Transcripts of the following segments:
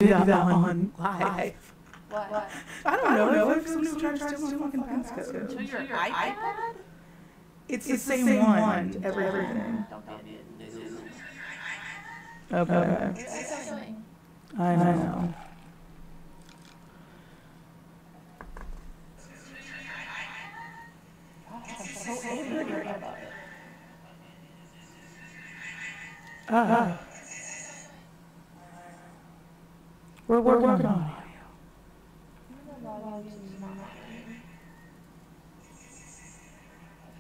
that on live. What? I don't know. If someone tried to steal my fucking passcode. To your iPad? It's the same one. Everything. Don't get it. Okay. I know. I'm so angry about it. We're working on it.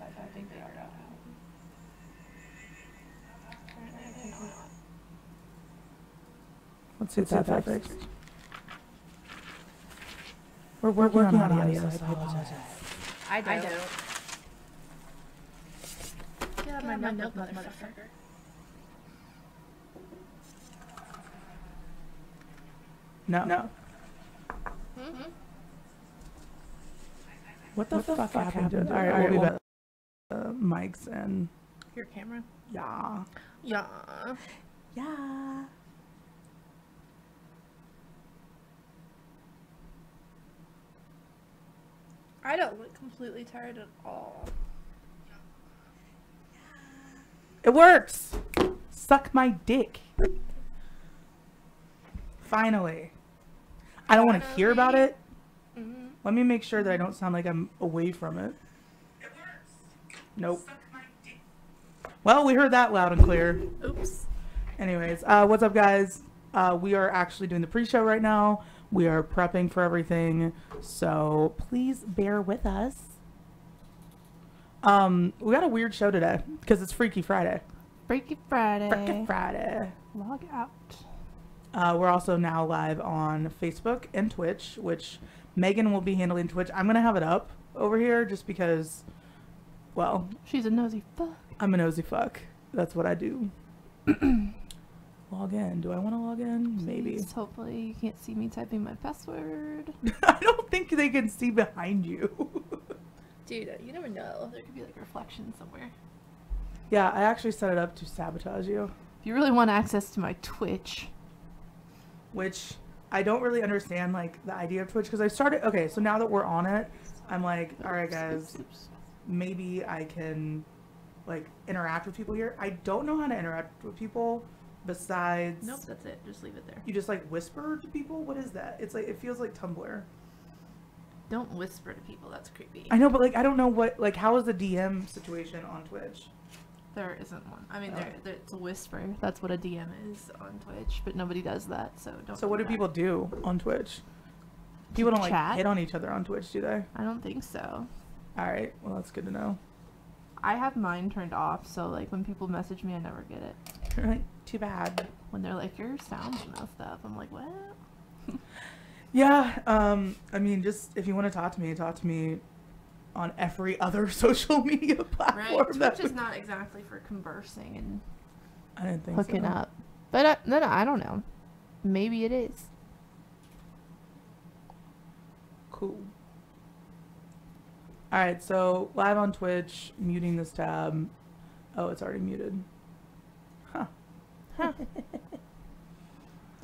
I think they are now. Let's see if that fixed. We're working on audio, so I apologize. I don't. Get out my notebook, motherfucker. No. What the fuck happened? Alright, we'll be back. Mics and... Your camera? Yeah. I don't look completely tired at all. It works! Suck my dick. Finally. I don't want to hear about it. Let me make sure that I don't sound like I'm away from it. It works. Nope. Well, we heard that loud and clear. Oops. Anyways, what's up, guys? We are actually doing the pre-show right now. We are prepping for everything, so please bear with us. We got a weird show today because it's Freaky Friday. Freaky Friday. Freaky Friday. Log out. We're also now live on Facebook and Twitch, which Megan will be handling Twitch. I'm going to have it up over here just because, well... She's a nosy fuck. I'm a nosy fuck. That's what I do. Log in. Do I want to log in? Maybe. Please, hopefully you can't see me typing my password. I don't think they can see behind you. Dude, you never know. There could be like a reflection somewhere. Yeah, I actually set it up to sabotage you. If you really want access to my Twitch... Which I don't really understand, like, the idea of Twitch, because I started... Okay, so now that we're on it, I'm like, alright guys, maybe I can, like, interact with people here. I don't know how to interact with people besides... Nope, that's it. Just leave it there. You just, like, whisper to people? What is that? It's like, it feels like Tumblr. Don't whisper to people. That's creepy. I know, but, like, I don't know what... Like, how is the DM situation on Twitch? There isn't one. I mean, it's a whisper. That's what a DM is on Twitch, but nobody does that, so don't. So what do people do on Twitch? People don't, like, chat? hit on each other on Twitch, do they? I don't think so. Alright, well, that's good to know. I have mine turned off, so, like, when people message me, I never get it. Right, too bad. When they're like, your sound's messed up, I'm like, what? Yeah, I mean, just, if you want to talk to me on every other social media platform. Right, Twitch is not exactly for conversing and I didn't think hooking so. up. But, no, I don't know. Maybe it is. Cool. Alright, so, live on Twitch, muting this tab. Oh, it's already muted. Huh.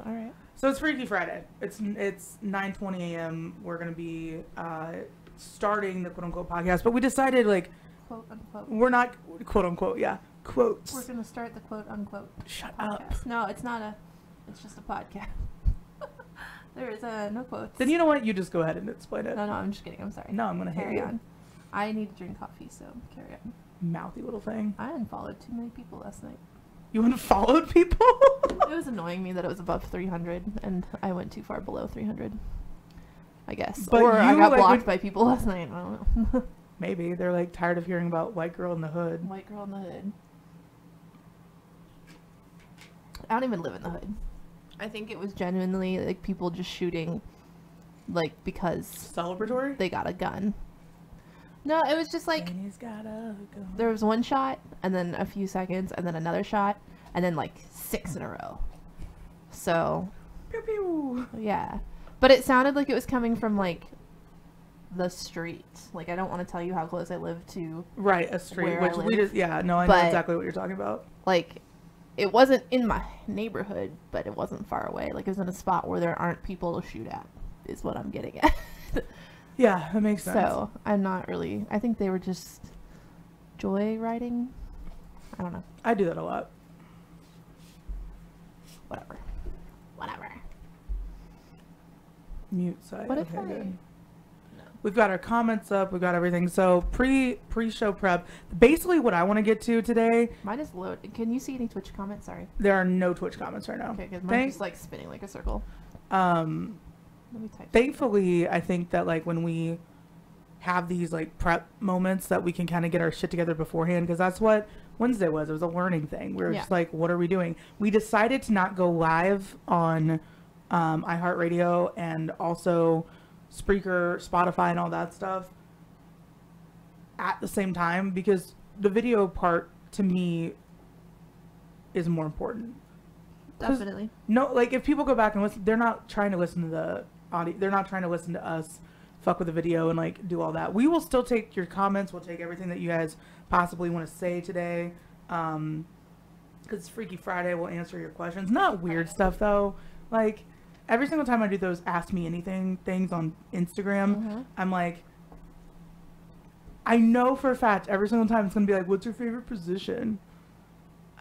Alright. So it's Freaky Friday. It's 9:20 a.m. We're going to be starting the quote-unquote podcast, but we decided, like, quote-unquote. We're not, quote-unquote, yeah, quotes. We're going to start the quote-unquote Shut podcast. up. No, it's not it's just a podcast. There is no quotes. Then you know what? You just go ahead and explain it. No, I'm just kidding. I'm sorry. No, I'm going to hit Carry you. on. I need to drink coffee, so carry on. Mouthy little thing. I unfollowed too many people last night. You unfollowed people? It was annoying me that it was above 300, and I went too far below 300. I guess. But or I you, got like, blocked by people last night. I don't know. Maybe. They're, like, tired of hearing about White Girl in the Hood. White girl in the hood. I don't even live in the hood. I think it was genuinely, like, people just shooting, like, because... Celebratory? They got a gun. No, it was just like... He's got a gun. There was one shot, and then a few seconds, and then another shot, and then, like, 6 in a row. So... Pew pew. Yeah. But it sounded like it was coming from, like, the street. Like, I don't want to tell you how close I live to... Right, a street. where Which I we live. just... Yeah, no, I know exactly what you're talking about. Like, it wasn't in my neighborhood, but it wasn't far away. Like, it was in a spot where there aren't people to shoot at, is what I'm getting at. Yeah, that makes sense. So, I'm not really... I think they were just joyriding. I don't know. I do that a lot. Whatever. Mute side. What if Okay, I... good. No. We've got our comments up. We've got everything. So pre-show prep. Basically, what I want to get to today. Mine is loaded. Can you see any Twitch comments? Sorry. There are no Twitch comments right now. Okay, because mine's just like spinning like a circle. Let me type. Thankfully, I think that like when we have these like prep moments that we can kind of get our shit together beforehand, because that's what Wednesday was. It was a learning thing. We were just like, what are we doing? We decided to not go live on iHeartRadio and also Spreaker, Spotify, and all that stuff at the same time, because the video part to me is more important. Definitely. No, like if people go back and listen, they're not trying to listen to the audio. They're not trying to listen to us fuck with the video and like do all that. We will still take your comments. We'll take everything that you guys possibly want to say today. Because it's Freaky Friday, we'll answer your questions. Not weird stuff though. Like every single time I do those Ask Me Anything things on Instagram, I'm like, I know for a fact every single time it's going to be like, what's your favorite position?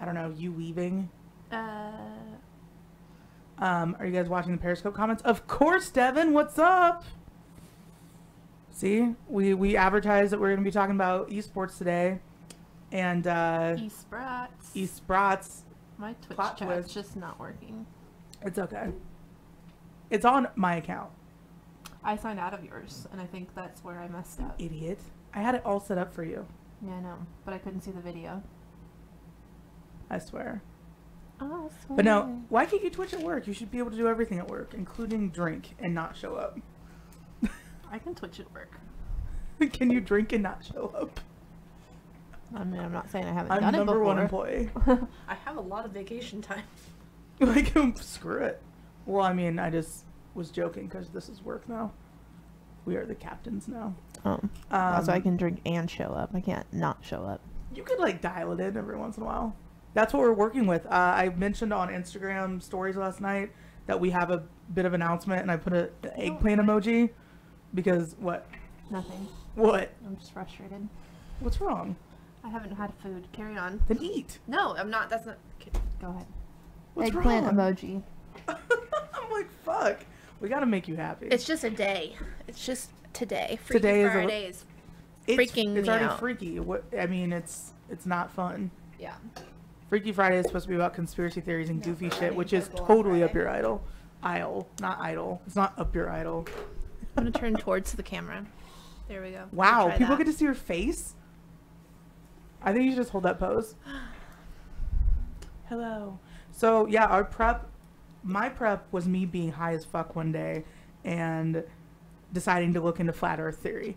I don't know, you weaving? Are you guys watching the Periscope comments? Of course, Devin, what's up? See, we advertised that we're going to be talking about esports today. And, Sprots. My Twitch chat's just not working. It's okay. It's on my account. I signed out of yours, and I think that's where I messed up. Idiot. I had it all set up for you. Yeah, I know, but I couldn't see the video. I swear. Oh, I swear. But no, why can't you Twitch at work? You should be able to do everything at work, including drink and not show up. I can Twitch at work. Can you drink and not show up? I mean, I'm not saying I haven't I'm done it before. number one employee. I have a lot of vacation time. Like, screw it. Well, I mean, I just was joking because this is work now. We are the captains now. So I can drink and show up. I can't not show up. You could like dial it in every once in a while. That's what we're working with. I mentioned on Instagram stories last night that we have a bit of announcement, and I put an eggplant emoji because what? Nothing. What? I'm just frustrated. What's wrong? I haven't had food. Carry on. Then eat. No, I'm not. That's not. Go ahead. What's Eggplant wrong? emoji. I'm like, fuck. We gotta make you happy. It's just a day. It's just today. Freaky Today is Friday is freaking me It's already out. freaky. What? I mean, it's not fun. Yeah. Freaky Friday is supposed to be about conspiracy theories and No, goofy Friday shit, which is Purple on totally up Friday. your idol. Not idol. It's not up your idol. I'm gonna turn towards the camera. There we go. Wow, Try people that. get to see your face? I think you should just hold that pose. Hello. So, yeah, my prep was me being high as fuck one day and deciding to look into flat earth theory.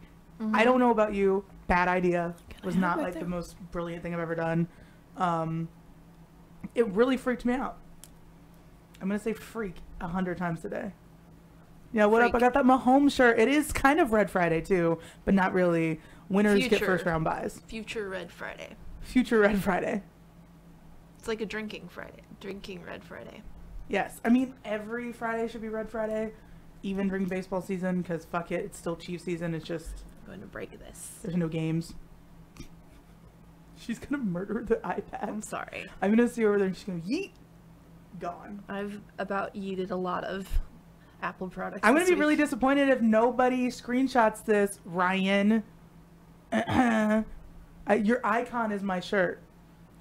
I don't know about you. Bad idea. Was not like the most brilliant thing I've ever done. It really freaked me out. I'm going to say freak 100 times today. Yeah, what up? I got that Mahomes shirt. It is kind of Red Friday too, but not really. Winners get first round buys. Future Red Friday. Future Red Friday. It's like a drinking Friday. Drinking Red Friday. Yes. I mean, every Friday should be Red Friday, even during baseball season, because fuck it, it's still Chiefs season. It's just... I'm going to break this. There's no games. She's going to murder the iPad. I'm sorry. I'm going to see her over there and she's going to yeet. Gone. I've about yeeted a lot of Apple products. I'm going to this be really week. disappointed if nobody screenshots this, Ryan. Your icon is my shirt.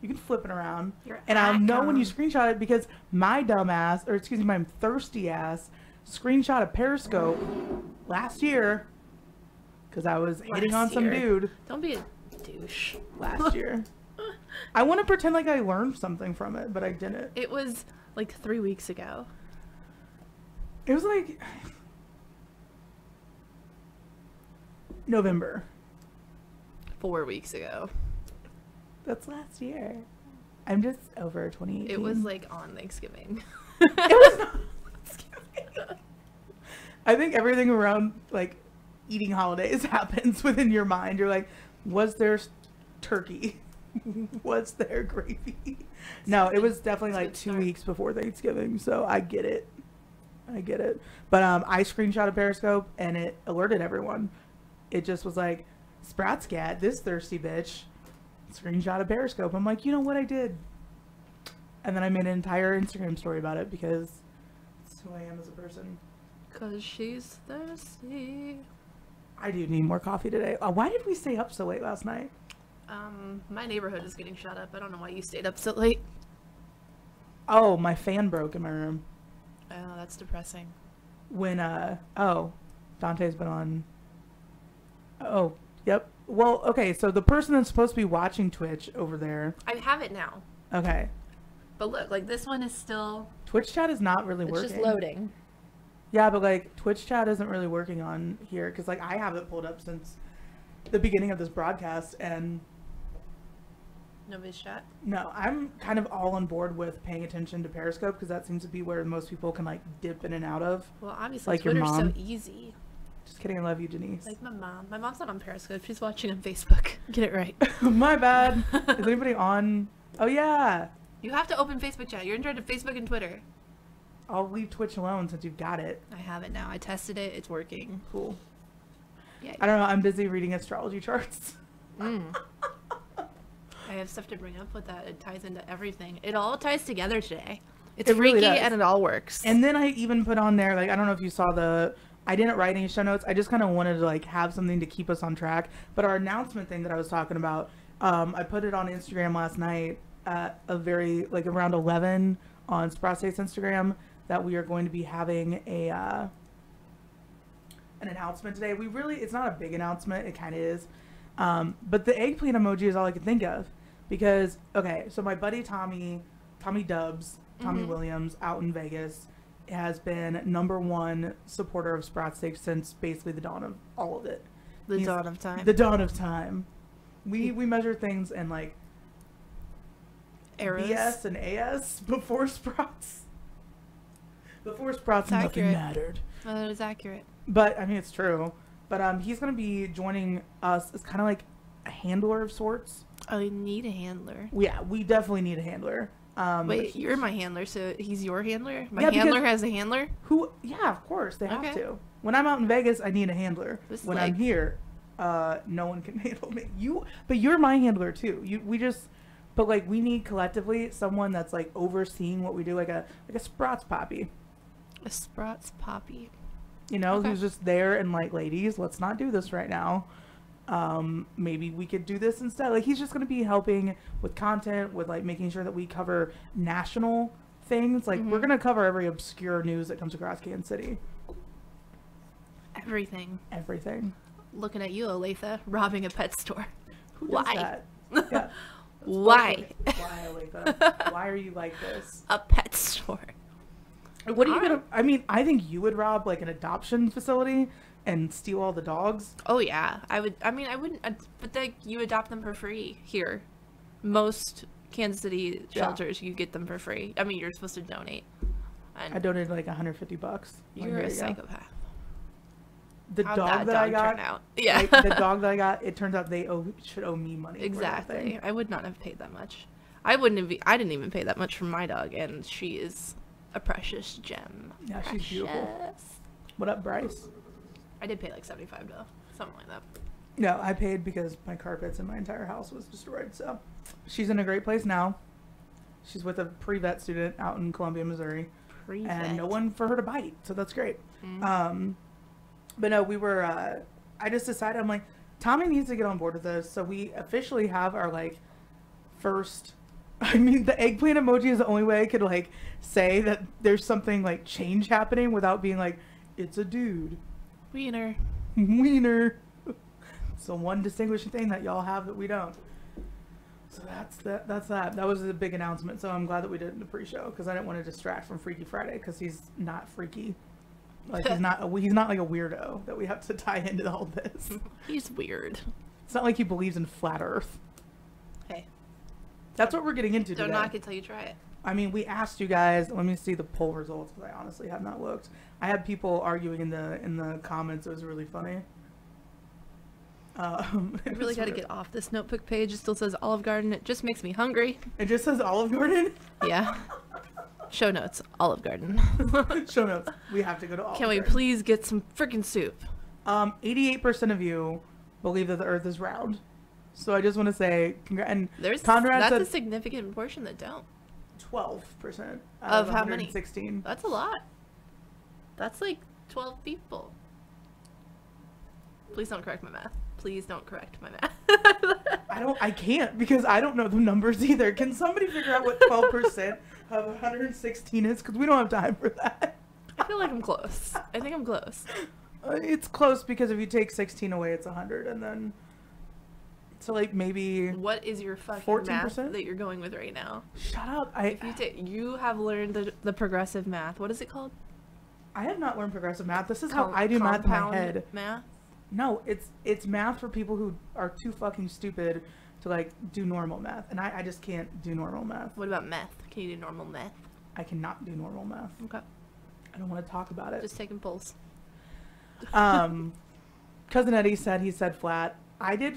You can flip it around. And I'll know when you screenshot it because my dumb ass, or excuse me, my thirsty ass, screenshot a Periscope last year because I was hitting on some dude. Don't be a douche. Last year. I want to pretend like I learned something from it, but I didn't. It was like 3 weeks ago. It was like November. 4 weeks ago. That's last year. I'm just over 2018. It was like on Thanksgiving. It was not Thanksgiving. I think everything around like eating holidays happens within your mind. You're like, was there turkey? Was there gravy? No, it was definitely It's a like good 2 start. weeks before Thanksgiving, so I get it. But I screenshot a Periscope and it alerted everyone. It just was like, Sprots cat, this thirsty bitch. Screenshot a Periscope. I'm like, you know what I did? And then I made an entire Instagram story about it because it's who I am as a person. Cause she's thirsty. I do need more coffee today. Why did we stay up so late last night? My neighborhood is getting shut up. I don't know why you stayed up so late. Oh, my fan broke in my room. Oh, that's depressing. When, Dante's been on. Oh, yep. Well, okay, so the person that's supposed to be watching Twitch over there. I have it now. Okay. But look, like this one is still. Twitch chat is not really It's working. just loading. Yeah, but like Twitch chat isn't really working on here because like I have it pulled up since the beginning of this broadcast, and Nobody's chat. no, I'm kind of all on board with paying attention to Periscope because that seems to be where most people can like dip in and out of. Well, obviously Like your Twitter's so mom? easy. Just kidding, I love you, Denise. Like my mom. My mom's not on Periscope. She's watching on Facebook. Get it right. My bad. Is anybody on? Oh yeah. You have to open Facebook chat. You're in charge of Facebook and Twitter. I'll leave Twitch alone since you've got it. I have it now. I tested it. It's working. Cool. Yeah. I don't know. I'm busy reading astrology charts. I have stuff to bring up with that. It ties into everything. It all ties together today. It's It really freaky does. and it all works. And then I even put on there, like, I don't know if you saw I didn't write any show notes. I just kind of wanted to, like, have something to keep us on track. But our announcement thing that I was talking about, I put it on Instagram last night at around 11 on Sprots Instagram that we are going to be having an announcement today. It's not a big announcement. It kind of is. But the eggplant emoji is all I could think of. Because, okay, so my buddy Tommy Dubs, Tommy Williams, out in Vegas, has been #1 supporter of Sprots Steaks since basically the dawn of all of it. The He's- dawn of time. The dawn of time. We measure things in like Eras. BS and AS before Sprots. Before Sprots, It's nothing accurate. mattered. That is accurate. But I mean, it's true. But he's gonna be joining us as kind of like a handler of sorts. I need a handler. Yeah, we definitely need a handler. Wait, you're my handler, so he's your handler? My Yeah, because- handler has a handler? Yeah, of course they have Okay. to. When I'm out in Vegas, I need a handler. This is When I'm like- here, no one can handle me. But you're my handler too. But like we need collectively someone that's like overseeing what we do, like a Sprots poppy. A Sprots poppy. You know, Okay. who's just there and like, ladies, let's not do this right now. Maybe we could do this instead. Like he's just gonna be helping with content, with like making sure that we cover national things. Like we're gonna cover every obscure news that comes across Kansas City. Everything. Everything. Looking at you, Olathe, robbing a pet store. Who does Why? that? Yeah. That's Why? Why, Aletha? Why are you like this? A pet store. What are you Alright. gonna? I mean, I think you would rob like an adoption facility and steal all the dogs. Oh yeah, I would. I mean, I wouldn't. But like, you adopt them for free here. Most Kansas City Yeah. shelters, you get them for free. I mean, you're supposed to donate. And I donated like $150. Like, you're here a you go. psychopath. The How'd dog that I got, turn out? Yeah, like, the dog that I got, it turns out they should owe me money. for exactly. nothing. I would not have paid that much. I wouldn't have. I didn't even pay that much for my dog, and she is a precious gem. Yeah, she's beautiful. Precious. What up, Bryce? I did pay like $75 though, something like that. No, I paid because my carpets and my entire house was destroyed. So she's in a great place now. She's with a pre-vet student out in Columbia, Missouri. And no one for her to bite, so that's great. But no, we were I just decided, I'm like, Tommy needs to get on board with this, so we officially have our like first I mean, the eggplant emoji is the only way I could like say that there's something like change happening without being like, it's a dude. Wiener. Wiener. So one distinguishing thing that y'all have that we don't. So that's that. That was a big announcement. So I'm glad that we did it in the pre-show because I didn't want to distract from Freaky Friday because he's not freaky. Like he's not like a weirdo that we have to tie into all this. He's weird. It's not like he believes in flat Earth. Hey, That's what we're getting into don't today. knock it till you try it. I mean, we asked you guys. Let me see the poll results because I honestly have not looked. I had people arguing in the comments. It was really funny. I really got to get off this notebook page. It still says Olive Garden. It just makes me hungry. It just says Olive Garden? Yeah. Show notes, Olive Garden. Show notes. We have to go to Olive Can we Garden. please get some freaking soup? 88% of you believe that the Earth is round. So I just want to say, and That's Conrad a said significant portion that don't. 12% Of how many? 116. That's a lot. That's like 12 people. Please don't correct my math. Please don't correct my math. I can't because I don't know the numbers either. Can somebody figure out what 12% of 116 is? Because we don't have time for that. I feel like I'm close. I think I'm close. It's close because if you take 16 away, it's 100, and then so like maybe. What is your fucking 14%? math that you're going with right now? Shut up! You have learned the progressive math. What is it called? I have not learned progressive math. This is how I do math in my head. Math. No, it's math for people who are too fucking stupid to like do normal math, and I just can't do normal math. What about meth? Can you do normal meth? I cannot do normal math. Okay. I don't want to talk about it. Just taking pulls. Cousin Eddie said flat. I did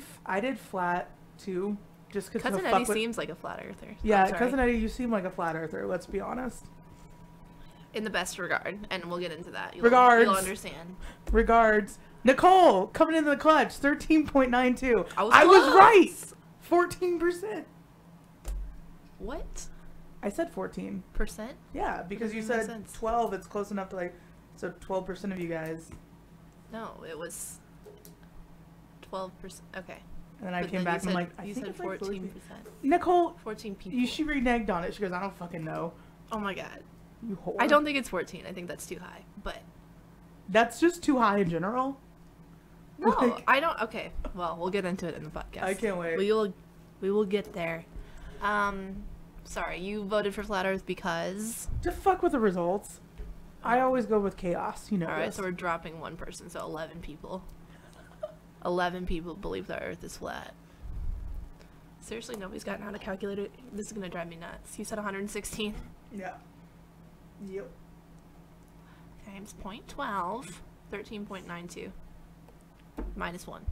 flat too, just because Cousin Eddie seems like a flat earther. Yeah, Cousin Eddie, you seem like a flat earther. Let's be honest. In the best regard, and we'll get into that. Regards. You'll understand. Regards, Nicole coming into the clutch, 13.92. I was right. 14%. What? I said 14. Percent? Yeah, because you Doesn't make said sense. 12. It's close enough to like, so 12% of you guys. No, it was 12%. Okay. And then I But came then back and I'm like, I you think said it's like 14%. Nicole, 14 people. she reneged on it. She goes, I don't fucking know. Oh my god. You whore. I don't think it's 14. I think that's too high. But That's just too high in general. no, Like- I don't. Okay. Well, we'll get into it in the podcast. I can't wait. We will get there. Sorry, you voted for Flat Earth because. To fuck with the results. I always go with chaos. You know. All right, this. so we're dropping one person, so 11 people. 11 people believe the Earth is flat. Seriously, nobody's gotten out a calculator. This is gonna drive me nuts. You said 116 Yeah. Yep. times 0.12, 13.92, minus 1.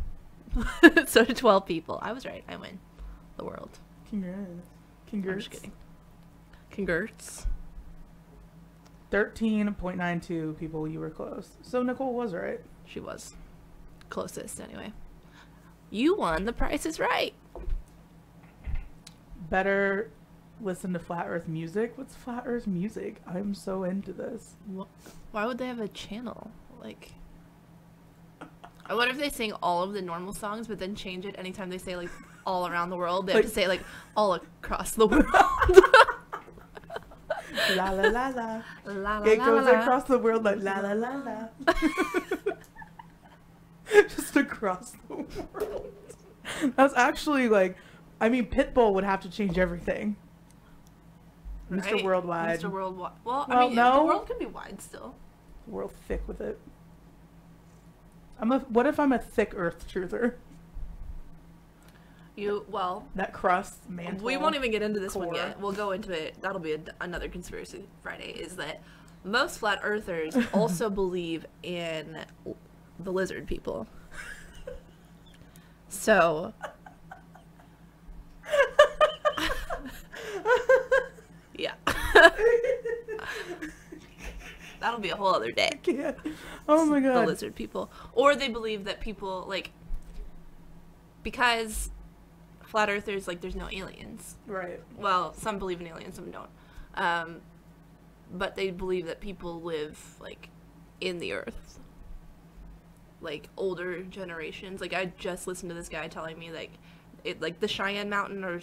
So to 12 people. I was right. I win the world. Congrats. I'm just kidding. Congrats. 13.92 people. You were close. So Nicole was right. She was closest anyway. You won. The Price is Right. Better listen to Flat Earth music. What's Flat Earth music? I'm so into this. Why would they have a channel? Like, I wonder if they sing all of the normal songs, but then change it anytime they say like all around the world. They have to say like all across the world. La la la la. La, la, It la, goes la, la. across the world like la la la la. Just across the world. That's actually like, I mean, Pitbull would have to change everything. Mr. Right? Worldwide. Mr. Worldwide. Well, I Well, mean, no. the world can be wide still. We're thick with it. What if I'm a thick Earth truther? Well, That crust, mantle. we won't even get into this one core. yet. We'll go into it. That'll be another Conspiracy Friday. Is that most flat earthers also believe in the lizard people. So, yeah. That'll be a whole other day. Yeah. Oh my The god. lizard people. Or they believe that people, like, because flat earthers, like, there's no aliens. Right. Well, some believe in aliens, some don't. But they believe that people live, like, in the earth. Like, older generations. Like, I just listened to this guy telling me, like the Cheyenne Mountain or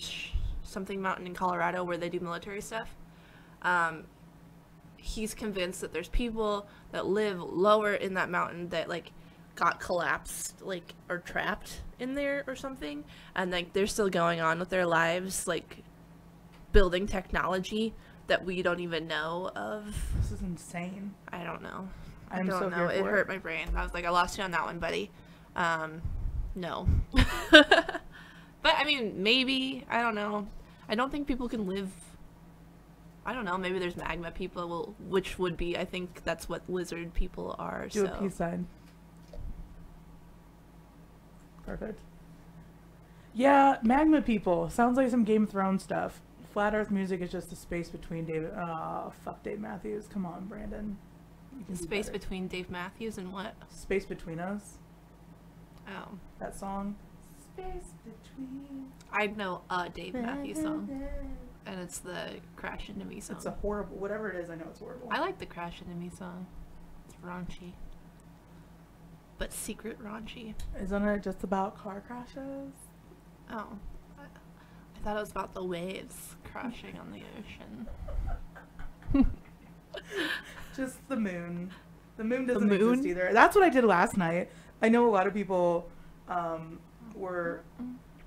something mountain in Colorado where they do military stuff. He's convinced that there's people that live lower in that mountain that, like, got collapsed, like, or trapped in there or something. And, like, they're still going on with their lives, like, building technology that we don't even know of. This is insane. I don't know. I'm I don't so know. here It for hurt my brain. I was like, I lost you on that one, buddy. No. But, I mean, maybe. I don't know. I don't think people can live... I don't know. Maybe there's magma people, which would be... I think that's what lizard people are, Do so... a peace sign. Perfect. Yeah, magma people. Sounds like some Game of Thrones stuff. Flat Earth music is just the space between David. Oh, fuck Dave Matthews. Come on, Brandon. The space between Dave Matthews and what? Space Between Us. Oh. That song. Space Between. I know a Dave Matthews song. And it's the Crash Into Me song. It's a horrible, whatever it is, I know it's horrible. I like the Crash Into Me song. It's raunchy. But secret raunchy. Isn't it just about car crashes? Oh. I thought it was about the waves crashing on the ocean. Just the moon. The moon doesn't exist either. That's what I did last night. I know a lot of people were,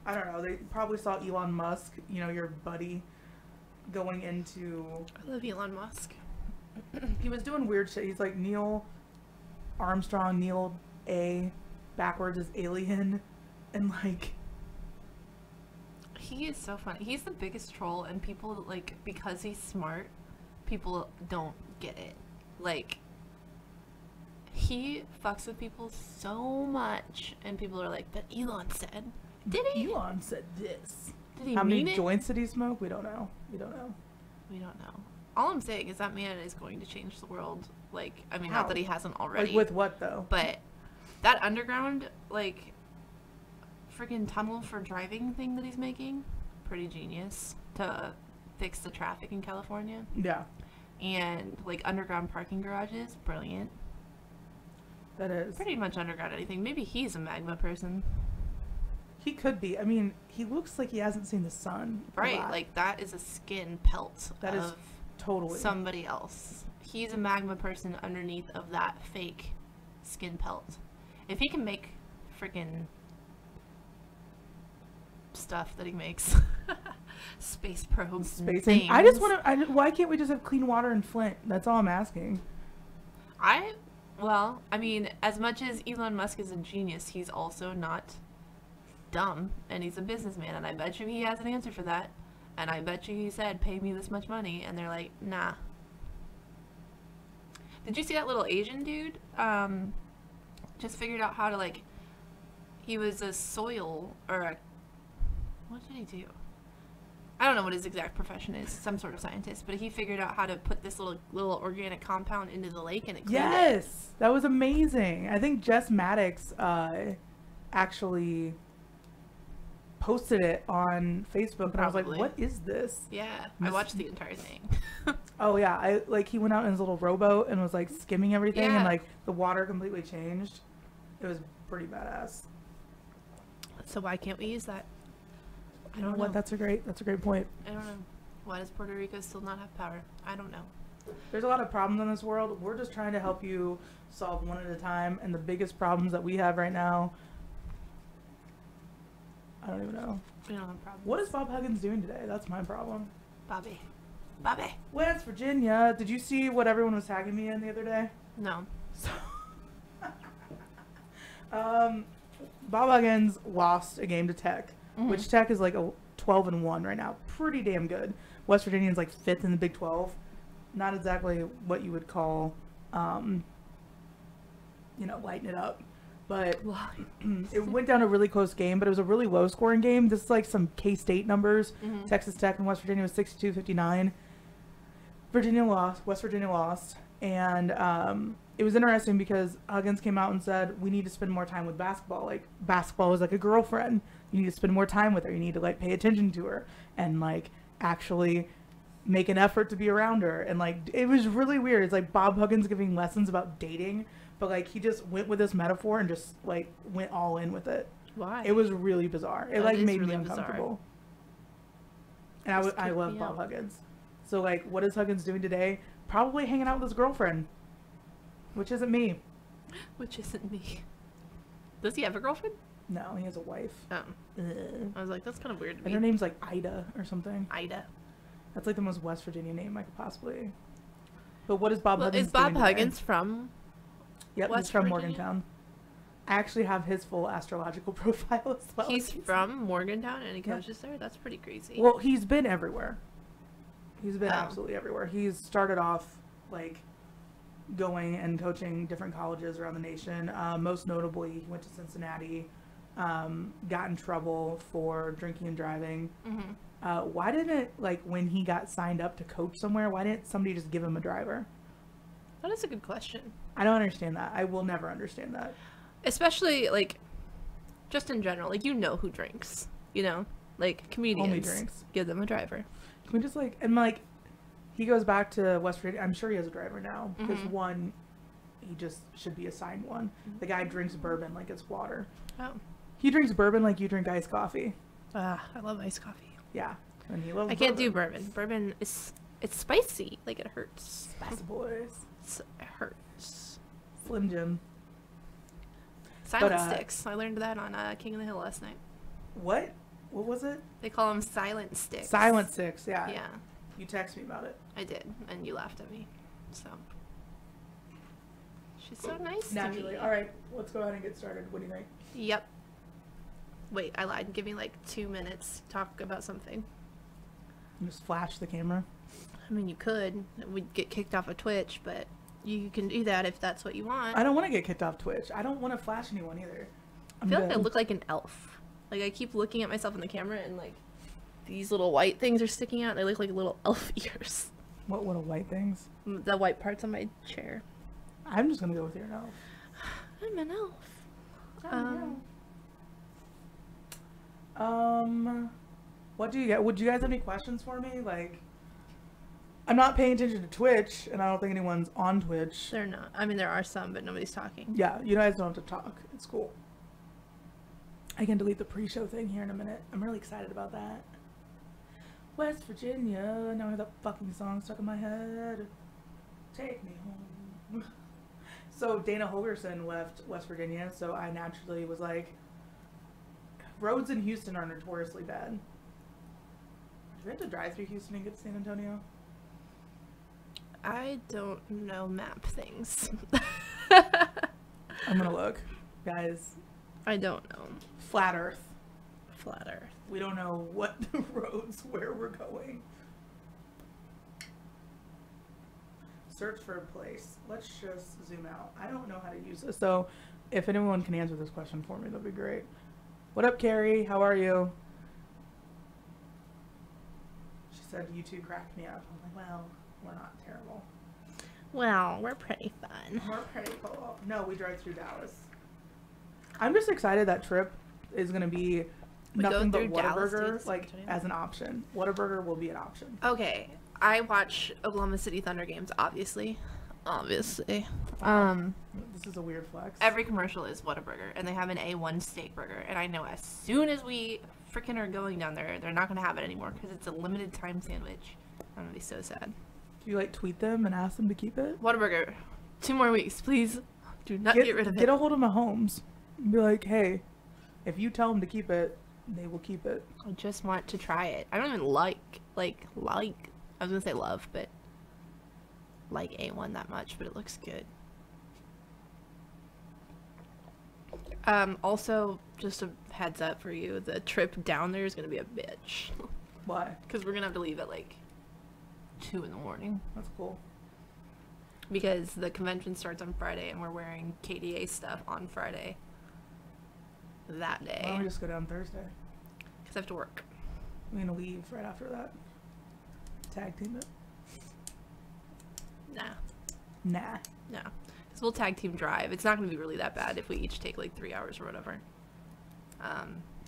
I don't know, they probably saw Elon Musk, you know, your buddy, going into... I love Elon Musk. He was doing weird shit. He's like Neil Armstrong, Neil A, backwards is alien, and like... He is so funny. He's the biggest troll, and people, like, because he's smart, people don't get it. Like, he fucks with people so much, and people are like, but Elon said. Did he? Elon said this. Did he How mean many it? joints did he smoke? We don't know. We don't know. We don't know. All I'm saying is that man is going to change the world. Like, I mean, How? not that he hasn't already. Like with what though? But that underground, like, freaking tunnel for driving thing that he's making, pretty genius to fix the traffic in California. Yeah. And, like, underground parking garages, brilliant. That is. Pretty much underground anything. Maybe he's a magma person. He could be. I mean, he looks like he hasn't seen the sun. Right, like, that is a skin pelt that of is totally somebody else. He's a magma person underneath of that fake skin pelt. If he can make freaking stuff that he makes, space probes, space. things. I just want to. Why can't we just have clean water in Flint? That's all I'm asking. Well, I mean, as much as Elon Musk is a genius, he's also not dumb, and he's a businessman, and I bet you he has an answer for that. And I bet you he said, pay me this much money, and they're like, nah. Did you see that little Asian dude? Just figured out how to, like, he was a soil, or a, what did he do? I don't know what his exact profession is, some sort of scientist, but he figured out how to put this little organic compound into the lake, and it cleaned it. Yes, that was amazing. I think Jess Maddox actually posted it on Facebook, and I was like, what is this? Yeah, I watched the entire thing. Oh yeah, he went out in his little rowboat and was like skimming everything, and Yeah. like the water completely changed. It was pretty badass. So why can't we use that? I You know don't what? know. That's a great point. I don't know. Why does Puerto Rico still not have power? I don't know. There's a lot of problems in this world. We're just trying to help you solve one at a time, and the biggest problems that we have right now, I don't even know. We don't have problems. What is Bob Huggins doing today? That's my problem. Bobby? West Virginia. Did you see what everyone was tagging me in the other day? No. So, Bob Huggins lost a game to Tech, which Tech is like a 12-1 right now. Pretty damn good. West Virginia's like 5th in the Big 12. Not exactly what you would call, lighten it up. But it went down a really close game, but it was a really low-scoring game. This is like some K-State numbers. Texas Tech and West Virginia was 62-59. West Virginia lost. And it was interesting because Huggins came out and said, we need to spend more time with basketball. Like, basketball is like a girlfriend. You need to spend more time with her. You need to, like, pay attention to her and, like, actually make an effort to be around her. And, like, it was really weird. It's like Bob Huggins giving lessons about dating, but, like, he just went with this metaphor and just, like, went all in with it. Why? It was really bizarre. It, That like, is made me really uncomfortable. bizarre. And Just I kick love me Bob out. Huggins. So, like, what is Huggins doing today? Probably hanging out with his girlfriend, which isn't me. Which isn't me. Does he have a girlfriend? No, he has a wife. Oh. Ugh. I was like, that's kind of weird to And her me. name's like Ida or something. Ida. That's like the most West Virginia name I could possibly. But what is Bob Well, Huggins is Bob doing today? Huggins from Yep, he's West from Virginia? Morgantown. I actually have his full astrological profile as well. He's from Morgantown and he Yeah. coaches there? That's pretty crazy. Well, he's been everywhere. He's been Oh. absolutely everywhere. He's started off like going and coaching different colleges around the nation. Most notably, he went to Cincinnati. got in trouble for drinking and driving. Mm-hmm. Why didn't, like, when he got signed up to coach somewhere, why didn't somebody just give him a driver? That is a good question. I don't understand that. I will never understand that. Especially, like, just in general. Like, you know who drinks, you know? Like, comedians. Only drinks. Give them a driver. Can we just, like, and, like, he goes back to West Virginia. I'm sure he has a driver now. Because, Mhm. one, he just should be assigned one. The guy drinks bourbon like it's water. Oh. He drinks bourbon like you drink iced coffee. I love iced coffee. Yeah. And he loves I can't do bourbon. Bourbon is, it's spicy. Like, it hurts. Spicy boys. It hurts. Slim Jim. Silent But, sticks. I learned that on King of the Hill last night. What? What was it? They call them silent sticks. Silent Six, yeah. Yeah, You text me about it. I did, and you laughed at me. So she's so nice Naturally. to me. All right, let's go ahead and get started. What do you think? Yep. Wait, I lied. Give me like 2 minutes to talk about something. Just flash the camera. I mean, you could. We'd get kicked off of Twitch, but you can do that if that's what you want. I don't want to get kicked off Twitch. I don't want to flash anyone either. I feel like I look like an elf. Like, I keep looking at myself in the camera, and like these little white things are sticking out. They look like little elf ears. What little white things? The white parts on my chair. I'm just gonna go with your elf. I'm an elf. What do you get? Would you guys have any questions for me? Like, I'm not paying attention to Twitch, and I don't think anyone's on Twitch. They're not. I mean, there are some, but nobody's talking. Yeah, you guys don't have to talk. It's cool. I can delete the pre-show thing here in a minute. I'm really excited about that. West Virginia. Now I have that fucking song stuck in my head. Take me home. So Dana Holgerson left West Virginia, so I naturally was like, roads in Houston are notoriously bad. Do we have to drive through Houston and get to San Antonio? I don't know map things. I'm gonna look. Guys, I don't know. flat Earth. Flat Earth. We don't know what roads, where we're going. Search for a place. Let's just zoom out. I don't know how to use this, so if anyone can answer this question for me, that'd be great. What up, Carrie? How are you? She said, you two cracked me up. I'm like, well, we're not terrible. Well, we're pretty fun. We're pretty cool. No, we drive through Dallas. I'm just excited that trip is going to be We go nothing but through Dallas to Whataburger, San like, Antonio? as an option. Whataburger will be an option. Okay, I watch Oklahoma City Thunder games, obviously. Obviously. This is a weird flex. Every commercial is Whataburger, and they have an A1 steak burger. And I know as soon as we freaking are going down there, they're not going to have it anymore because it's a limited time sandwich. I'm going to be so sad. Do you, like, tweet them and ask them to keep it? Whataburger, 2 more weeks, please. Do not get rid of it. Get a hold of Mahomes. And be like, hey, if you tell them to keep it, they will keep it. I just want to try it. I don't even like, I was going to say love, but like A1 that much, but it looks good. Also, just a heads up for you, the trip down there is going to be a bitch. Why? Because we're going to have to leave at like 2 in the morning. That's cool. Because the convention starts on Friday and we're wearing KDA stuff on Friday. That day. Why don't we just go down Thursday? Because I have to work. We're going to leave right after that. Tag team it. Nah. Nah. No. Because we'll tag team drive. It's not going to be really that bad if we each take like 3 hours or whatever.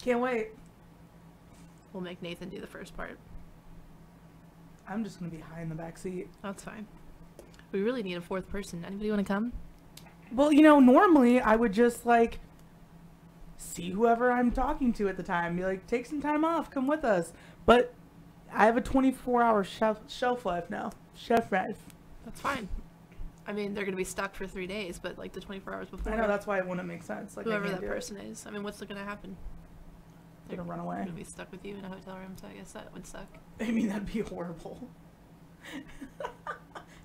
Can't wait. We'll make Nathan do the first part. I'm just going to be high in the back seat. That's fine. We really need a 4th person. Anybody want to come? Well, you know, normally I would just, like, see whoever I'm talking to at the time. Be like, take some time off. Come with us. But I have a 24-hour shelf life now. Chef life. That's fine. I mean, they're going to be stuck for 3 days, but like the 24 hours before. I know, that's why it wouldn't make sense. Like, whoever that person is. I mean, what's going to happen? They're going to run away. They're going to be stuck with you in a hotel room, so I guess that would suck. I mean, that'd be horrible.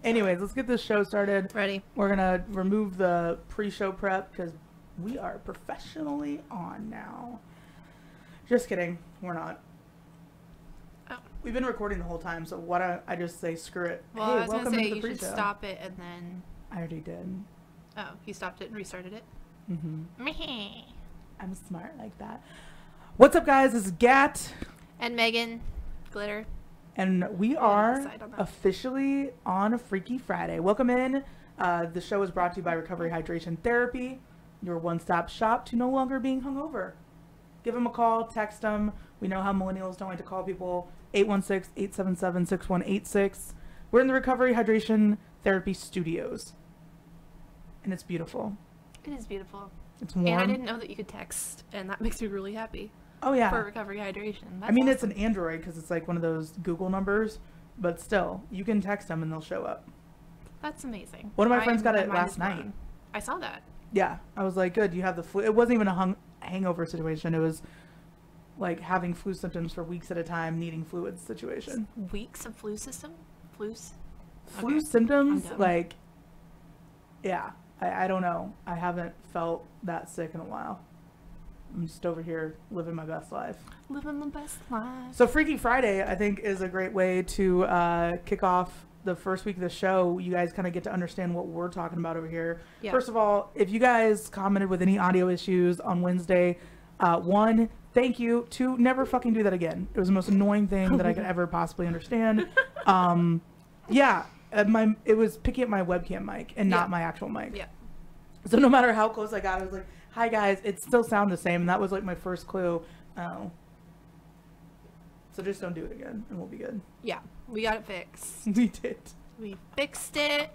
Anyways, let's get this show started. Ready. We're going to remove the pre-show prep because we are professionally on now. Just kidding. We're not. Oh. We've been recording the whole time, so why don't I just say screw it. Well, hey, I was welcome going to say to the you pre-show. should stop it and then... I already did. Oh, you stopped it and restarted it? Mm-hmm. Meh. I'm smart like that. What's up, guys? This is Gat. And Megan. Glitter. And we are officially on a Freaky Friday. Welcome in. The show is brought to you by Recovery Hydration Therapy, your one-stop shop to no longer being hungover. Give them a call, text them. We know how millennials don't like to call people. 816-877-6186. We're in the Recovery Hydration Therapy Studios. And it's beautiful. It is beautiful. It's warm. And I didn't know that you could text, and that makes me really happy. Oh, yeah. For Recovery Hydration. That's awesome. It's an Android because it's like one of those Google numbers, but still, you can text them and they'll show up. That's amazing. One of my friends got it last night. I saw that. Yeah. I was like, good, you have the flu. It wasn't even a hangover situation. It was like having flu symptoms for weeks at a time, needing fluids situation. Weeks of flu system? Flus? Flu symptoms? Like, yeah. I don't know. I haven't felt that sick in a while. I'm just over here living my best life. Living the best life. So Freaky Friday, I think, is a great way to kick off the first week of the show. You guys kind of get to understand what we're talking about over here. Yeah. First of all, if you guys commented with any audio issues on Wednesday, one, thank you. Two, never fucking do that again. It was the most annoying thing that I could ever possibly understand. Yeah, it was picking up my webcam mic and not my actual mic. Yeah. So no matter how close I got, I was like, hi guys, it still sounds the same. And that was like my first clue. Oh. So just don't do it again and we'll be good. Yeah, we got it fixed. We did. We fixed it.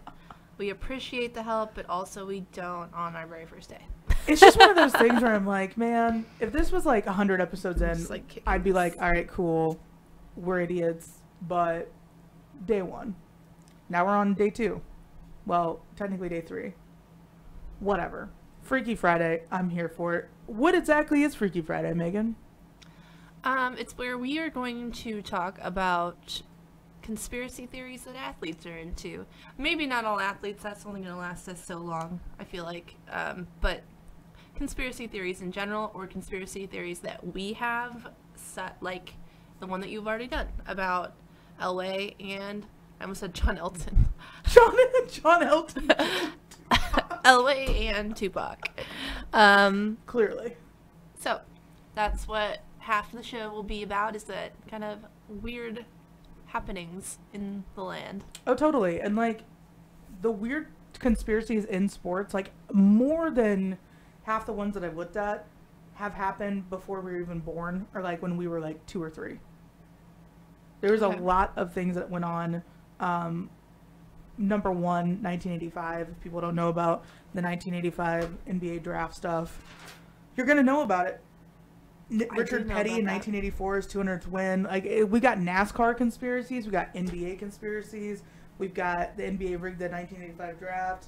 We appreciate the help, but also we don't on our very first day. It's just one of those things where I'm like, man, if this was like 100 episodes in, like I'd be like, all right, cool. We're idiots. But day one. Now we're on day 2. Well, technically day 3. Whatever. Freaky Friday. I'm here for it. What exactly is Freaky Friday, Megan? It's where we are going to talk about conspiracy theories that athletes are into. Maybe not all athletes. That's only going to last us so long, I feel like. But conspiracy theories in general, or conspiracy theories that we have, like the one that you've already done about Elway and I almost said John Elton. John Elton. Elway and Tupac. Clearly. So, that's what half of the show will be about, is that kind of weird happenings in the land. Oh, totally. And, like, the weird conspiracies in sports, like, more than half the ones that I've looked at have happened before we were even born, or, like, when we were, like, 2 or 3. There was a lot of things that went on. Number one, 1985. If people don't know about the 1985 NBA draft stuff, you're gonna know about it. Richard Petty in 1984 is 200th win. Like, we got NASCAR conspiracies, we got NBA conspiracies, we've got the NBA rigged the 1985 draft,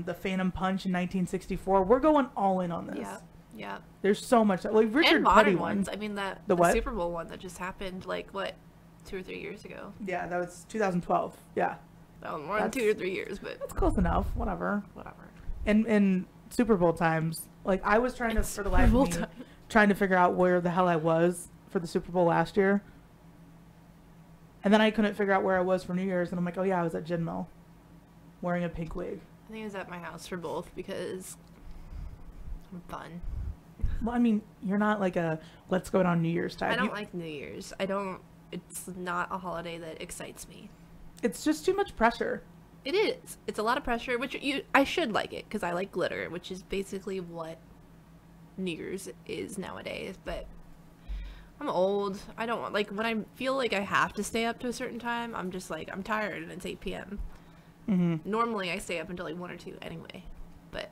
the Phantom Punch in 1964. We're going all in on this. Yeah, yeah. There's so much. Like Richard and modern Petty ones. I mean, the Super Bowl one that just happened, like what, 2 or 3 years ago. Yeah, that was 2012. Yeah. That was more than 2 or 3 years, but that's close enough. Whatever. In Super Bowl times, like I was trying to, for the life of me, trying to figure out where the hell I was for the Super Bowl last year, and then I couldn't figure out where I was for New Year's, and I'm like, oh yeah, I was at Gin Mill, wearing a pink wig. I think I was at my house for both because I'm fun. Well, I mean, you're not like a let's go on New Year's type. I don't like New Year's. It's not a holiday that excites me. It's just too much pressure. It is. It's a lot of pressure, which I should like it because I like glitter, which is basically what New Year's is nowadays. But I'm old. I don't want, like, when I feel like I have to stay up to a certain time, I'm just like, I'm tired and it's 8 p.m. Mm-hmm. Normally I stay up until like 1 or 2 anyway. But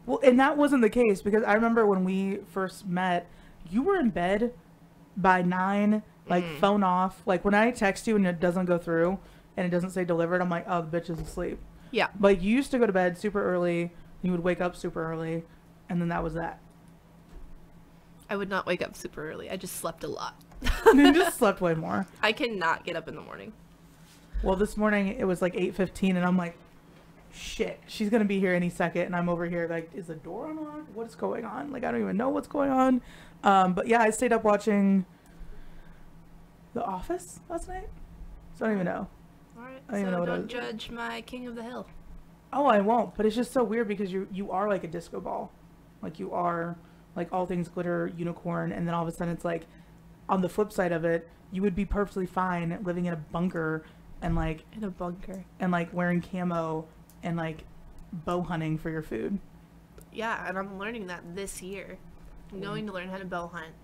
well, and that wasn't the case because I remember when we first met, you were in bed by 9, like phone off. Like when I text you and it doesn't go through and it doesn't say delivered, I'm like, oh, the bitch is asleep. Yeah. But you used to go to bed super early. You would wake up super early, and then that was that. I would not wake up super early. I just slept a lot. You just slept way more. I cannot get up in the morning. Well, this morning it was like 8:15, and I'm like, shit, she's gonna be here any second, and I'm over here like, is the door unlocked? What's going on? Like, I don't even know what's going on. But yeah, I stayed up watching The Office last night, so I don't even know. All right, so don't judge my King of the Hill. Oh, I won't, but it's just so weird because you are like a disco ball. Like, you are like all things glitter unicorn, and then all of a sudden it's like on the flip side of it, you would be perfectly fine living in a bunker and like wearing camo and like bow hunting for your food. Yeah, and I'm learning that this year. I'm going to learn how to bow hunt.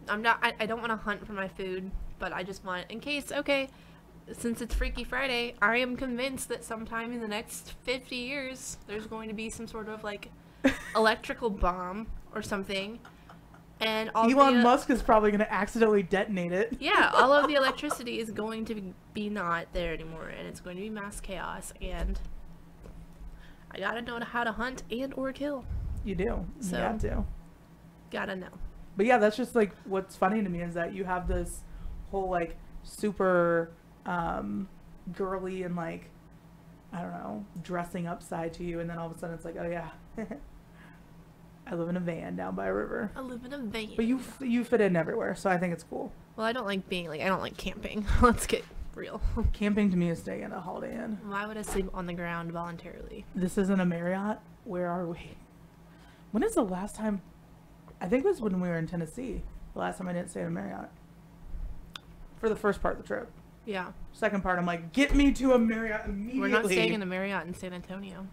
I don't want to hunt for my food, but I just want, in case, okay, since it's Freaky Friday, I am convinced that sometime in the next 50 years, there's going to be some sort of, like, electrical bomb or something. And all Elon Musk is probably going to accidentally detonate it. Yeah, all of the electricity is going to be not there anymore, and it's going to be mass chaos, and I gotta know how to hunt and or kill. You do. So, you got to. Gotta know. But yeah, that's just like what's funny to me is that you have this whole like super girly and like, I don't know, dressing up side to you, and then all of a sudden it's like, oh yeah, I live in a van down by a river. I live in a van. But you fit in everywhere, so I think it's cool. Well, I don't like camping. Let's get real. Camping to me is staying at a Holiday Inn. Why would I sleep on the ground voluntarily? This isn't a Marriott. Where are we? When is the last time? I think it was when we were in Tennessee. The last time I didn't stay in a Marriott. For the first part of the trip. Yeah. Second part, I'm like, get me to a Marriott immediately. We're not staying in a Marriott in San Antonio.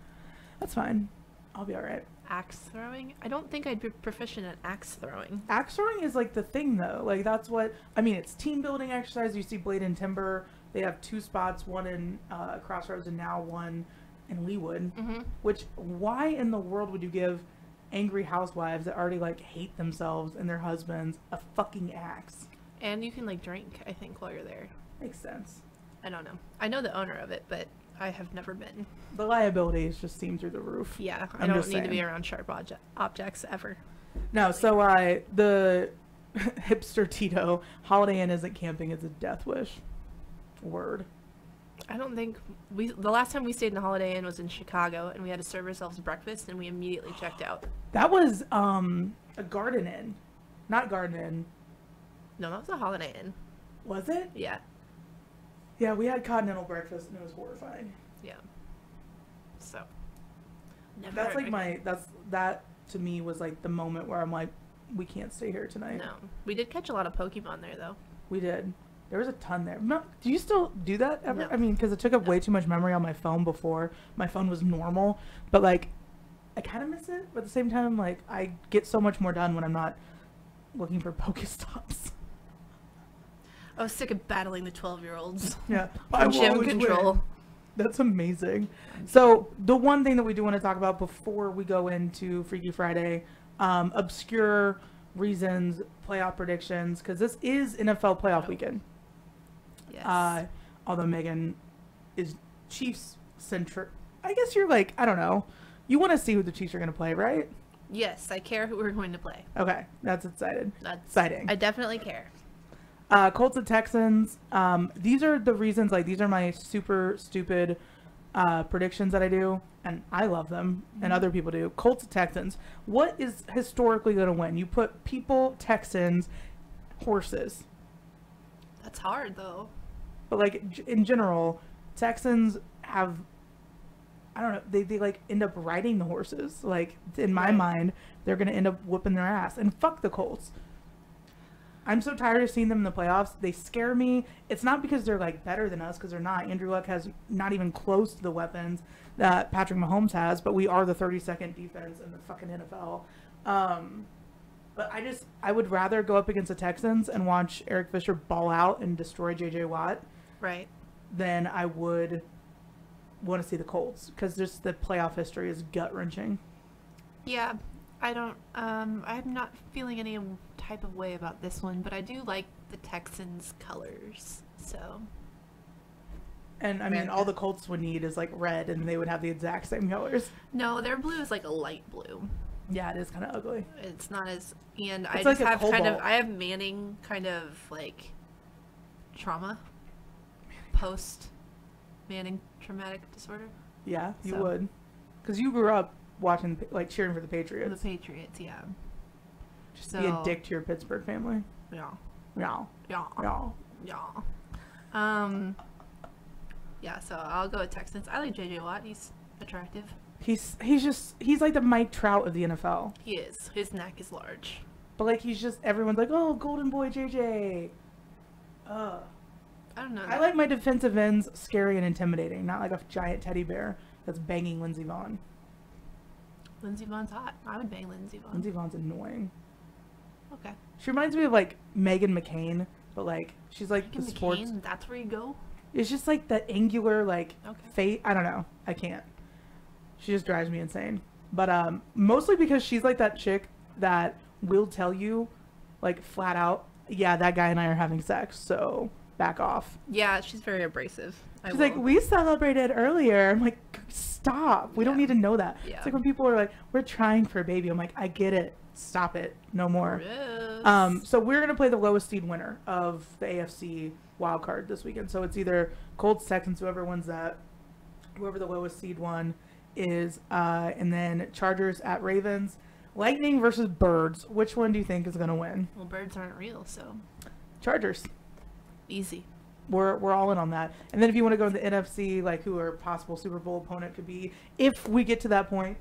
That's fine. I'll be all right. Axe throwing? I don't think I'd be proficient at axe throwing. Axe throwing is like the thing though. Like that's what, I mean, it's team building exercise. You see Blade and Timber. They have 2 spots, one in Crossroads and now one in Leawood. Mm-hmm. Which, why in the world would you give angry housewives that already like hate themselves and their husbands a fucking axe? And you can like drink, I think, while you're there. Makes sense. I don't know. I know the owner of it, but I have never been. The liabilities just seem through the roof. Yeah, I don't need to be around sharp objects ever. No, so the hipster Tito, Holiday Inn isn't camping, it's a death wish. Word. I don't think the last time we stayed in a Holiday Inn was in Chicago, and we had to serve ourselves breakfast, and we immediately checked out. That was a Garden Inn. Not Garden Inn. No, that was a Holiday Inn. Was it? Yeah. Yeah, we had continental breakfast and it was horrifying. Yeah. So. That's like that to me was like the moment where I'm like, we can't stay here tonight. No. We did catch a lot of Pokemon there though. We did. There was a ton there. No, do you still do that ever? No. I mean, because it took up way too much memory on my phone before my phone was normal. But like, I kind of miss it. But at the same time, like, I get so much more done when I'm not looking for Pokestops. I was sick of battling the 12-year-olds. Yeah. Gym control. That's amazing. So the one thing that we do want to talk about before we go into Freaky Friday, obscure reasons, playoff predictions, because this is NFL playoff weekend. Yes. Although Megan is Chiefs centric. I guess you're like, I don't know. You want to see who the Chiefs are going to play, right? Yes, I care who we're going to play. Okay, that's exciting. That's exciting. I definitely care. Colts and Texans. These are the reasons, like, these are my super stupid predictions that I do, and I love them, and other people do. Colts and Texans. What is historically going to win? You put people, Texans, horses. That's hard, though. But, like, in general, Texans have, I don't know, they like, end up riding the horses. Like, in my mind, they're going to end up whooping their ass. And fuck the Colts. I'm so tired of seeing them in the playoffs. They scare me. It's not because they're like better than us, because they're not. Andrew Luck has not even close to the weapons that Patrick Mahomes has, but we are the 32nd defense in the fucking NFL. But I would rather go up against the Texans and watch Eric Fisher ball out and destroy J.J. Watt. Right. Than I would want to see the Colts, because just the playoff history is gut-wrenching. Yeah. I'm not feeling any type of way about this one, but I do like the Texans colors, so. And I mean, all the Colts would need is like red, and they would have the exact same colors. No, their blue is like a light blue. Yeah, it is kind of ugly. It's not as, and It's I like just a have cobalt. I have Manning kind of like trauma, post Manning traumatic disorder. Yeah, you So. would, because you grew up watching, like, cheering for the Patriots. The Patriots, yeah. Just be a dick to your Pittsburgh family. Yeah. Yeah. Yeah. Yeah. Yeah. Yeah, so I'll go with Texans. I like J.J. Watt. He's attractive. He's like the Mike Trout of the NFL. He is. His neck is large. But like he's just everyone's like, oh, Golden Boy JJ. I don't know. I like my defensive ends scary and intimidating, not like a giant teddy bear that's banging Lindsey Vonn. Lindsey Vonn's hot. I would bang Lindsey Vonn. Lindsey Vonn's annoying. Okay. She reminds me of like Megan McCain, but like she's like Megan the sports. McCain, that's where you go. It's just like that angular like Okay. fate. I don't know. I can't. She just drives me insane. But mostly because she's like that chick that will tell you, like flat out, yeah, that guy and I are having sex, so back off. Yeah, she's very abrasive. She's like, we celebrated earlier. I'm like, stop. We don't need to know that. Yeah. It's like when people are like, we're trying for a baby. I'm like, I get it. Stop it. No more. Gross. So we're gonna play the lowest seed winner of the AFC wild card this weekend. So it's either Colts, Texans, whoever wins that, whoever the lowest seed one is, and then Chargers at Ravens, Lightning versus Birds. Which one do you think is gonna win? Well, birds aren't real, so Chargers. easy. We're all in on that. And then if you want to go to the NFC, like who our possible Super Bowl opponent could be, if we get to that point,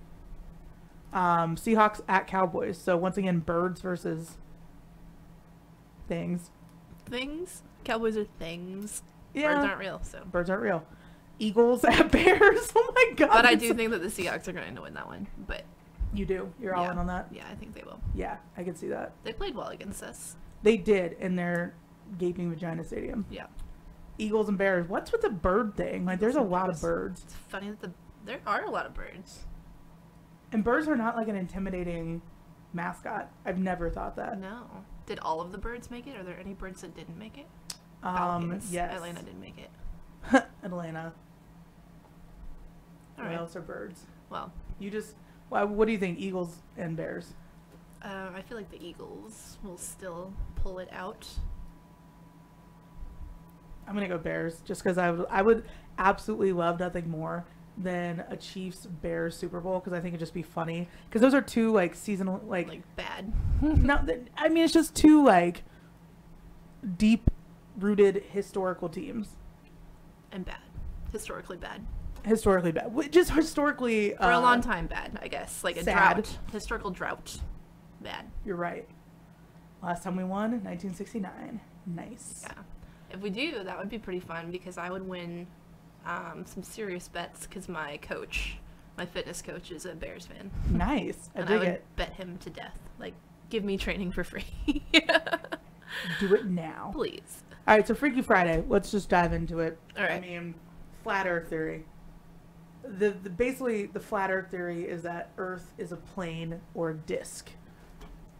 Seahawks at Cowboys. So once again, birds versus things. Things? Cowboys are things. Yeah. Birds aren't real, so. Birds aren't real. Eagles at Bears. Oh my god. But I do think that the Seahawks are going to win that one. But you do. You're all in on that. yeah, I think they will. Yeah, I can see that. They played well against us. They did in their gaping vagina stadium. Yeah. Eagles and Bears. What's with the bird thing? Like, there's a lot of birds. It's funny that there are a lot of birds. And birds are not like an intimidating mascot. I've never thought that. No. Did all of the birds make it? Are there any birds that didn't make it? Falcons. Yes. Atlanta didn't make it. Atlanta. All What right. else are birds? Well, You just. What do you think? Eagles and Bears. I feel like the Eagles will still pull it out. I'm gonna go Bears just because I would absolutely love nothing more than a Chiefs Bears Super Bowl because I think it'd just be funny because those are two like seasonal Like bad. I mean it's just two like deep rooted historical teams. And bad. Historically bad. Historically bad. Just historically For a long time bad, I guess. Like a sad. drought. Historical drought. Bad. You're right. Last time we won, 1969. Nice. Yeah. If we do, that would be pretty fun because I would win some serious bets because my fitness coach is a Bears fan. Nice. I And dig I would it. bet him to death. Like, give me training for free. Do it now. Please. All right, so Freaky Friday. Let's just dive into it. All right. I mean, flat Earth theory. Basically the flat Earth theory is that Earth is a plane or a disc.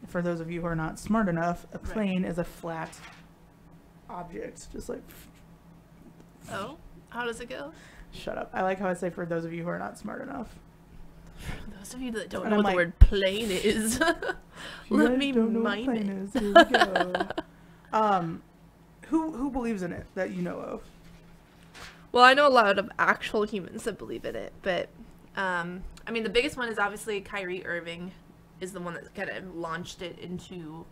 For those of you who are not smart enough, a plane is a flat object, just like. Oh, how does it go? Shut up! I like how I say for those of you who are not smart enough. For those of you that don't And know I'm what the like, word plane is, You let guys me don't know what mime plane it. is. Here we go. Who believes in it that you know of? Well, I know a lot of actual humans that believe in it, but I mean, the biggest one is obviously Kyrie Irving is the one that kind of launched it into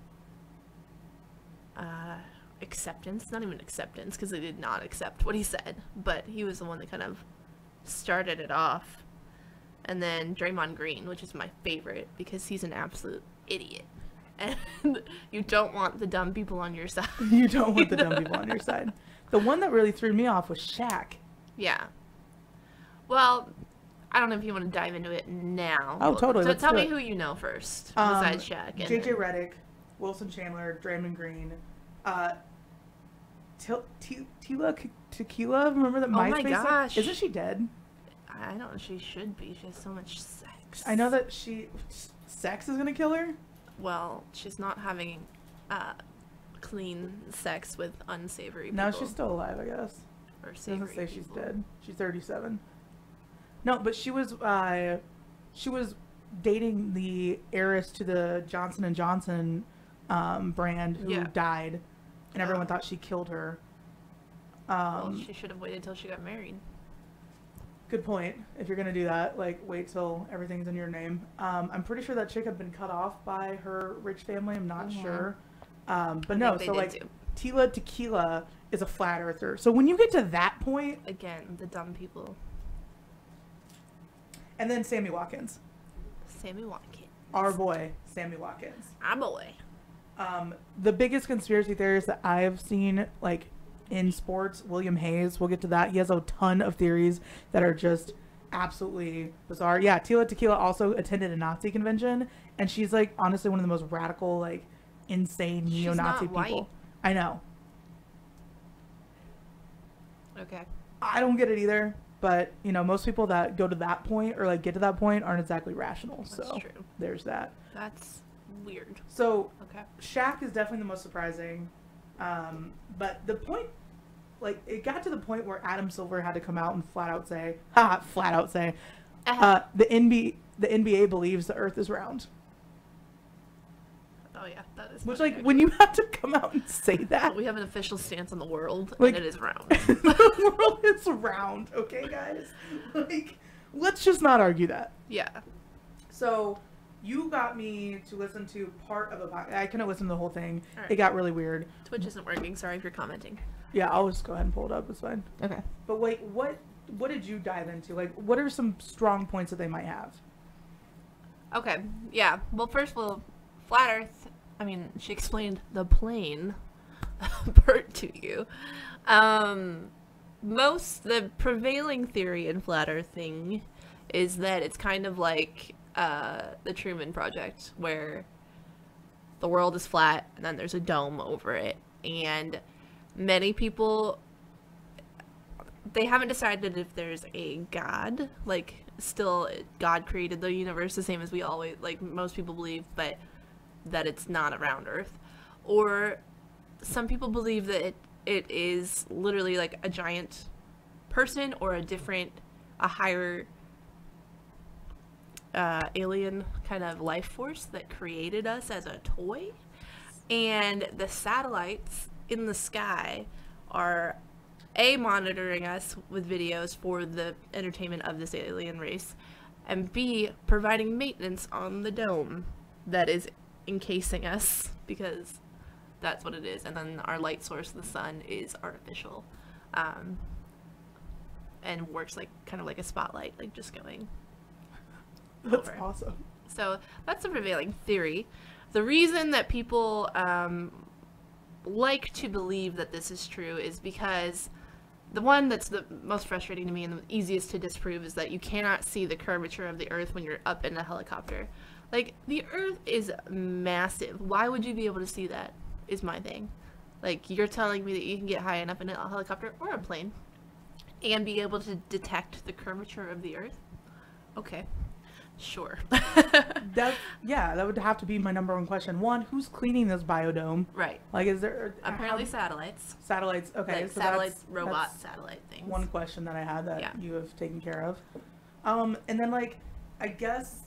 acceptance. Not even acceptance, because they did not accept what he said, but he was the one that kind of started it off. And then Draymond Green, which is my favorite because he's an absolute idiot. And you don't want the dumb people on your side. You don't want the dumb people on your side. The one that really threw me off was Shaq. Yeah. Well, I don't know if you want to dive into it now. Oh, totally. So Let's tell do me it. who you know first, besides Shaq. And JJ Redick, Wilson Chandler, Draymond Green, Tila Tequila. Remember that Oh my MySpace? gosh. Isn't she dead? I don't know. She should be. She has so much sex. I know that sex is gonna kill her. Well, she's not having clean sex with unsavory people. No, she's still alive, I guess. Or It savory doesn't say she's people. dead. She's 37. No, but she was dating the heiress to the Johnson & Johnson brand who Yeah. died, and everyone Oh. thought she killed her. Well, she should have waited till she got married. Good point. If you're gonna do that, like wait till everything's in your name. I'm pretty sure that chick had been cut off by her rich family. I'm not Mhm. sure. But I no, think they so did like too. Tila Tequila is a flat earther. So when you get to that point, Again, the dumb people. And then Sammy Watkins. Sammy Watkins. Our boy, Sammy Watkins. Our boy. The biggest conspiracy theories that I've seen, like, in sports, William Hayes, we'll get to that. He has a ton of theories that are just absolutely bizarre. Yeah, Tila Tequila also attended a Nazi convention, and she's, like, honestly one of the most radical, like, insane neo-Nazi people. White. I know. Okay. I don't get it either, but, you know, most people that go to that point or, like, get to that point aren't exactly rational. That's so true. There's that. That's weird. So Okay. Shaq is definitely the most surprising. But the point, like, it got to the point where Adam Silver had to come out and flat out say, the NBA believes the Earth is round. Oh yeah, that is. Which, funny, like, actually. when you have to come out and say that, We have an official stance on the world, Like- and it is round. the world is round. Okay, guys, like, let's just not argue that. Yeah. So you got me to listen to part of a podcast. I couldn't listen to the whole thing. All right. It got really weird. Twitch isn't working. Sorry if you're commenting. Yeah, I'll just go ahead and pull it up. It's fine. Okay. But wait, what did you dive into? Like, what are some strong points that they might have? Okay. Yeah. Well, first of all, flat Earth. I mean, she explained the plane part to you. The prevailing theory in flat Earth thing is that it's kind of like the Truman Project, where the world is flat and then there's a dome over it, and many people, they haven't decided if there's a God, like, still God created the universe the same as we always, like, most people believe, but that it's not a round Earth. Or some people believe that it is literally like a giant person or a higher alien kind of life force that created us as a toy. And the satellites in the sky are monitoring us with videos for the entertainment of this alien race, and B, providing maintenance on the dome that is encasing us, because that's what it is. And then our light source, the sun, is artificial, and works like kind of like a spotlight, like just going That's over. awesome. So that's the prevailing theory. The reason that people like to believe that this is true is because the one that's the most frustrating to me and the easiest to disprove is that you cannot see the curvature of the Earth when you're up in a helicopter. Like, the Earth is massive. Why would you be able to see that, is my thing. Like, you're telling me that you can get high enough in a helicopter or a plane and be able to detect the curvature of the Earth? Okay. Sure. That would have to be my number one question. One, who's cleaning this biodome? Right. Like, is there Apparently satellites. satellites? Okay, Like so satellites, that's robot satellite things. one question that I had that Yeah. you have taken care of. And then, like, I guess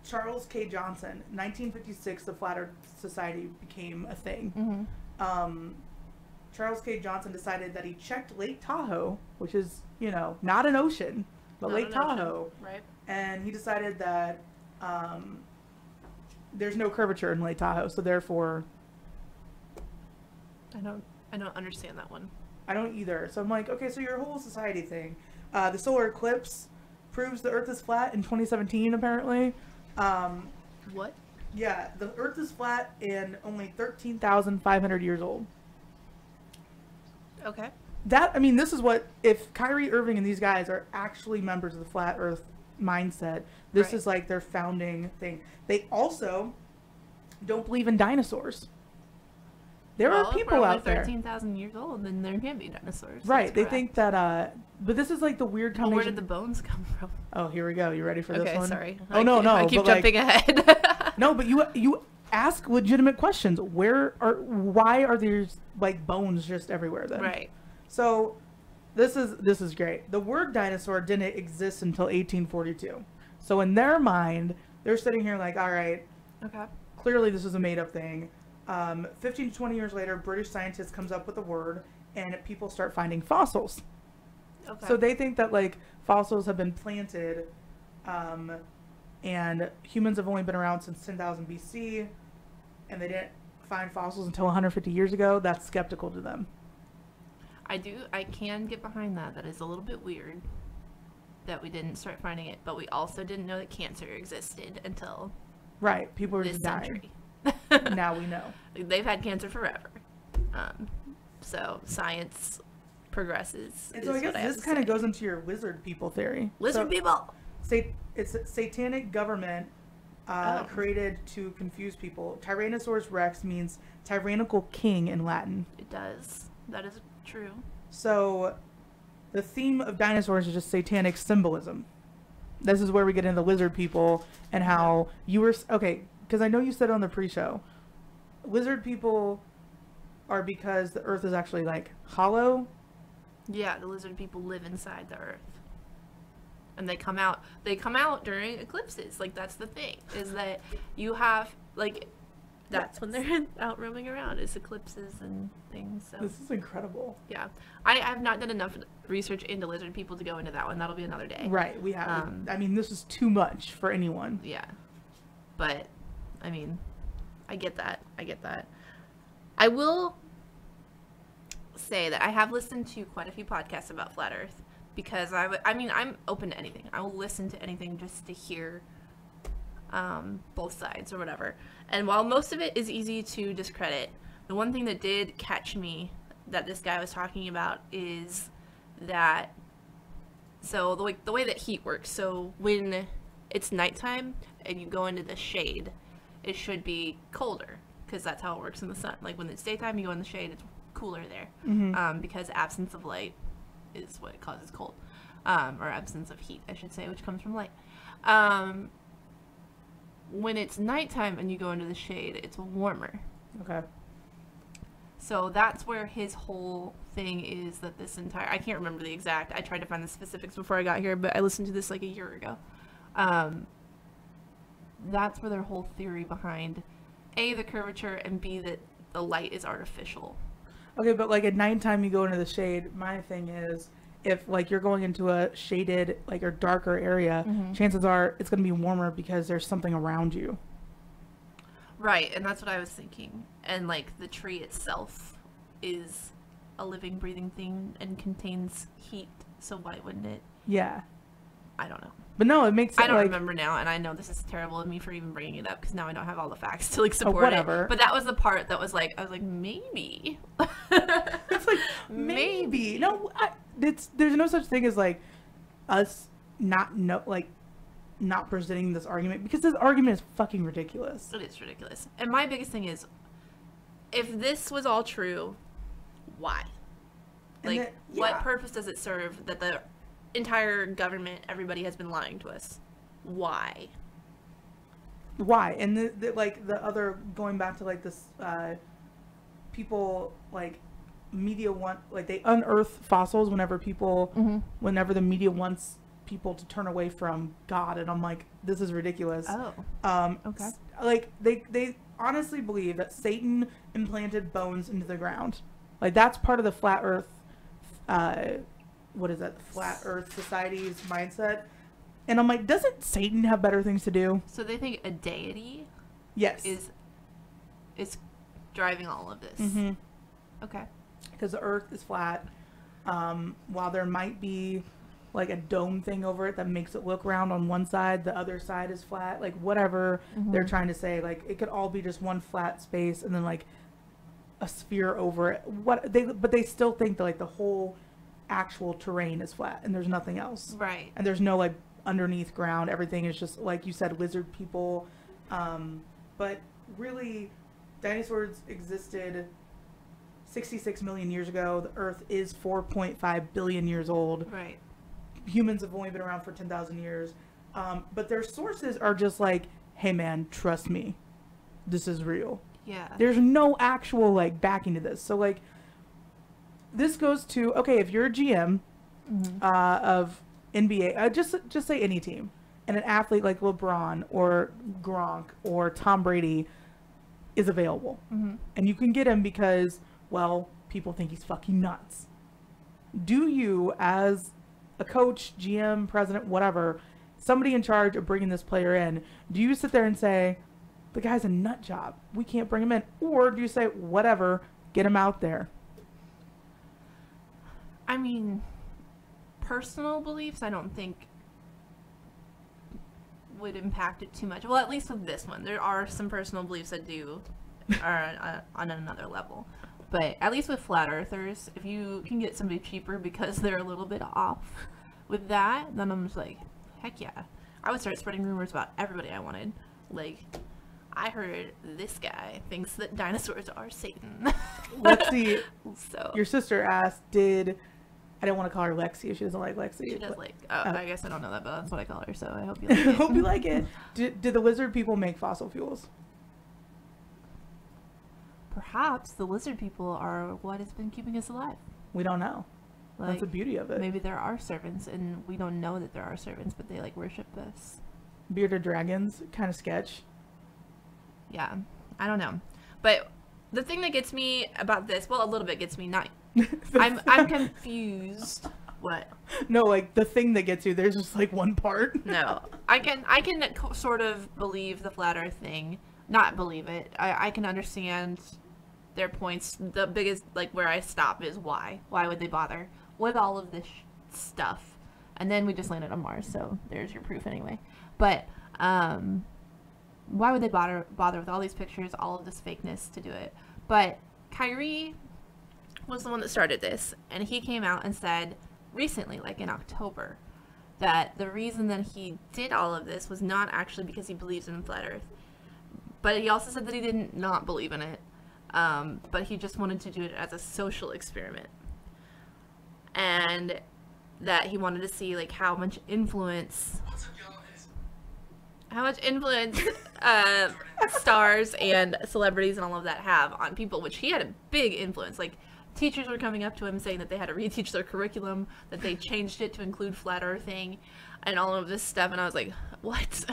Charles K. Johnson, 1956, the Flat Earth Society became a thing. Mm-hmm. Charles K. Johnson decided that he checked Lake Tahoe, which is, you know, not an ocean, but Not Lake an ocean. Tahoe. Right. And he decided that there's no curvature in Lake Tahoe, so therefore I don't understand that one. I don't either. So I'm like, okay, so your whole society thing. The solar eclipse proves the Earth is flat in 2017, apparently. What? Yeah, the Earth is flat and only 13,500 years old. Okay. This is what, if Kyrie Irving and these guys are actually members of the flat Earth mindset, this Right. is like their founding thing. They also don't believe in dinosaurs. There are people out there. 13,000 years old, then there can be dinosaurs. Right, That's they correct. think that, but this is like the weird Well, where combination. did the bones come from? Oh, here we go. You ready for this Okay, one? sorry. Oh, no. I keep but, like, jumping ahead. No, but you ask legitimate questions. Why are these, like, bones just everywhere then? Right. So, this is great. The word dinosaur didn't exist until 1842. So in their mind, they're sitting here like, all right, Okay. clearly this is a made up thing. 15 to 20 years later, British scientists comes up with a word, and people start finding fossils. Okay. So they think that, like, fossils have been planted, and humans have only been around since 10,000 BC, and they didn't find fossils until 150 years ago. That's skeptical to them. I can get behind that. That is a little bit weird. that we didn't start finding it, but we also didn't know that cancer existed until Right. People are this just dying. century. Now we know. They've had cancer forever. So science progresses. And so I guess this kind of goes into your lizard people theory. Lizard people. It's a satanic government created to confuse people. Tyrannosaurus rex means tyrannical king in Latin. It does. That is true. So the theme of dinosaurs is just satanic symbolism. This is where we get into the lizard people and how you were... Okay, because I know you said it on the pre-show. Lizard people are because the earth is actually, like, hollow. Yeah, the lizard people live inside the earth. And they come out during eclipses. Like, that's the thing, is that you have, like, that's when they're out roaming around, is eclipses and things. So This is incredible. yeah, I have not done enough research into lizard people to go into that one. That'll be another day. Right, we have. I mean, this is too much for anyone. Yeah, but I mean, I get that. I will say that I have listened to quite a few podcasts about flat Earth because I mean, I'm open to anything. I will listen to anything just to hear both sides or whatever. And while most of it is easy to discredit, the one thing that did catch me that this guy was talking about is that, so the way that heat works, so when it's nighttime and you go into the shade, it should be colder because that's how it works in the sun. Like when it's daytime, you go in the shade, it's cooler there, because absence of light is what causes cold, or absence of heat, I should say, which comes from light. When it's nighttime and you go into the shade, it's warmer. Okay. So that's where his whole thing is, that this entire... I can't remember the exact... I tried to find the specifics before I got here, but I listened to this like a year ago. That's where their whole theory behind, A, the curvature, and B, that the light is artificial. Okay, but like at nighttime you go into the shade, my thing is, if like you're going into a shaded, like or darker area, chances are it's going to be warmer because there's something around you. Right, and that's what I was thinking. And like the tree itself is a living, breathing thing and contains heat, so why wouldn't it? Yeah. I don't know. But no, it makes it I don't like... remember now, and I know this is terrible of me for even bringing it up because now I don't have all the facts to like support whatever. it. But that was the part that was like, I was like, maybe. It's like, maybe. No, there's no such thing as like us not presenting this argument, because this argument is fucking ridiculous. It is ridiculous. And my biggest thing is, if this was all true, why? Like, what purpose does it serve that the entire government, everybody has been lying to us? Why? And the other, going back to like this, people like media want, like they unearth fossils whenever whenever the media wants people to turn away from God, and I'm like, this is ridiculous. Okay. Like they honestly believe that Satan implanted bones into the ground. Like that's part of the flat Earth, what is that? The Flat Earth Society's mindset. And I'm like, doesn't Satan have better things to do? So they think a deity, yes, is driving all of this. Mm-hmm. Okay. Because the Earth is flat. While there might be like a dome thing over it that makes it look round on one side, the other side is flat. Like whatever they're trying to say, like it could all be just one flat space and then like a sphere over it. But they still think that like the whole actual terrain is flat and there's nothing else. Right. And there's no like underneath ground. Everything is just like you said, lizard people. But really, dinosaurs existed 66 million years ago. The Earth is 4.5 billion years old. Right. Humans have only been around for 10,000 years. But their sources are just like, hey man, trust me, this is real. Yeah. There's no actual like backing to this. So like, this goes to, okay, if you're a GM of NBA, just say any team, and an athlete like LeBron or Gronk or Tom Brady is available, and you can get him because, well, people think he's fucking nuts. Do you, as a coach, GM, president, whatever, somebody in charge of bringing this player in, do you sit there and say, the guy's a nut job, we can't bring him in? Or do you say, whatever, get him out there? I mean, personal beliefs, I don't think would impact it too much. Well, at least with this one, there are some personal beliefs that are on another level. But at least with flat earthers, if you can get somebody cheaper because they're a little bit off with that, then I'm just like, heck yeah. I would start spreading rumors about everybody I wanted. Like, I heard this guy thinks that dinosaurs are Satan. Lexi, so your sister asked, I don't want to call her Lexi. She doesn't like Lexi. She does like. I guess I don't know that, but that's what I call her. So I hope you like I it. hope you like it. Did the lizard people make fossil fuels? Perhaps the lizard people are what has been keeping us alive. We don't know. Like, that's the beauty of it. Maybe there are servants, and we don't know that there are servants, but they like worship us. Bearded dragons, kind of sketch. Yeah, I don't know, but the thing that gets me about this, well, a little bit gets me. Not, I'm confused. What? No, like the thing that gets you. There's just like one part. No, I can sort of believe the flat Earth thing. Not believe it. I can understand their points. The biggest, like, where I stop is why. Why would they bother with all of this stuff? And then we just landed on Mars, so there's your proof anyway. But why would they bother with all these pictures, all of this fakeness to do it? But Kyrie was the one that started this, and he came out and said recently, like in October, that the reason that he did all of this was not actually because he believes in flat Earth, but he also said that he didn't not believe in it, but he just wanted to do it as a social experiment, and that he wanted to see like how much influence stars and celebrities and all of that have on people, which he had a big influence. Like, teachers were coming up to him saying that they had to reteach their curriculum, that they changed it to include flat earthing and all of this stuff, and I was like, what?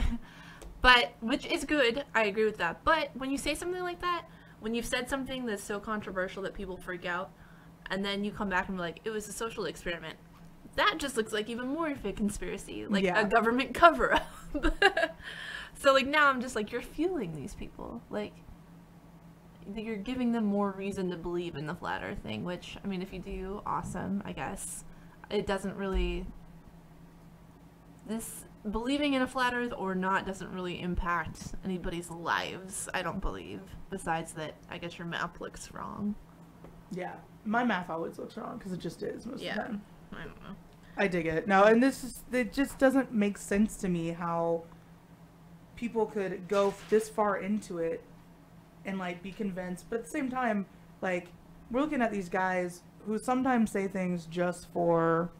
But, which is good, I agree with that, but when you say something like that, when you've said something that's so controversial that people freak out, and then you come back and be like, it was a social experiment, that just looks like even more of a conspiracy, like a government cover-up. So, like, now I'm just like, you're fueling these people. Like, you're giving them more reason to believe in the flat earth thing, which, I mean, if you do, awesome, I guess. It doesn't really... This believing in a flat earth or not doesn't really impact anybody's lives, I don't believe. Besides that, I guess your map looks wrong. Yeah. My math always looks wrong, because it just is most of the time. I don't know. I dig it. No, and it just doesn't make sense to me how people could go this far into it and, like, be convinced. But at the same time, like, we're looking at these guys who sometimes say things just for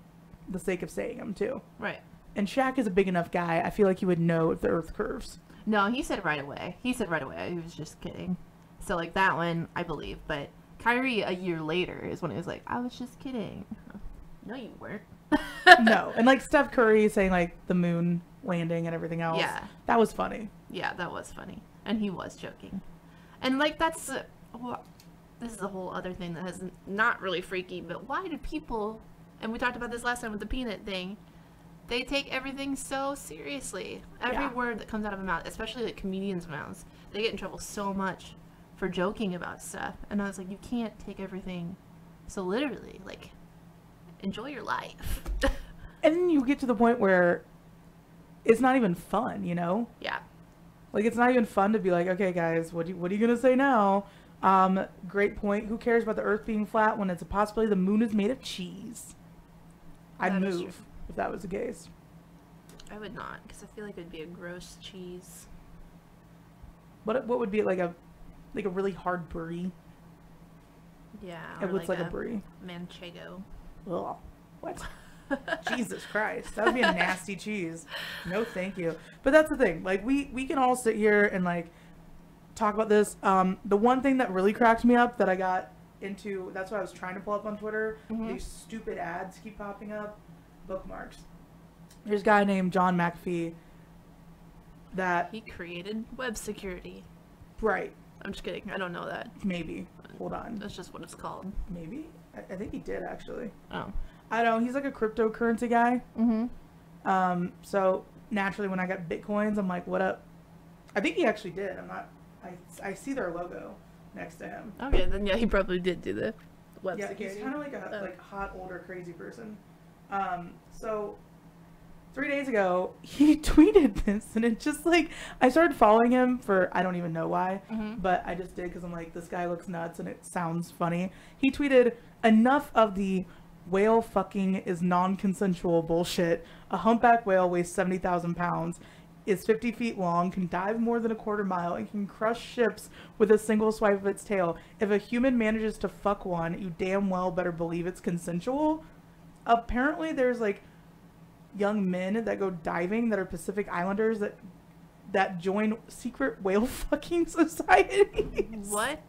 the sake of saying them, too. Right. And Shaq is a big enough guy, I feel like he would know if the earth curves. No, he said right away. He was just kidding. So, like, that one, I believe. But Kyrie, a year later, is when he was like, I was just kidding. No, you weren't. No. And, like, Steph Curry saying, like, the moon landing and everything else. Yeah. That was funny. Yeah, that was funny. And he was joking. And, like, that's... this is a whole other thing that has not really freaky, but why do people... And we talked about this last time with the peanut thing. They take everything so seriously. Every word that comes out of a mouth, especially, like, comedians' mouths, they get in trouble so much for joking about stuff. And I was like, you can't take everything so literally. Like, enjoy your life. And then you get to the point where it's not even fun, you know? Yeah. Like, it's not even fun to be like, okay, guys, what are you going to say now? Great point. Who cares about the earth being flat when it's a possibility the moon is made of cheese? I'd move if that was the case. I would not, because I feel like it would be a gross cheese. What would be like a really hard brie? Yeah. It looks like a brie. Manchego. Ugh. What? Jesus Christ. That would be a nasty cheese. No, thank you. But that's the thing. Like, we can all sit here and, like, talk about this. The one thing that really cracked me up that I got into, that's what I was trying to pull up on Twitter. Mm-hmm. These stupid ads keep popping up. Bookmarks. There's a guy named John McAfee that... He created web security. Right. I'm just kidding. I don't know that. Maybe. Hold on. That's just what it's called. Maybe? I think he did, actually. Oh. I don't know. He's like a cryptocurrency guy. Mm-hmm. So naturally when I got Bitcoins, I'm like, what up? I think he actually did. I see their logo next to him. Okay, then yeah, he probably did do the web security. He's kind of like a hot, older, crazy person. So 3 days ago, he tweeted this, and it just like, I started following him for, I don't even know why, but I just did because I'm like, this guy looks nuts and it sounds funny. He tweeted, enough of the whale fucking is non-consensual bullshit. A humpback whale weighs 70,000 pounds, is 50 feet long, can dive more than a quarter mile, and can crush ships with a single swipe of its tail. If a human manages to fuck one, you damn well better believe it's consensual. Apparently there's like young men that go diving that are Pacific Islanders that join secret whale fucking societies. What?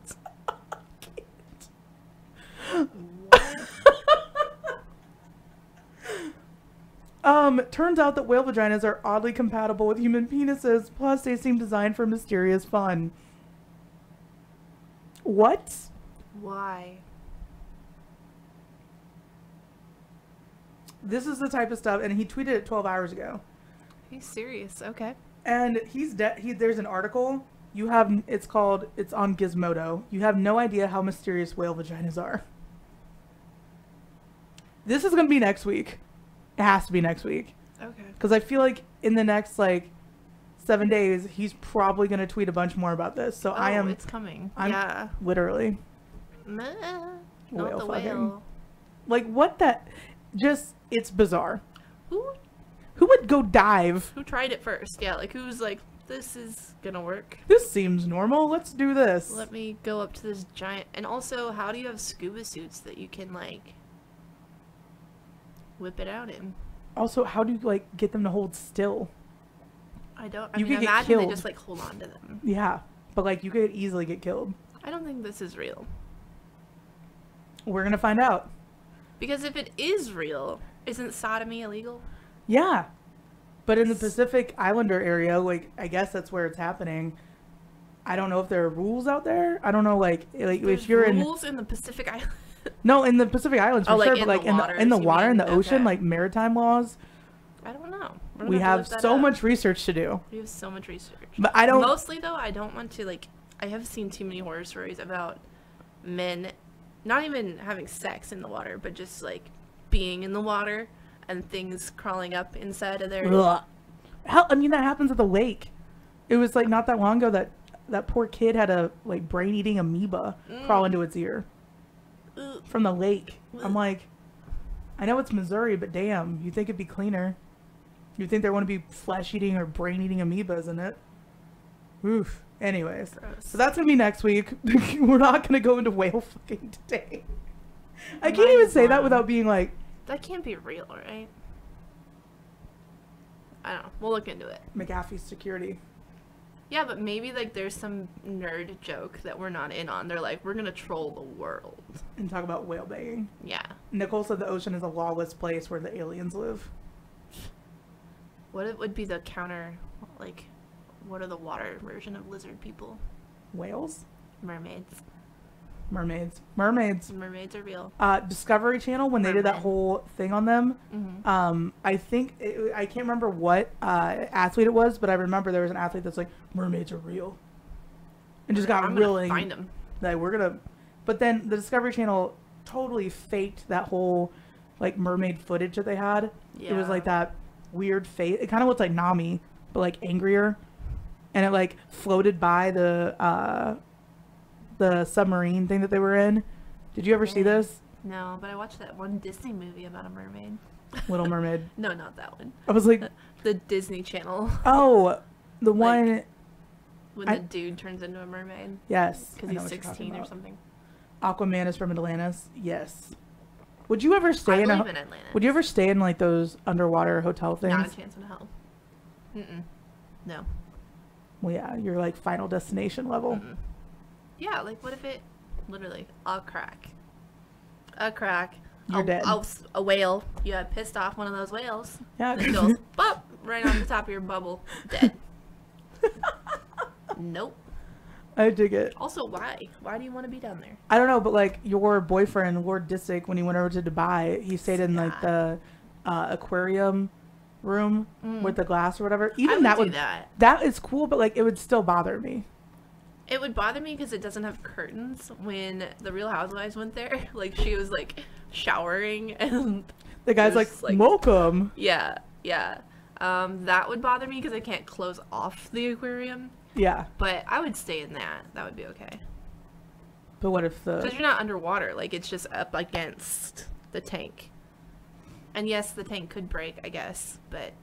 Turns out that whale vaginas are oddly compatible with human penises, plus they seem designed for mysterious fun. What? Why? This is the type of stuff, and he tweeted it 12 hours ago. He's serious. Okay. And there's an article. It's on Gizmodo. You have no idea how mysterious whale vaginas are. This is going to be next week. It has to be next week. Okay. Because I feel like in the next, 7 days, he's probably going to tweet a bunch more about this. So it's coming. Yeah. Literally. Not Whale the fucking. whale. What that... Just, it's bizarre. Who would go dive? Who tried it first? Yeah, who's like, this is gonna work. This seems normal. Let's do this. Let me go up to this giant... And also, how do you have scuba suits that you can, whip it out in? Also, how do you, get them to hold still? I don't... You could get imagine killed. they just, hold on to them. Yeah, but, you could easily get killed. I don't think this is real. We're gonna find out. Because if it is real, isn't sodomy illegal? Yeah. But in the Pacific Islander area, I guess that's where it's happening. I don't know if there are rules out there. I don't know, if you're in... rules in the Pacific Islands? No, in the Pacific Islands, for sure, but, in the water, in the ocean, maritime laws. I don't know. We have so much research to do. We have so much research. But I don't... Mostly, though, I don't want to, I have seen too many horror stories about men... Not even having sex in the water, but just being in the water and things crawling up inside of their... Ugh. Hell, that happens at the lake. It was not that long ago that poor kid had a brain-eating amoeba crawl into its ear from the lake. I'm I know it's Missouri, but damn, you'd think it'd be cleaner. You'd think there wouldn't be flesh-eating or brain-eating amoebas in it. Oof. Anyways, Gross. So that's gonna be next week. We're not gonna go into whale fucking today. I can't even say that without being that can't be real, right? I don't know. We'll look into it. McAfee's security. Yeah, but maybe there's some nerd joke that we're not in on. They're we're gonna troll the world And talk about whale banging. Yeah. Nicole said the ocean is a lawless place where the aliens live. What would be the counter, what are the water version of lizard people? Whales? Mermaids. Mermaids Mermaids are real. Discovery Channel, when they did that whole thing on them, I think I can't remember what athlete it was, but I remember there was an athlete that's mermaids are real, and just got really find them. We're gonna. But then the Discovery Channel totally faked that whole mermaid footage that they had. Yeah. It was that weird face. It kind of looked like Nami, but angrier, and it floated by the submarine thing that they were in. Did you ever see this? No, but I watched that one Disney movie about a mermaid. Little Mermaid. No, not that one. I was the Disney Channel. Oh, the one when the dude turns into a mermaid. Yes, because he's 16 or something. Aquaman is from Atlantis. Yes. Would you ever stay in Atlantis. Would you ever stay in those underwater hotel things? Not a chance in hell. No. Well, yeah, you're Final Destination level. Yeah, what if it literally a crack? You're dead. A whale. You had pissed off one of those whales. Yeah. And it goes bop right on the top of your bubble. Dead. Nope. I dig it. Also, why? Why do you want to be down there? I don't know, but your boyfriend, Lord Disick, when he went over to Dubai, he stayed in the aquarium room with the glass or whatever. Even that is cool, but it would still bother me. It would bother me because it doesn't have curtains. When the Real Housewives went there, she was showering and the guy's welcome. Yeah. That would bother me because I can't close off the aquarium. Yeah. But I would stay in that. That would be okay. But what if Because you're not underwater. Like, it's just up against the tank. And yes, the tank could break, I guess. But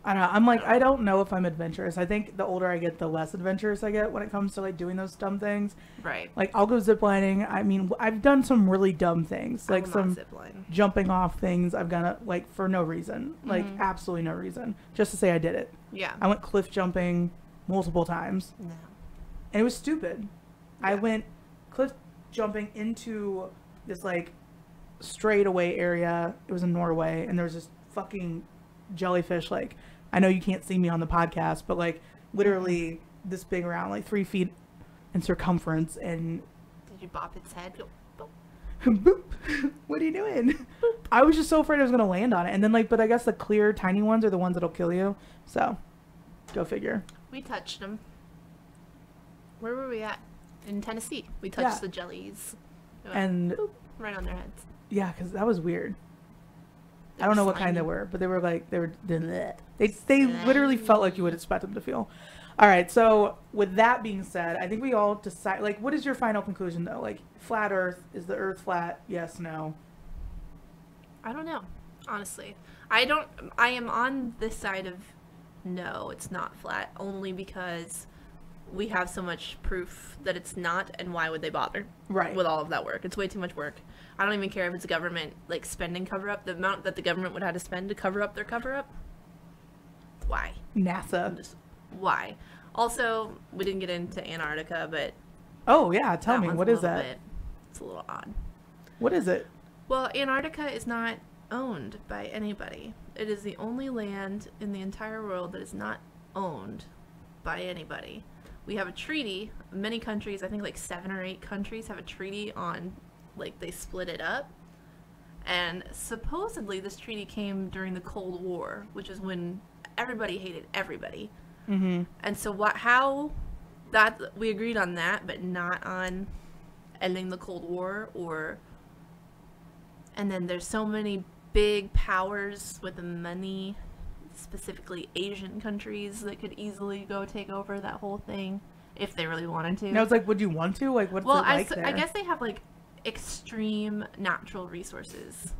I don't know. I'm like, I don't know if I'm adventurous. I think the older I get, the less adventurous I get when it comes to like doing those dumb things. Right. Like, I'll go ziplining. I mean, I've done some really dumb things, like some zipline. jumping off things. I've done it like for no reason, like absolutely no reason, just to say I did it. Yeah. I went cliff jumping multiple times, No. and it was stupid. Yeah. I went cliff jumping into this like straightaway area. It was in Norway, and there was this fucking jellyfish. Like, I know you can't see me on the podcast, but like literally this big around, like 3 feet in circumference. And Did you bop its head? Go, boop. boop. What are you doing? I was just so afraid I was gonna land on it. And then like, but I guess the clear tiny ones are the ones that'll kill you. So go figure. We touched them. Where were we at? In Tennessee. We touched the jellies. And boop, right on their heads. yeah, because that was weird. I don't know what kind they were, but they were like, they literally felt like you would expect them to feel. All right, so with that being said, I think we all decide, like, what is your final conclusion though? Like, flat Earth, is the Earth flat? Yes, no. I don't know, honestly. I am on this side of no, it's not flat, only because we have so much proof that it's not, and why would they bother? Right. With all of that work. It's way too much work. I don't even care if it's a government, like, spending cover-up. The amount that the government would have to spend to cover up their cover-up. Why? NASA. Why? Also, we didn't get into Antarctica, but... Oh, yeah, tell me, what is that? It's a little odd. What is it? Well, Antarctica is not owned by anybody. It is the only land in the entire world that is not owned by anybody. We have a treaty. Many countries, I think like 7 or 8 countries have a treaty on, like, they split it up. And supposedly this treaty came during the Cold War, which is when everybody hated everybody. Mm-hmm. And so how that we agreed on that, but not on ending the Cold War, or... And then there's so many big powers with the money, specifically Asian countries, that could easily go take over that whole thing if they really wanted to. No, it's like, would you want to? Like, what's it like there? I guess they have like extreme natural resources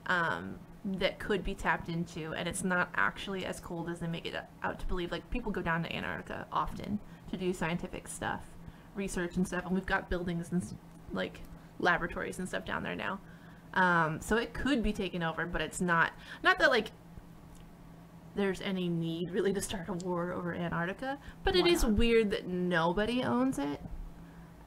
that could be tapped into, and it's not actually as cold as they make it out to believe. Like, people go down to Antarctica often to do scientific stuff, research and stuff, and we've got buildings and like laboratories and stuff down there now. So it could be taken over, but it's not that like there's any need really to start a war over Antarctica, but it is weird that nobody owns it,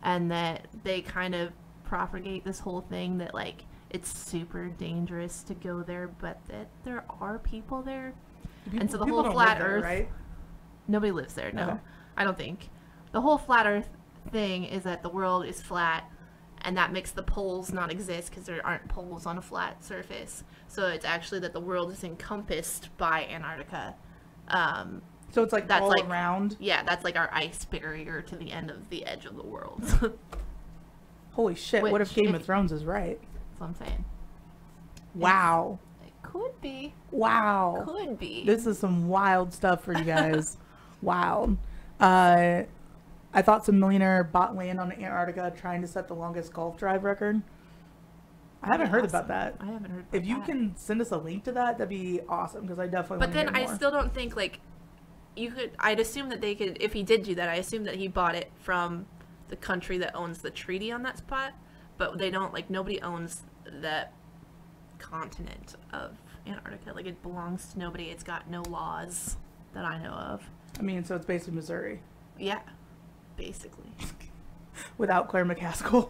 and that they kind of propagate this whole thing that like it's super dangerous to go there, but that there are people there. And so the whole flat Earth, right? Nobody lives there. No, okay. I don't think. The whole flat Earth thing is that the world is flat, and that makes the poles not exist because there aren't poles on a flat surface. So it's actually that the world is encompassed by Antarctica. So it's like that's all like, around? Yeah, that's like our ice barrier to the end of the edge of the world. Holy shit, what if Game of Thrones is right? That's what I'm saying. Wow. It could be. Wow. Could be. This is some wild stuff for you guys. Wow. I thought some millionaire bought land on Antarctica trying to set the longest golf drive record. I haven't heard about that. I haven't heard about that. If you can send us a link to that, that'd be awesome, because I definitely want to hear more. But then I still don't think, like, you could... I'd assume that they could... If he did do that, I assume that he bought it from the country that owns the treaty on that spot. But they don't... Like, nobody owns that continent of Antarctica. Like, it belongs to nobody. It's got no laws that I know of. I mean, so it's basically Missouri. Yeah. Basically. Without Claire McCaskill.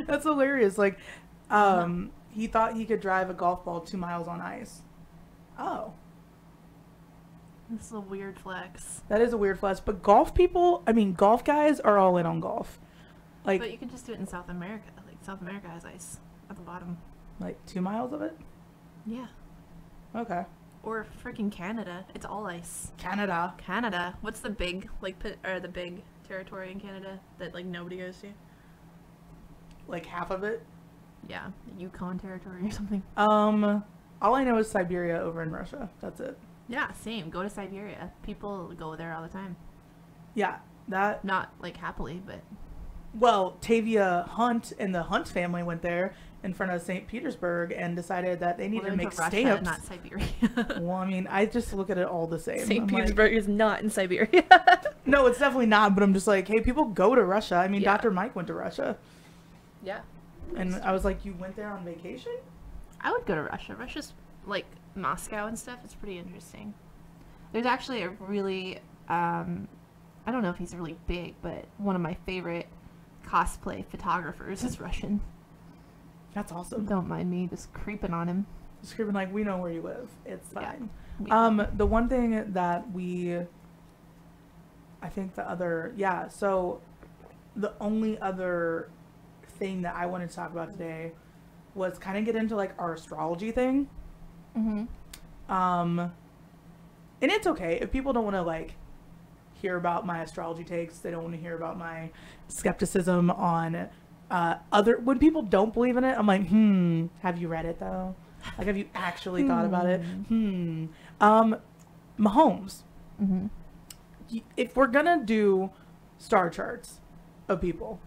That's hilarious. Like, he thought he could drive a golf ball 2 miles on ice. Oh. This is a weird flex. That is a weird flex. But golf people, I mean, golf guys are all in on golf. Like, but you can just do it in South America. Like, South America has ice at the bottom. Like 2 miles of it? Yeah. Okay. Or freaking Canada. It's all ice. Canada. What's the big, like, the big territory in Canada that, like, nobody goes to? Like half of it? Yeah. Yukon territory or something. All I know is Siberia over in Russia. That's it. Yeah, same. Go to Siberia. People go there all the time. Yeah, that. Not like happily, but Well, Tavia Hunt and the Hunt family went there in front of St. Petersburg and decided that they needed to make Russia, stamps. not Siberia. Well, I mean, I just look at it all the same. St. I'm Petersburg is not in Siberia. No, it's definitely not. But I'm just like, hey, people go to Russia. I mean, Yeah. Dr. Mike went to Russia, Yeah. and I was like, you went there on vacation? I would go to Russia. Russia's like Moscow and stuff. It's pretty interesting. There's actually a really, I don't know if he's really big, but one of my favorite cosplay photographers is Russian. That's awesome. Don't mind me just creeping on him. Screaming like, we know where you live. It's Yeah. fine. We know. The one thing that I think so the only other thing that I wanted to talk about today was kind of get into like our astrology thing. Mhm. And it's okay if people don't want to like hear about my astrology takes. They don't want to hear about my skepticism on when people don't believe in it. I'm like, have you read it though? Like, have you actually thought about it? Mahomes. Mhm. If we're gonna do star charts of people,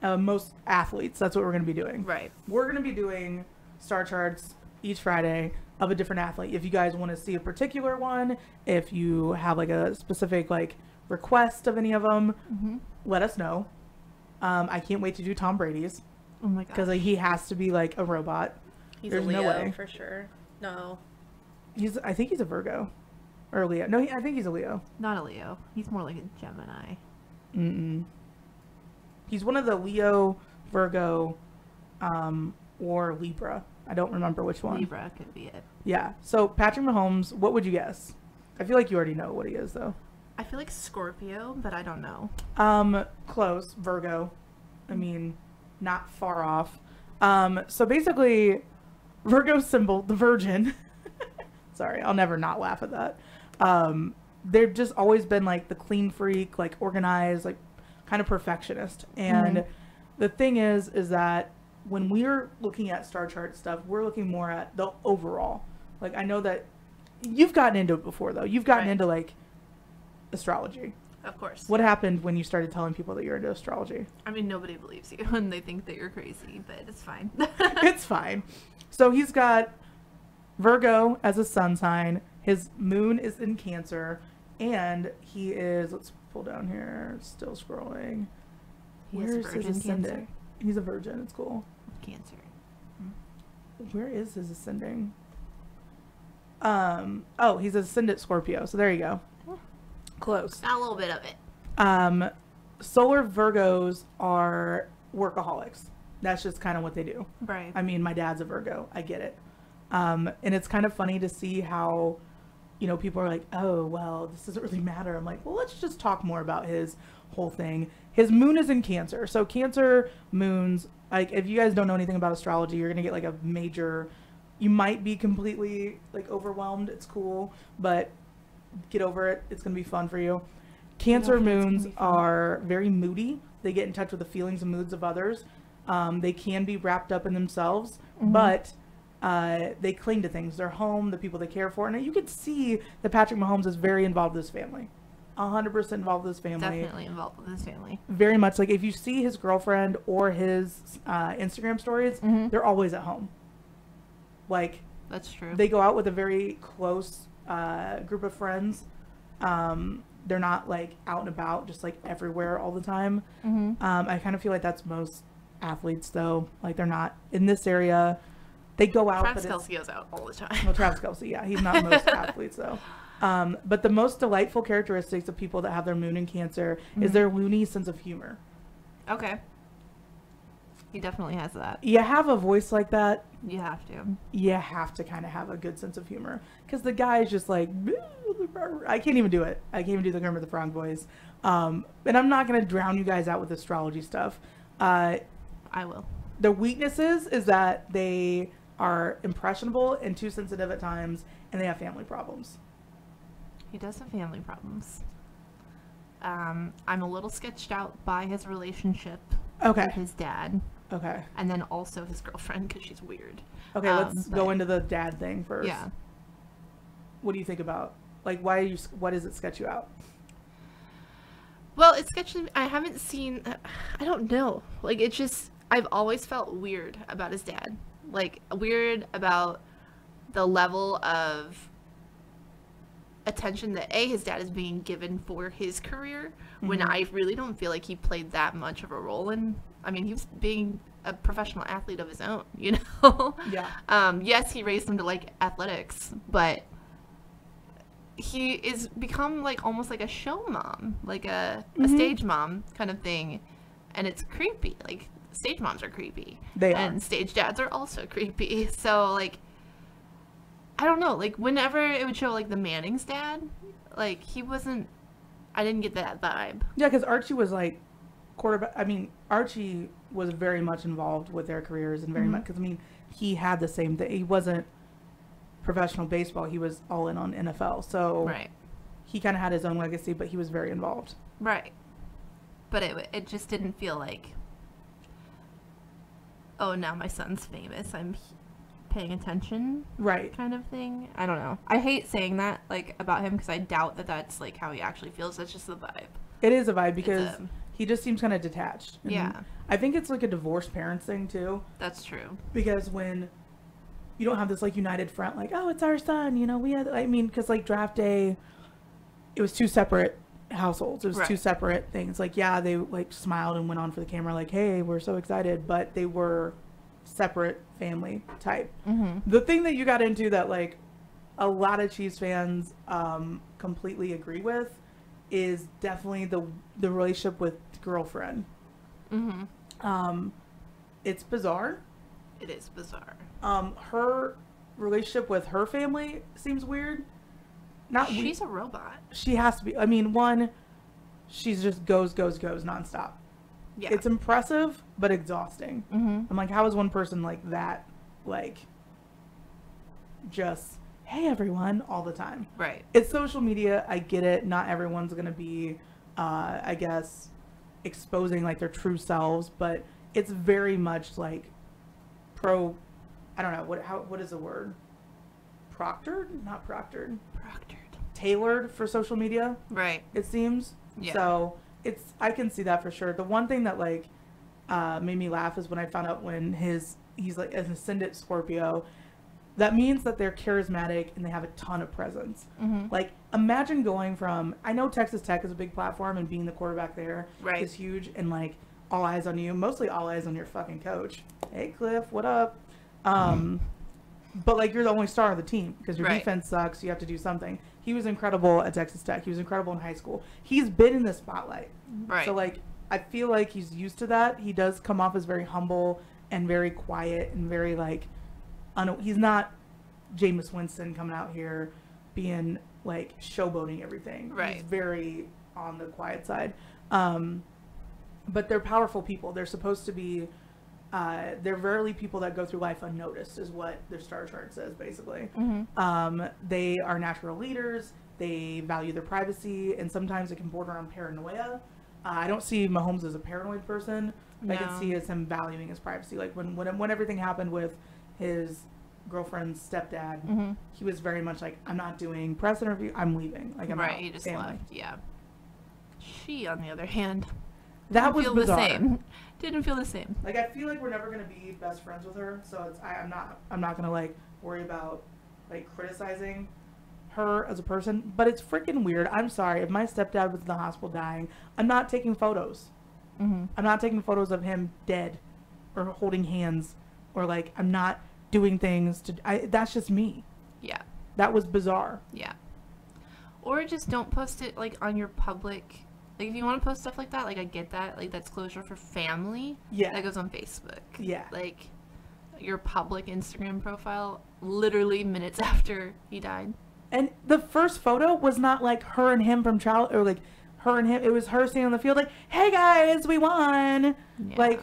most athletes, that's what we're gonna be doing. Right. We're gonna be doing star charts each Friday of a different athlete. If you guys want to see a particular one, if you have like a specific like request of any of them, let us know. I can't wait to do Tom Brady's Oh my god. because like, he has to be like a robot. He's There's a Leo no way. for sure. No. I think he's a Virgo or a Leo. No, I think he's a Leo. Not a Leo. He's more like a Gemini. He's one of the Leo, Virgo, or Libra. I don't remember which one. Libra could be it. Yeah. So Patrick Mahomes, what would you guess? I feel like you already know what he is though. I feel like Scorpio, but I don't know. Close. Virgo. I mean, not far off. So basically, Virgo symbol, the Virgin. Sorry, I'll never not laugh at that. They've just always been like the clean freak, like organized, like kind of perfectionist. And the thing is that when we're looking at star chart stuff, we're looking more at the overall. Like, I know that you've gotten into it before though. You've gotten Right. into like astrology. Of course. What happened when you started telling people that you're into astrology? I mean, nobody believes you and they think that you're crazy, but it's fine. It's fine. So he's got Virgo as a sun sign. His moon is in Cancer, and he is, let's pull down here, still scrolling. He is Where's his Virgin ascendant? Cancer. He's a virgin. It's cool. Cancer. Where is his ascending? Oh, he's ascendant Scorpio. So there you go. Close. Got a little bit of it. Solar Virgos are workaholics. That's just kind of what they do. Right. I mean, my dad's a Virgo. I get it. And it's kind of funny to see how, people are like, oh, well, this doesn't really matter. I'm like, well, let's just talk more about his whole thing. His moon is in Cancer. So Cancer moons, like, if you guys don't know anything about astrology, you're going to get like a major, you might be completely like overwhelmed. It's cool, but get over it. It's going to be fun for you. Cancer it's gonna moons be fun. are very moody. They get in touch with the feelings and moods of others. They can be wrapped up in themselves, but they cling to things. Their home, the people they care for. And you can see that Patrick Mahomes is very involved with his family. 100% involved with his family. Definitely involved with his family. Very much. Like, if you see his girlfriend or his Instagram stories, they're always at home. Like, That's true. they go out with a very close group of friends. They're not like out and about, just like everywhere all the time. I kind of feel like that's most athletes, though. Like, they're not in this area. They go out. Travis but it's- Kelce goes out all the time. Well, Travis Kelce, yeah, he's not most athletes though. But the most delightful characteristics of people that have their moon in Cancer is their loony sense of humor. Okay. He definitely has that. You have a voice like that, You have to. you have to kind of have a good sense of humor. Because the guy is just like, I can't even do it. I can't even do the Kermit the Frog voice. And I'm not going to drown you guys out with astrology stuff. I will. The weaknesses is that they are impressionable and too sensitive at times, and they have family problems. He does have family problems. I'm a little sketched out by his relationship Okay. with his dad. Okay. And then also his girlfriend, because she's weird. Okay, let's go into the dad thing first. Yeah. What do you think about, like, why does it sketch you out? Well, it's sketchy. I haven't seen, I don't know. Like, it's just, I've always felt weird about his dad. Like, weird about the level of attention that his dad is being given for his career, when I really don't feel like he played that much of a role in. I mean, he was being a professional athlete of his own, you know. Yes, he raised him to like athletics, but he is become like almost like a show mom, like a stage mom kind of thing, and it's creepy. Like, stage moms are creepy, and stage dads are also creepy. So like, I don't know, like, whenever it would show, like, the Manning's dad, like, he wasn't, I didn't get that vibe. Yeah, because Archie was, like, quarterback. I mean, Archie was very much involved with their careers and very much, because, I mean, he had the same thing. He wasn't professional baseball. He was all in on NFL. So he kind of had his own legacy, but he was very involved. Right. But it just didn't feel like, oh, now my son's famous, I'm paying attention, kind of thing. I don't know. I hate saying that, like, about him, because I doubt that that's like how he actually feels. That's just the vibe. It is a vibe, because he just seems kind of detached. And yeah, I think it's like a divorced parents thing too. That's true. Because when you don't have this like united front, like, oh, it's our son, you know, we had, I mean, because like draft day, it was two separate households. It was two separate things. Like, yeah, they like smiled and went on for the camera, like, hey, we're so excited, but they were separate family type. The thing that you got into that like a lot of Chiefs fans completely agree with is definitely the relationship with girlfriend. It's bizarre. It is bizarre. Her relationship with her family seems weird. She's a robot. She has to be. I mean, one, she's just goes nonstop. Yeah. It's impressive, but exhausting. I'm like, how is one person like that, like, just, hey, everyone, all the time? Right. It's social media. I get it. Not everyone's going to be, I guess, exposing, like, their true selves, but it's very much, like, I don't know, what is the word? Proctored? Not proctored. Tailored for social media. Right. It seems. Yeah. So I can see that for sure. The one thing that like made me laugh is when I found out when he's like an ascendant Scorpio, that means that they're charismatic and they have a ton of presence. Like, imagine going from, I know Texas Tech is a big platform and being the quarterback there is huge, and like all eyes on you, mostly all eyes on your fucking coach. Hey Cliff, what up? But like, you're the only star of the team because your defense sucks. You have to do something. He was incredible at Texas Tech. He was incredible in high school. He's been in the spotlight. So like, I feel like he's used to that. He does come off as very humble and very quiet and very like, he's not Jameis Winston coming out here being like showboating everything. He's very on the quiet side. But they're powerful people. They're supposed to be, they're rarely people that go through life unnoticed, is what their star chart says, basically. They are natural leaders. They value their privacy, and sometimes it can border on paranoia. I don't see Mahomes as a paranoid person. No. I can see as him valuing his privacy. Like when everything happened with his girlfriend's stepdad, he was very much like, I'm not doing press interview. I'm leaving. Like, I'm out. He just left. Yeah. She, on the other hand, that was bizarre. The same. Didn't feel the same. Like, I feel like we're never gonna be best friends with her, so I'm not gonna like worry about like criticizing her as a person. But it's freaking weird. I'm sorry, if my stepdad was in the hospital dying, I'm not taking photos. I'm not taking photos of him dead or holding hands, or like, I'm not doing things that's just me. Yeah. That was bizarre. Yeah. Or just don't post it like on your public. Like, if you want to post stuff like that, like, I get that. Like, that's closure for family. Yeah. That goes on Facebook. Yeah. Like, your public Instagram profile, literally minutes after he died. And the first photo was not, like, her and him from child, or, like, her and him. It was her standing on the field, like, hey, guys, we won. Yeah. Like,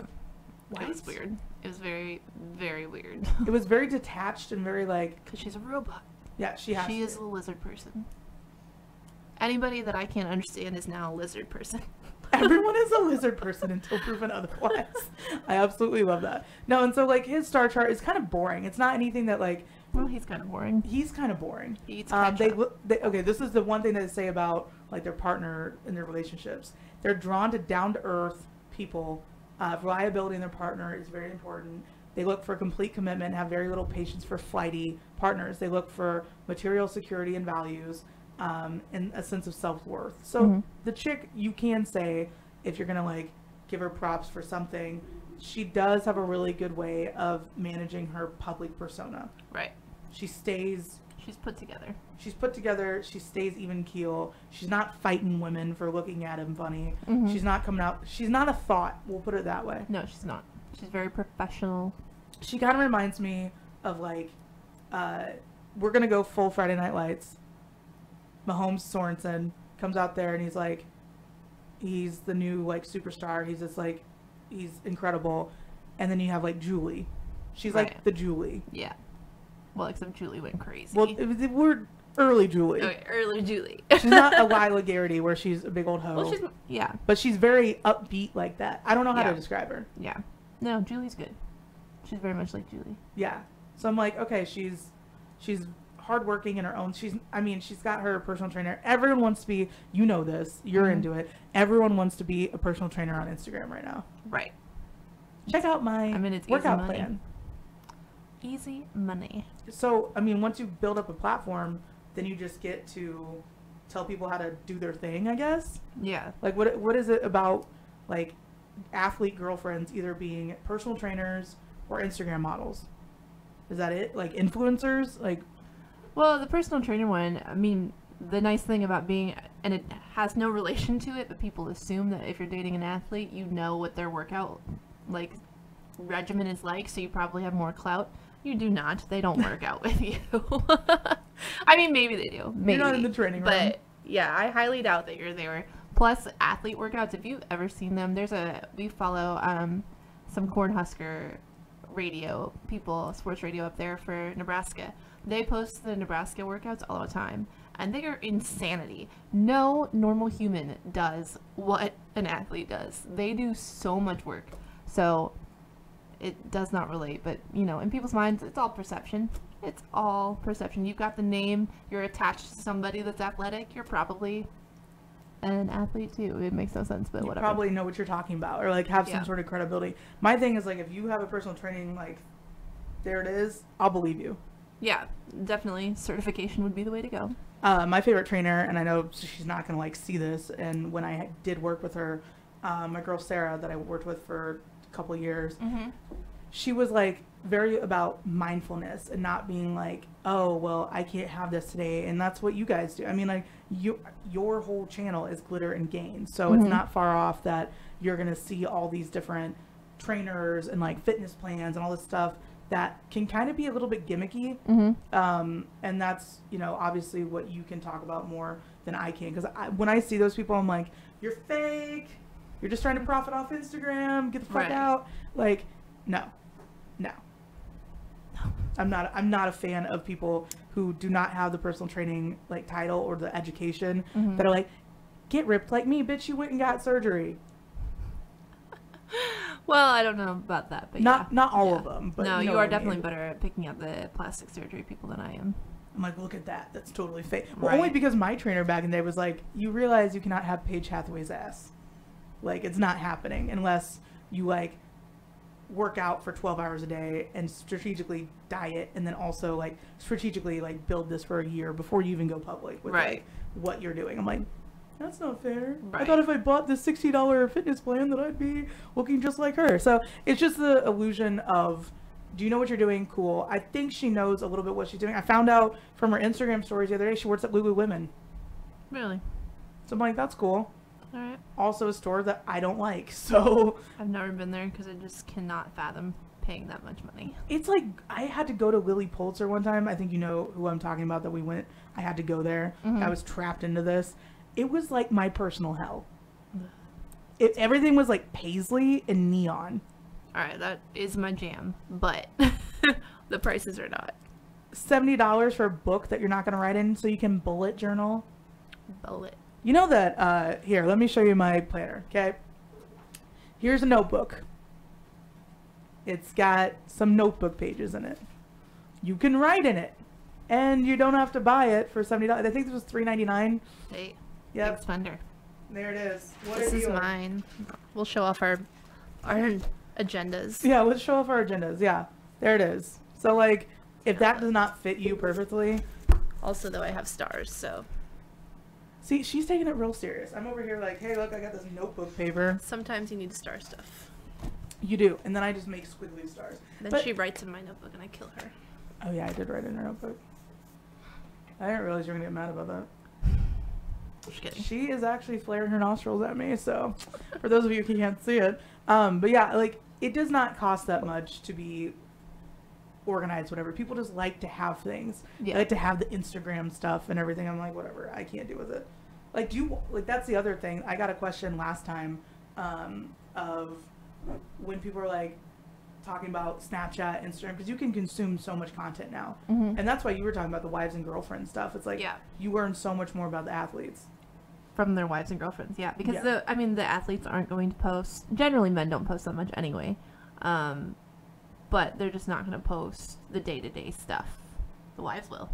what? It was weird. It was very, very weird. It was very detached and very, like... Because she's a robot. Yeah, she is a lizard person. Anybody that I can't understand is now a lizard person. Everyone is a lizard person until proven otherwise. I absolutely love that. No, and so like his star chart is kind of boring. It's not anything that like. Well, he's kind of boring. He's kind of boring. He eats they ketchup. okay. This is the one thing that they say about like their partner in their relationships. They're drawn to down to earth people. Reliability in their partner is very important. They look for complete commitment, have very little patience for flighty partners. They look for material security and values, and a sense of self-worth. So the chick, you can say, if you're going to like give her props for something, she does have a really good way of managing her public persona. Right. She stays... She's put together. She's put together. She stays even keel. She's not fighting women for looking at him funny. She's not coming out... She's not a thought. We'll put it that way. No, she's not. She's very professional. She kind of reminds me of like... we're going to go full Friday Night Lights. Mahomes Sorensen comes out there and he's like... He's the new like superstar. He's just like... He's incredible. And then you have like Julie. She's like the Julie. Yeah. Well, except Julie went crazy. Well, we're early Julie. Okay, early Julie. She's not a Lila Garrity where she's a big old hoe. Well, yeah. But she's very upbeat like that. I don't know how to describe her. Yeah. No, Julie's good. She's very much like Julie. Yeah. So I'm like, okay, she's hardworking in her own. She's got her personal trainer. Everyone wants to be, you know this, you're into it. Everyone wants to be a personal trainer on Instagram right now. Right. Check out my workout plan. Easy money. So, I mean, once you build up a platform, then you just get to tell people how to do their thing, I guess. Yeah. Like, what is it about, like, athlete girlfriends either being personal trainers or Instagram models? Is that it? Like, influencers? Like... Well, the personal trainer one, I mean, the nice thing about being, and it has no relation to it, but people assume that if you're dating an athlete, you know what their workout, like, regimen is like, so you probably have more clout. You do not. They don't work out with you. I mean, maybe they do. Maybe. You're not in the training room. But, yeah, I highly doubt that you're there. Plus, athlete workouts, if you've ever seen them, we follow some Cornhusker radio people, sports radio up there for Nebraska. They post the Nebraska workouts all the time, and they are insanity. No normal human does what an athlete does. They do so much work. So it does not relate, but you know, in people's minds, it's all perception. It's all perception. You've got the name, you're attached to somebody that's athletic, you're probably an athlete too. It makes no sense, but whatever. You probably know what you're talking about, or like have some sort of credibility. My thing is like, if you have a personal training, like, there it is, I'll believe you. Yeah, definitely. Certification would be the way to go. My favorite trainer, and I know she's not gonna like see this, and when I did work with her, my girl Sarah that I worked with for a couple of years, she was like very about mindfulness and not being like, oh well, I can't have this today, and that's what you guys do. I mean, like, your whole channel is glitter and gain, so it's not far off that you're gonna see all these different trainers and like fitness plans and all this stuff that can kind of be a little bit gimmicky. And that's, you know, obviously what you can talk about more than I can, because when I see those people, I'm like, you're fake, you're just trying to profit off Instagram, get the fuck out. Like, no. I'm not a fan of people who do not have the personal training like title or the education that are like, get ripped like me, bitch, you went and got surgery. Well, I don't know about that, but not all of them. But no, you know you are what I definitely mean. better at picking out the plastic surgery people than I am. I'm like, look at that. That's totally fake. Well, only because my trainer back in the day was like, you realize you cannot have Paige Hathaway's ass. Like, it's not happening unless you like work out for 12 hours a day and strategically diet, and then also like strategically like build this for a year before you even go public with like what you're doing. I'm like, that's not fair. I thought if I bought this $60 fitness plan that I'd be looking just like her. So it's just the illusion of, do you know what you're doing? Cool. I think she knows a little bit what she's doing. I found out from her Instagram stories the other day she works at Lululemon. Really? So I'm like, that's cool. All right. Also a store that I don't like, so. I've never been there because I just cannot fathom paying that much money. It's like, I had to go to Lilly Pulitzer one time. I think you know who I'm talking about, that we went. I had to go there. I was trapped into this. It was like my personal hell. Everything was like paisley and neon. All right, that is my jam, but the prices are not. $70 for a book that you're not going to write in so you can bullet journal. Bullet. You know that, here, let me show you my planner, okay? Here's a notebook. It's got some notebook pages in it. You can write in it. And you don't have to buy it for $70. I think this was $3.99. Hey, Yep. big spender. There it is. What This are is yours? mine. We'll show off our agendas. Yeah, let's show off our agendas. Yeah, there it is. So, like, if that does not fit you perfectly, Also, though, I have stars, so see, she's taking it real serious. I'm over here like, hey, look, I got this notebook paper. Sometimes you need star stuff. You do, and then I just make squiggly stars. Then But- she writes in my notebook and I kill her. Oh yeah, I did write in her notebook. I didn't realize you were gonna get mad about that. just kidding. She is actually flaring her nostrils at me, so for those of you who can't see it. But yeah, like, it does not cost that much to be organized, whatever. People just like to have things. Yeah. They like to have the Instagram stuff and everything. I'm like, whatever, I can't do with it. Like, do you, like, that's the other thing. I got a question last time, of when people were like talking about Snapchat, Instagram, because you can consume so much content now. Mhm. And that's why you were talking about the wives and girlfriends stuff. It's like, Yeah. you learn so much more about the athletes. From their wives and girlfriends, yeah. Because Yeah. the athletes aren't going to post. Generally, men don't post that much anyway. But they're just not going to post the day-to-day stuff. The wives will.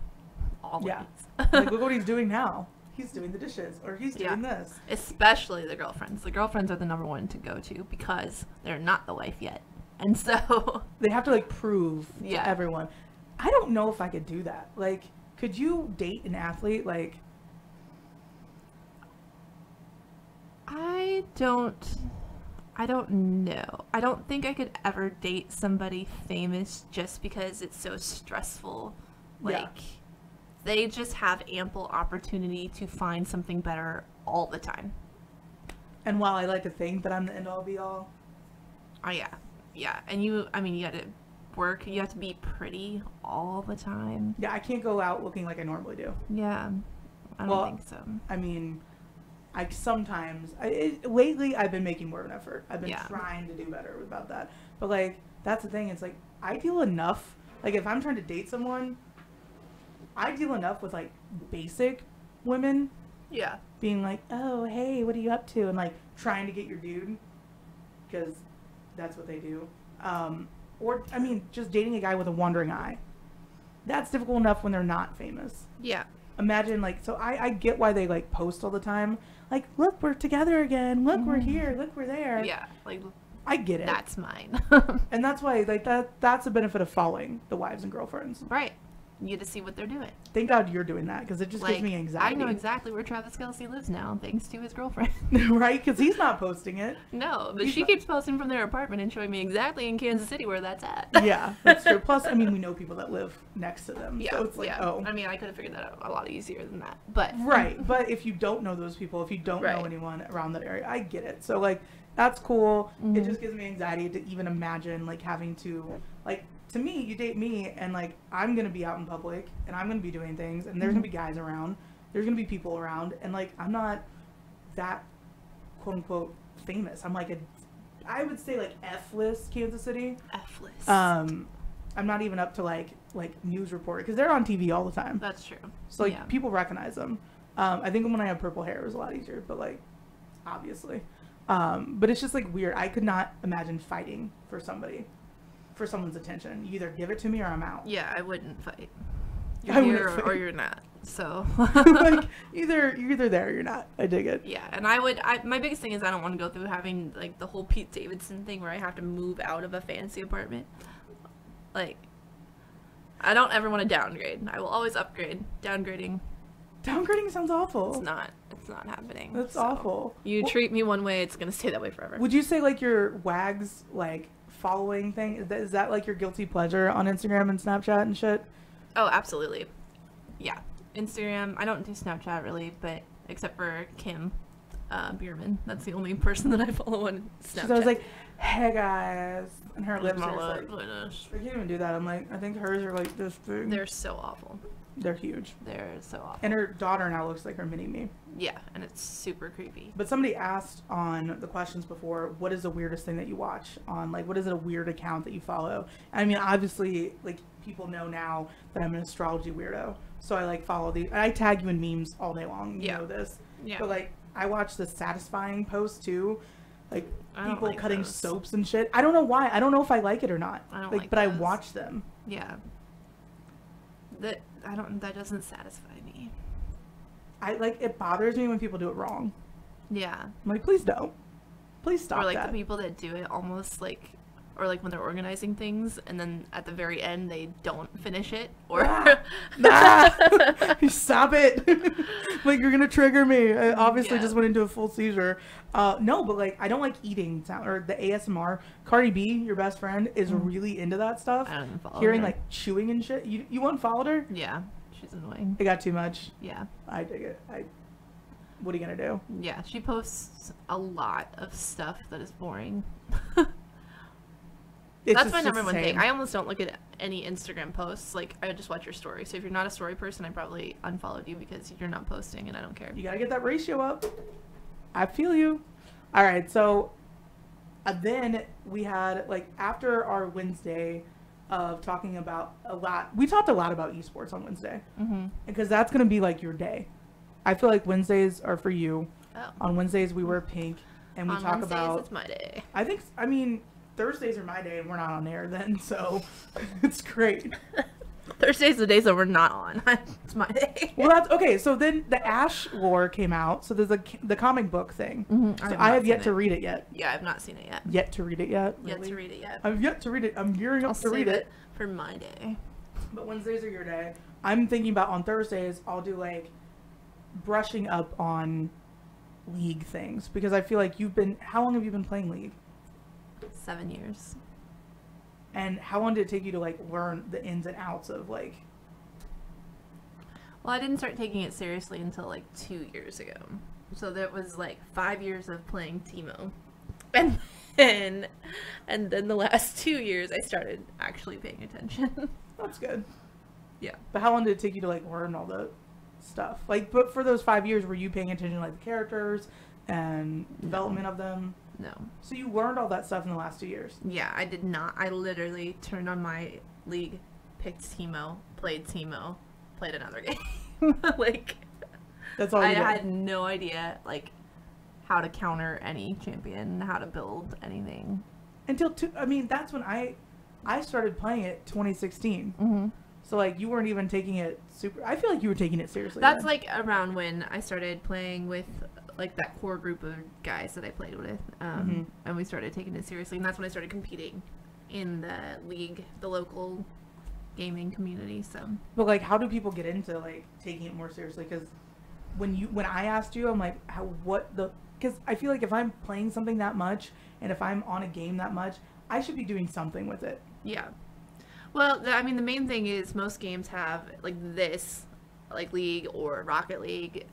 Always. Yeah. Like, look what he's doing now. He's doing the dishes, or he's doing this. Especially the girlfriends. The girlfriends are the number one to go to because they're not the wife yet. And so, They have to, like, prove Yeah. to everyone. I don't know if I could do that. Like, could you date an athlete? Like, I don't know. I don't think I could ever date somebody famous just because it's so stressful. Yeah. Like, they just have ample opportunity to find something better all the time. and while I like to think that I'm the end all be all, Oh, yeah. Yeah. And you got to work. You have to be pretty all the time. yeah, I can't go out looking like I normally do. Yeah. I don't Well, think so. I mean, I sometimes, lately I've been making more of an effort. I've been Yeah. trying to do better about that. But, like, that's the thing. It's like, I deal enough. Like, if I'm trying to date someone, I deal enough with, like, basic women Yeah. being like, oh, hey, what are you up to? And, like, trying to get your dude. Because that's what they do. Or, I mean, just dating a guy with a wandering eye. That's difficult enough when they're not famous. Yeah. Imagine, like, so I get why they, like, post all the time. Like, look, we're together again. Look, we're here. Look, we're there. Yeah. Like, I get it. That's mine. And that's why, like, that's the benefit of following the wives and girlfriends. Right. You get to see what they're doing. Thank God you're doing that, because it just gives me anxiety. I know exactly where Travis Kelce lives now, thanks to his girlfriend. Right? Because he's not posting it. No, but He's she not- keeps posting from their apartment and showing me exactly in Kansas City where that's at. Yeah, that's true. Plus, I mean, we know people that live next to them. Yeah, So it's like, yeah. oh. I mean, I could have figured that out a lot easier than that. But Right. But if you don't know those people, if you don't know Right. anyone around that area, I get it. So, like, that's cool. It Mhm. just gives me anxiety to even imagine, like, having to, like, to me, you date me, and, like, I'm going to be out in public, and I'm going to be doing things, and there's going to be guys around. There's going to be people around, and, like, I'm not that, quote-unquote, famous. I'm, like, I would say, like, F-list Kansas City. F-list. I'm not even up to, like news reporter, because they're on TV all the time. That's true. So, like, Yeah. people recognize them. I think when I had purple hair, it was a lot easier, but, like, obviously. But it's just, like, weird. I could not imagine fighting for someone's attention. You either give it to me or I'm out. yeah, I wouldn't fight. I You're wouldn't here fight. or you're not. So, Like, you're either there or you're not. I dig it. yeah. And my biggest thing is I don't want to go through having, like, the whole Pete Davidson thing where I have to move out of a fancy apartment. Like, I don't ever want to downgrade. I will always upgrade. Downgrading, Downgrading sounds awful. it's not happening. That's So, awful. You Well, treat me one way, it's going to stay that way forever. Would you say, like, your WAGs, like, following thing, is that, like, your guilty pleasure on Instagram and Snapchat and shit? Oh, absolutely. Yeah. Instagram. I don't do Snapchat really, but except for Kim Bierman. That's the only person that I follow on Snapchat. She's always like, hey, guys. And her lips My are lip, like, goodness. I can't even do that. I'm like, I think hers are like this big. They're so awful. They're huge. They're so awful. And her daughter now looks like her mini me. Yeah, and it's super creepy. But somebody asked on the questions before, what is the weirdest thing that you watch on, like, what is a weird account that you follow? I mean, obviously, like, people know now that I'm an astrology weirdo. So I like follow and I tag you in memes all day long. You know this. Yeah. But like I watch the satisfying posts too. Like I don't people like cutting those. soaps and shit. I don't know why. I don't know if I like it or not. I don't like like but I those. watch them. Yeah. That doesn't satisfy me. I like it bothers me when people do it wrong. Yeah. I'm like, please don't. Please stop Or like that. the people that do it almost like, or like when they're organizing things and then at the very end they don't finish it, or Stop it. Like you're gonna trigger me. I obviously Yeah. just went into a full seizure. No, but like I don't like eating sound or the ASMR. Cardi B, your best friend, is really into that stuff. I don't even follow Hearing her. like chewing and shit. You unfollowed her? Yeah, she's annoying. It got too much. Yeah. I dig it. What are you gonna do? Yeah, she posts a lot of stuff that is boring. It's That's just- my it's number the one thing. same. I almost don't look at any Instagram posts. Like, I just watch your story. So if you're not a story person, I probably unfollowed you because you're not posting and I don't care. You gotta get that ratio up. I feel you. All right, so then we had like after our Wednesday of talking about we talked a lot about esports on Wednesday Mm-hmm. because that's gonna be like your day. I feel like Wednesdays are for you. Oh. On Wednesdays we wear pink and we On talk Wednesdays, about. it's my day. I mean Thursdays are my day and we're not on air then, so it's great. Thursdays are the days that we're not on. It's my day. Well, that's okay. So then the Ash lore came out. So there's the comic book thing. Mhm. So I have yet to read it yet. Yeah, I've not seen it yet. Yet to read it yet. Yet Really? to read it yet. I've yet to read it. I'm gearing I'll up to read save it. for my day. But Wednesdays are your day. I'm thinking about on Thursdays, I'll do like brushing up on League things because I feel like how long have you been playing League? 7 years. And how long did it take you to like learn the ins and outs of like? Well, I didn't start taking it seriously until like 2 years ago. So that was like 5 years of playing Teemo. And then the last 2 years I started actually paying attention. That's good. Yeah. But how long did it take you to like learn all the stuff? Like, but for those 5 years, were you paying attention to like the characters and development of them? No. So you learned all that stuff in the last 2 years. Yeah, I did not. I literally turned on my League, picked Teemo, played another game. Like, That's all I you did. had no idea, like, how to counter any champion, how to build anything. That's when I started playing it 2016. Mm-hmm. So like you weren't even taking it super. I feel like you were taking it seriously. That's then. like around when I started playing with like that core group of guys that I played with, and we started taking it seriously, and that's when I started competing in the league, the local gaming community. So, But like, how do people get into like taking it more seriously? Because when I asked you, I'm like, because I feel like if I'm playing something that much and if I'm on a game that much, I should be doing something with it. yeah. Well, the main thing is most games have like this, like League or Rocket League,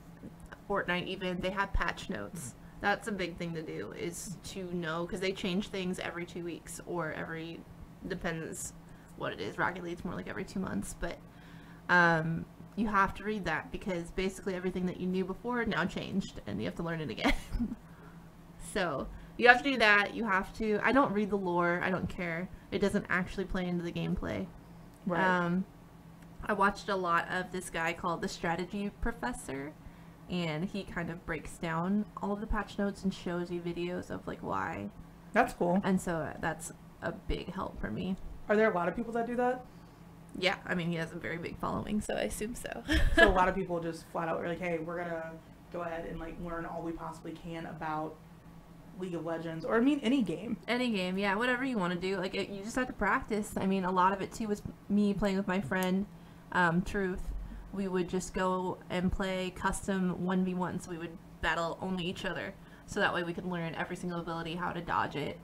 Fortnite even, they have patch notes. That's a big thing to do, is to know, because they change things every 2 weeks or depends what it is. Rocket League's more like every 2 months, but you have to read that because basically everything that you knew before now changed and you have to learn it again. So you have to do that. I don't read the lore. I don't care. It doesn't actually play into the gameplay. Right. I watched a lot of this guy called the Strategy Professor, and he kind of breaks down all of the patch notes and shows you videos of like why. That's cool. And so that's a big help for me. Are there a lot of people that do that? Yeah, I mean, he has a very big following, so I assume so. So a lot of people just flat out are like, hey, we're gonna go ahead and like learn all we possibly can about League of Legends, or any game. Any game, yeah, whatever you want to do. Like, you just have to practice. I mean, a lot of it too was me playing with my friend, Truth. We would just go and play custom 1v1, so we would battle only each other. So that way we could learn every single ability, how to dodge it,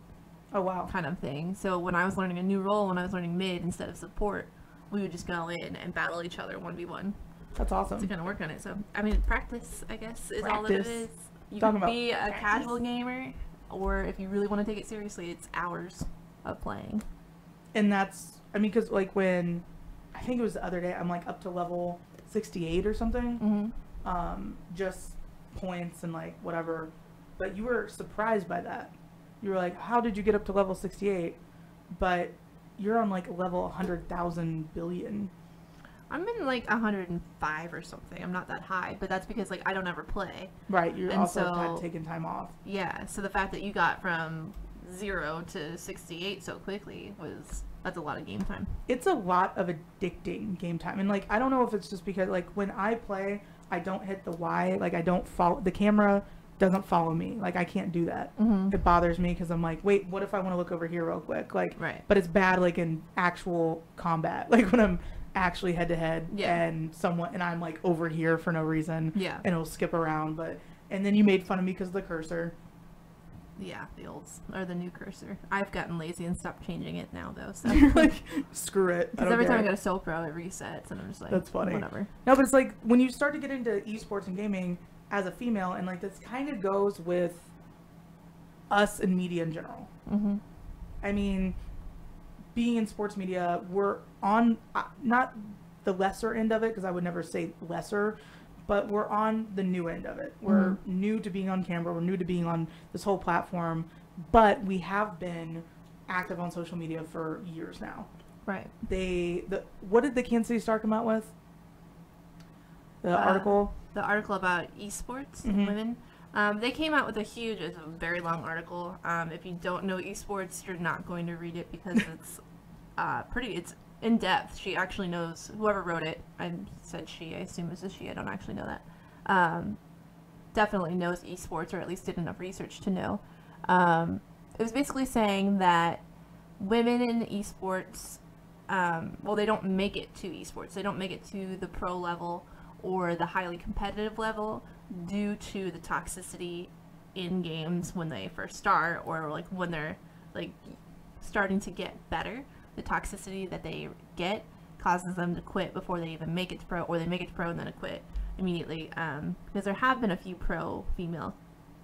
Oh wow. kind of thing. So when I was learning a new role, when I was learning mid instead of support, we would just go in and battle each other 1v1 That's to awesome. kind of work on it. So, I mean, practice, I guess, is all that it Practice. is. You Talking can about be a practice. casual gamer, or if you really want to take it seriously, it's hours of playing. And that's, because like when, I think it was the other day, I'm like up to level 68 or something. Mm-hmm. Just points and like whatever. But you were surprised by that. You were like, how did you get up to level 68? But you're on like level 100,000 billion. I'm in like 105 or something. I'm not that high, but that's because like I don't ever play. Right, you're And also so- kind of taking time off. Yeah, so the fact that you got from 0 to 68 so quickly that's a lot of game time. It's a lot of addicting game time. And like I don't know if it's just because like when I play, I don't hit the Y, like I don't follow the camera doesn't follow me. Like I can't do that. It bothers me because I'm like, wait, what if I want to look over here real quick? Like, Right. But it's bad like in actual combat, like when I'm actually head to head Yeah. and I'm like over here for no reason. Yeah. And it'll skip around, and then you made fun of me because of the cursor. Yeah, the old or the new cursor. I've gotten lazy and stopped changing it now though. So You're like, screw it. I because don't every time I care. go to SoPro, it resets, and I'm just like, That's funny. Whatever. No, but it's like when you start to get into esports and gaming as a female, and like this kind of goes with us in media in general. Mm-hmm. I mean, being in sports media, we're on not the lesser end of it because I would never say lesser, but we're on the new end of it. We're new to being on camera. We're new to being on this whole platform, but we have been active on social media for years now. Right. What did the Kansas City Star come out with? The article. The article about esports and women. They came out with it's a very long article. If you don't know esports, you're not going to read it because it's it's in depth. She actually knows, whoever wrote it, I said she, I assume it's a she, I don't actually know that. Definitely knows esports, or at least did enough research to know. It was basically saying that women in esports, they don't make it to esports. They don't make it to the pro level or the highly competitive level due to the toxicity in games when they first start, or like when they're like starting to get better. The toxicity that they get causes them to quit before they even make it to pro, or they make it to pro and then quit immediately. Because there have been a few pro female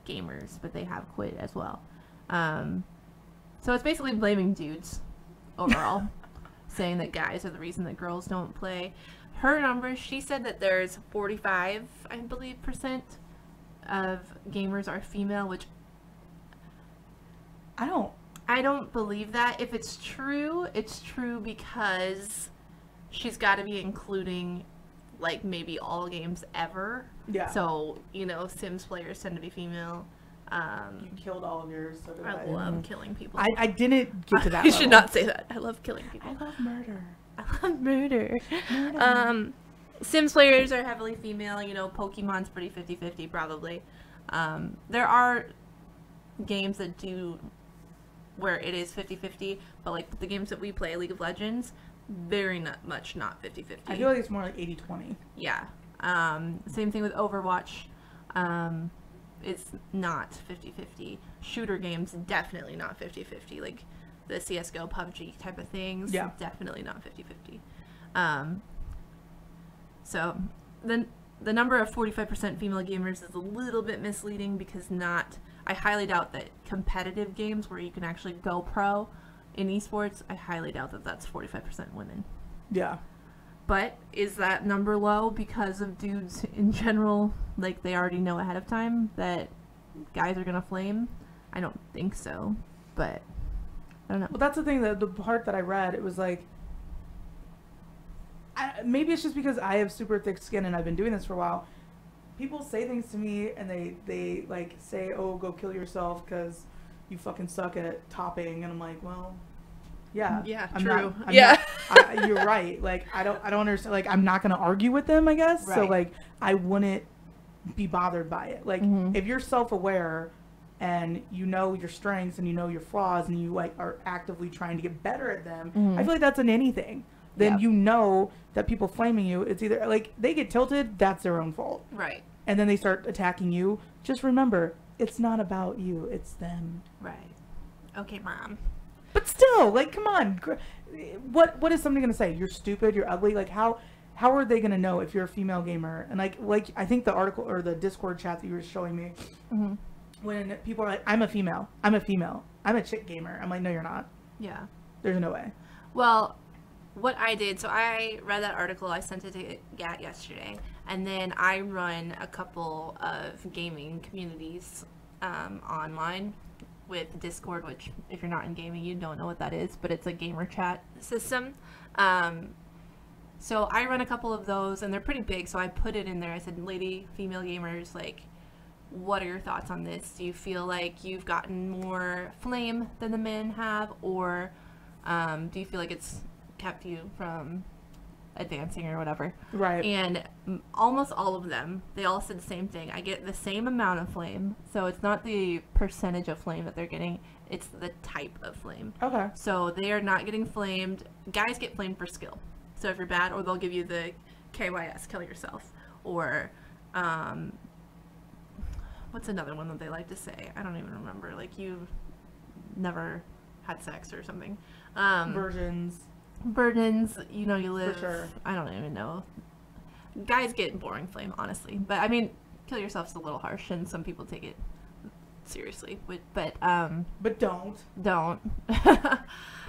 gamers, but they have quit as well. So it's basically blaming dudes overall, saying that guys are the reason that girls don't play. Her numbers, she said that there's 45, I believe, % of gamers are female, which I don't believe that. If it's true because she's got to be including like maybe all games ever. Yeah. So, Sims players tend to be female. You killed all of yours. So did I love killing people. I didn't get to that. You level. should not say that. I love killing people. I love murder. I love murder. Sims players are heavily female. Pokemon's pretty 50-50 probably. There are games that do where it is 50-50, but like the games that we play, League of Legends, very much not 50-50. I feel like it's more like 80-20. Yeah. Same thing with Overwatch. It's not 50-50. Shooter games, definitely not 50-50. Like the CSGO, PUBG type of things, yeah, definitely not 50-50. So the number of 45% female gamers is a little bit misleading because I highly doubt that competitive games where you can actually go pro in esports, I highly doubt that that's 45% women. Yeah. But is that number low because of dudes in general, like they already know ahead of time that guys are going to flame? I don't think so, but I don't know. Well, that's the thing, the part that I read, it was like, maybe it's just because I have super thick skin and I've been doing this for a while. People say things to me and they like say, oh, go kill yourself because you fucking suck at topping. And I'm like, well, yeah. Yeah, I'm true. Not, you're right. Like, I don't understand. Like, I'm not going to argue with them, I guess. Right. So, like, I wouldn't be bothered by it. Like, if you're self-aware and you know your strengths and you know your flaws and you, like, are actively trying to get better at them, I feel like that's in anything. Then you know that people flaming you, it's either, like, they get tilted, that's their own fault. Right. And then they start attacking you. Just remember, it's not about you, it's them. Right. Okay, Mom. But still, like, come on. What is somebody gonna say? You're stupid. You're ugly. Like, how are they gonna know if you're a female gamer? And like I think the article or the Discord chat that you were showing me, when people are like, I'm a female. I'm a chick gamer. I'm like, no, you're not. Yeah. There's no way. Well, what I did, so I read that article. I sent it to Gat yesterday, and then I run a couple of gaming communities online with Discord, which if you're not in gaming, you don't know what that is, but it's a gamer chat system. So I run a couple of those, and they're pretty big, so I put it in there. I said, lady, female gamers, like, what are your thoughts on this? Do you feel like you've gotten more flame than the men have, or do you feel like it's kept you from advancing or whatever? Right. And almost all of them, they all said the same thing. I get the same amount of flame, so it's not the percentage of flame that they're getting, it's the type of flame. Okay. So they are not getting flamed. Guys get flamed for skill. So if you're bad, or they'll give you the KYS, kill yourself, or what's another one that they like to say? I don't even remember. Like, you've never had sex or something. Virgins. Burdens, you know, you live. For sure. I don't even know. Guys get boring flame, honestly. But I mean, kill yourself's a little harsh, and some people take it seriously. But don't. Don't.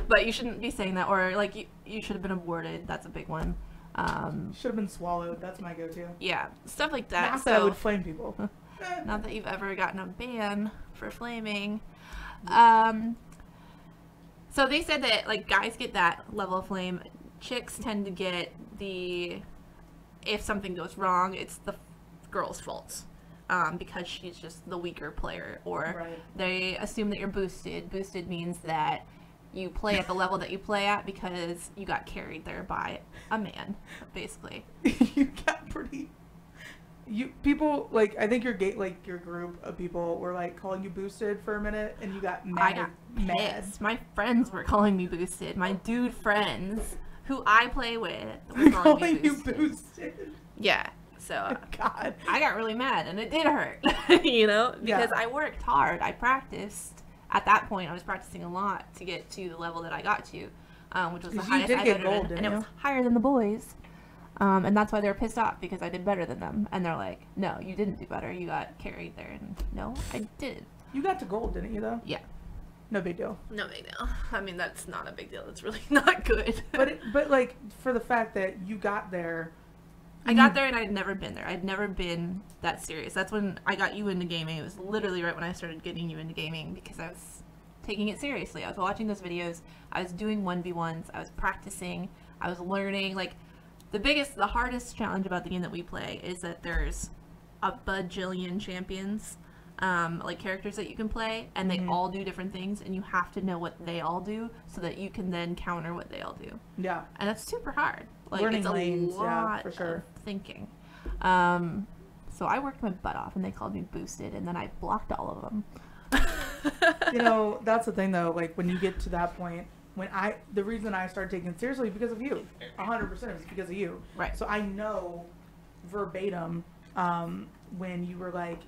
But you shouldn't be saying that, or like you should have been aborted. That's a big one. Should have been swallowed. That's my go-to. Yeah, stuff like that. Not that I would flame people. Not that you've ever gotten a ban for flaming. So they said that, like, guys get that level of flame. Chicks tend to get if something goes wrong, it's the girl's fault. Because she's just the weaker player. Or Right. they assume that you're boosted. Boosted means that you play at the level that you play at because you got carried there by a man, basically. You got pretty... people, like, I think your group of people were, like, calling you boosted for a minute, and you got mad. I got pissed. My friends were calling me boosted. My dude friends, who I play with, were calling me you boosted. boosted. Yeah. So God. I got really mad, and it did hurt, you know, because I worked hard. I practiced. At that point, I was practicing a lot to get to the level that I got to, which was the highest I've ever been, and it was higher than the boys. And that's why they were pissed off, because I did better than them. And they're like, no, you didn't do better. You got carried there. And no, I did. You got to gold, didn't you, though? Yeah. No big deal. No big deal. I mean, that's not a big deal. That's really not good. But like, for the fact that you got there... I got there and I'd never been there. I'd never been that serious. That's when I got you into gaming. It was literally right when I started getting you into gaming, because I was taking it seriously. I was watching those videos. I was doing 1v1s. I was practicing. I was learning. Like, the hardest challenge about the game that we play is that there's a bajillion champions, like characters that you can play, and they all do different things, and you have to know what they all do so that you can then counter what they all do. Yeah. And that's super hard. Like, Learning it's a lanes, lot for sure. of thinking. So I worked my butt off, and they called me boosted, and then I blocked all of them. You know, that's the thing, though. Like, when you get to that point, the reason I started taking it seriously is because of you. 100% is because of you. Right. So I know verbatim when you were like,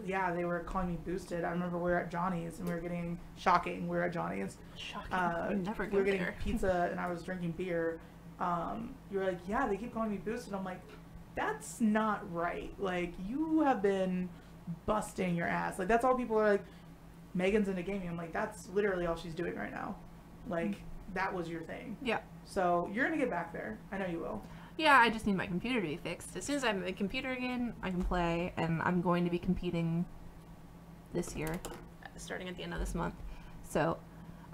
yeah, they were calling me boosted. I remember we were at Johnny's and we were getting shocking. We were at Johnny's. Shocking. We never we go were getting there. pizza and I was drinking beer. You were like, yeah, they keep calling me boosted. I'm like, that's not right. Like, you have been busting your ass. Like, that's all people are like, Megan's into gaming. I'm like, that's literally all she's doing right now. Like, that was your thing. Yeah. So you're gonna get back there. I know you will. Yeah, I just need my computer to be fixed. As soon as I have a computer again, I can play, and I'm going to be competing this year, starting at the end of this month. So,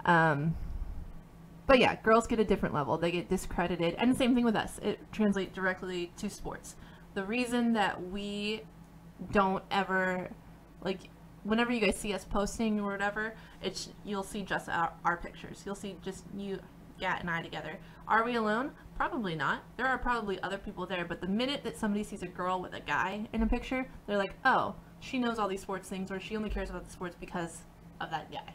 but yeah, girls get a different level. They get discredited, and the same thing with us. It translates directly to sports. The reason that we don't ever, like, whenever you guys see us posting or whatever, you'll see just our pictures. You'll see just you, Gat, and I together. Are we alone? Probably not. There are probably other people there, but the minute that somebody sees a girl with a guy in a picture, they're like, oh, she knows all these sports things, or she only cares about the sports because of that guy.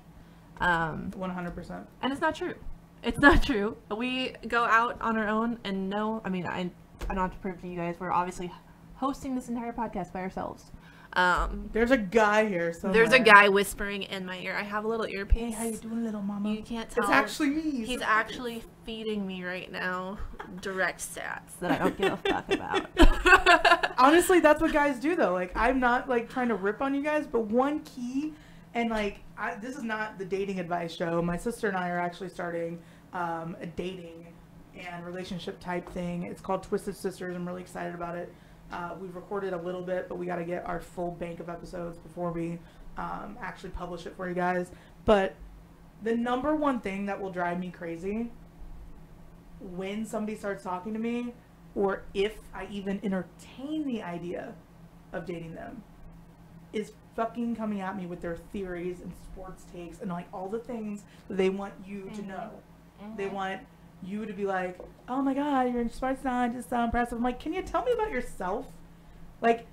100%. And it's not true. It's not true. We go out on our own, and no, I mean, I don't have to prove to you guys, we're obviously hosting this entire podcast by ourselves. There's a guy here somewhere. There's a guy whispering in my ear. I have a little earpiece. Hey, how you doing, little mama? You can't tell. It's actually me. He's actually feeding me right now direct stats that I don't give a fuck about. Honestly, that's what guys do, though. Like, I'm not, like, trying to rip on you guys, but one key, and, like, this is not the dating advice show. My sister and I are actually starting a dating and relationship type thing. It's called Twisted Sisters. I'm really excited about it. We've recorded a little bit, but we got to get our full bank of episodes before we actually publish it for you guys. But the number one thing that will drive me crazy when somebody starts talking to me, or if I even entertain the idea of dating them, is fucking coming at me with their theories and sports takes and like all the things that they want you to know. They want you to be like, oh my god, you're in sports scientist, so impressive. I'm like, can you tell me about yourself? Like,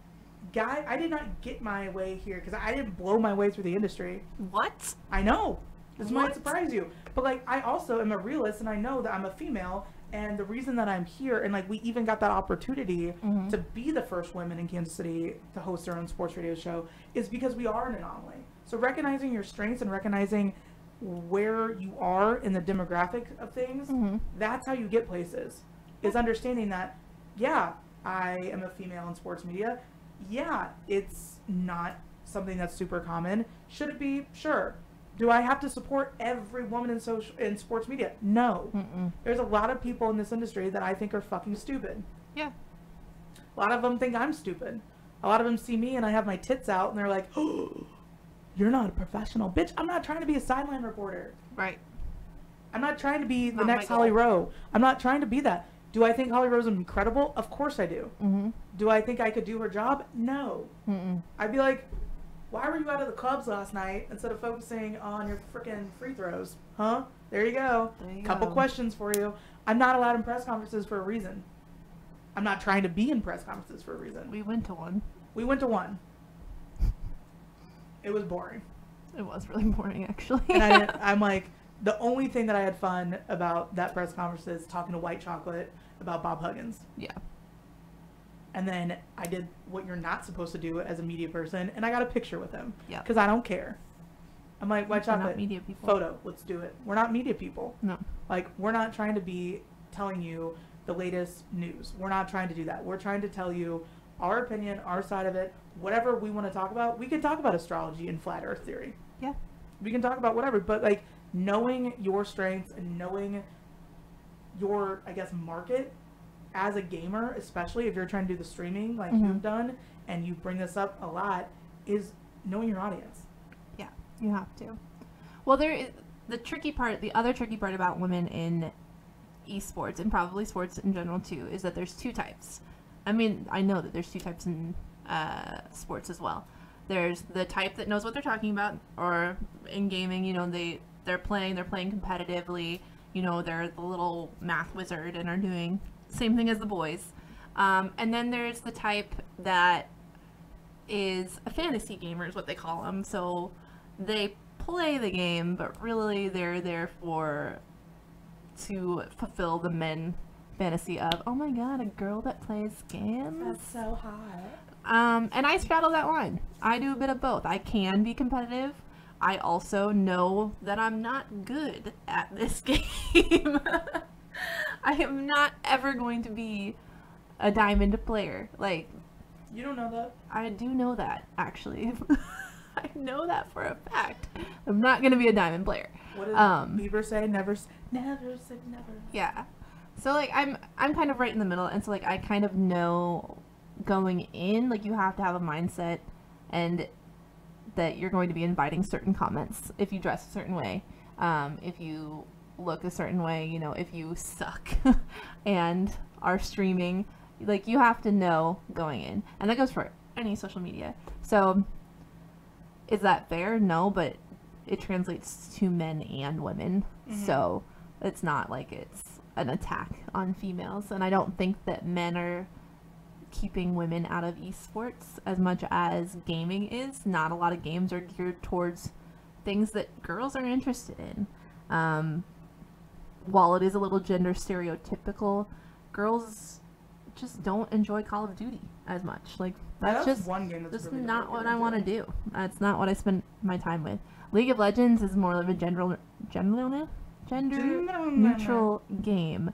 guy, I did not get my way here because I didn't blow my way through the industry. What? I know. This might surprise you. But like, I also am a realist and I know that I'm a female, and the reason that I'm here, and like we even got that opportunity to be the first women in Kansas City to host their own sports radio show, is because we are an anomaly. So recognizing your strengths and recognizing where you are in the demographic of things, that's how you get places. Is understanding that, yeah, I am a female in sports media. Yeah, it's not something that's super common. Should it be? Sure. Do I have to support every woman in sports media? No. There's a lot of people in this industry that I think are fucking stupid. Yeah. A lot of them think I'm stupid. A lot of them see me and I have my tits out and they're like, oh, you're not a professional. Bitch, I'm not trying to be a sideline reporter. Right. I'm not trying to be the Not next my Holly goal. Rowe. I'm not trying to be that. Do I think Holly Rowe's incredible? Of course I do. Do I think I could do her job? No. I'd be like, why were you out of the clubs last night instead of focusing on your freaking free throws? Huh? There you go. Couple questions for you. I'm not allowed in press conferences for a reason. I'm not trying to be in press conferences for a reason. We went to one. We went to one. It was boring. It was really boring, actually. And I'm like, the only thing that I had fun about that press conference is talking to White Chocolate about Bob Huggins. Yeah. And then I did what you're not supposed to do as a media person, and I got a picture with him. Yeah. Because I don't care. I'm like, White We're not Chocolate, media people. photo, let's do it. We're not media people. No. Like, we're not trying to be telling you the latest news. We're not trying to do that. We're trying to tell you our opinion, our side of it. Whatever we want to talk about, we can talk about astrology and flat earth theory. Yeah. We can talk about whatever, but like knowing your strengths and knowing your, I guess, market as a gamer, especially if you're trying to do the streaming like you've done, and you bring this up a lot, is knowing your audience. Yeah, you have to. Well, there is the tricky part, the other tricky part about women in esports, and probably sports in general too, is that there's two types. I mean, I know that there's two types in sports as well. There's the type that knows what they're talking about, or in gaming, you know, they're playing competitively, you know, they're the little math wizard and are doing same thing as the boys. And then there's the type that is a fantasy gamer, is what they call them. So they play the game, but really they're there to fulfill the men fantasy of, oh my god, a girl that plays games. That's so hot. And I straddle that line. I do a bit of both. I can be competitive. I also know that I'm not good at this game. I am not ever going to be a diamond player. Like, You don't know that? I do know that, actually. I know that for a fact. I'm not going to be a diamond player. What did Bieber say? Never say never. Yeah. So, like, I'm kind of right in the middle, and so, like, I kind of know going in, like, you have to have a mindset and that you're going to be inviting certain comments if you dress a certain way, if you look a certain way, you know, if you suck and are streaming, like, you have to know going in, and that goes for any social media. So is that fair? No, but it translates to men and women. So it's not like it's an attack on females, and I don't think that men are keeping women out of esports as much as gaming is. Not a lot of games are geared towards things that girls are interested in. While it is a little gender stereotypical, girls just don't enjoy Call of Duty as much. Like, that's just one game that's really not what I different. want to do. That's not what I spend my time with. League of Legends is more of a gender neutral game.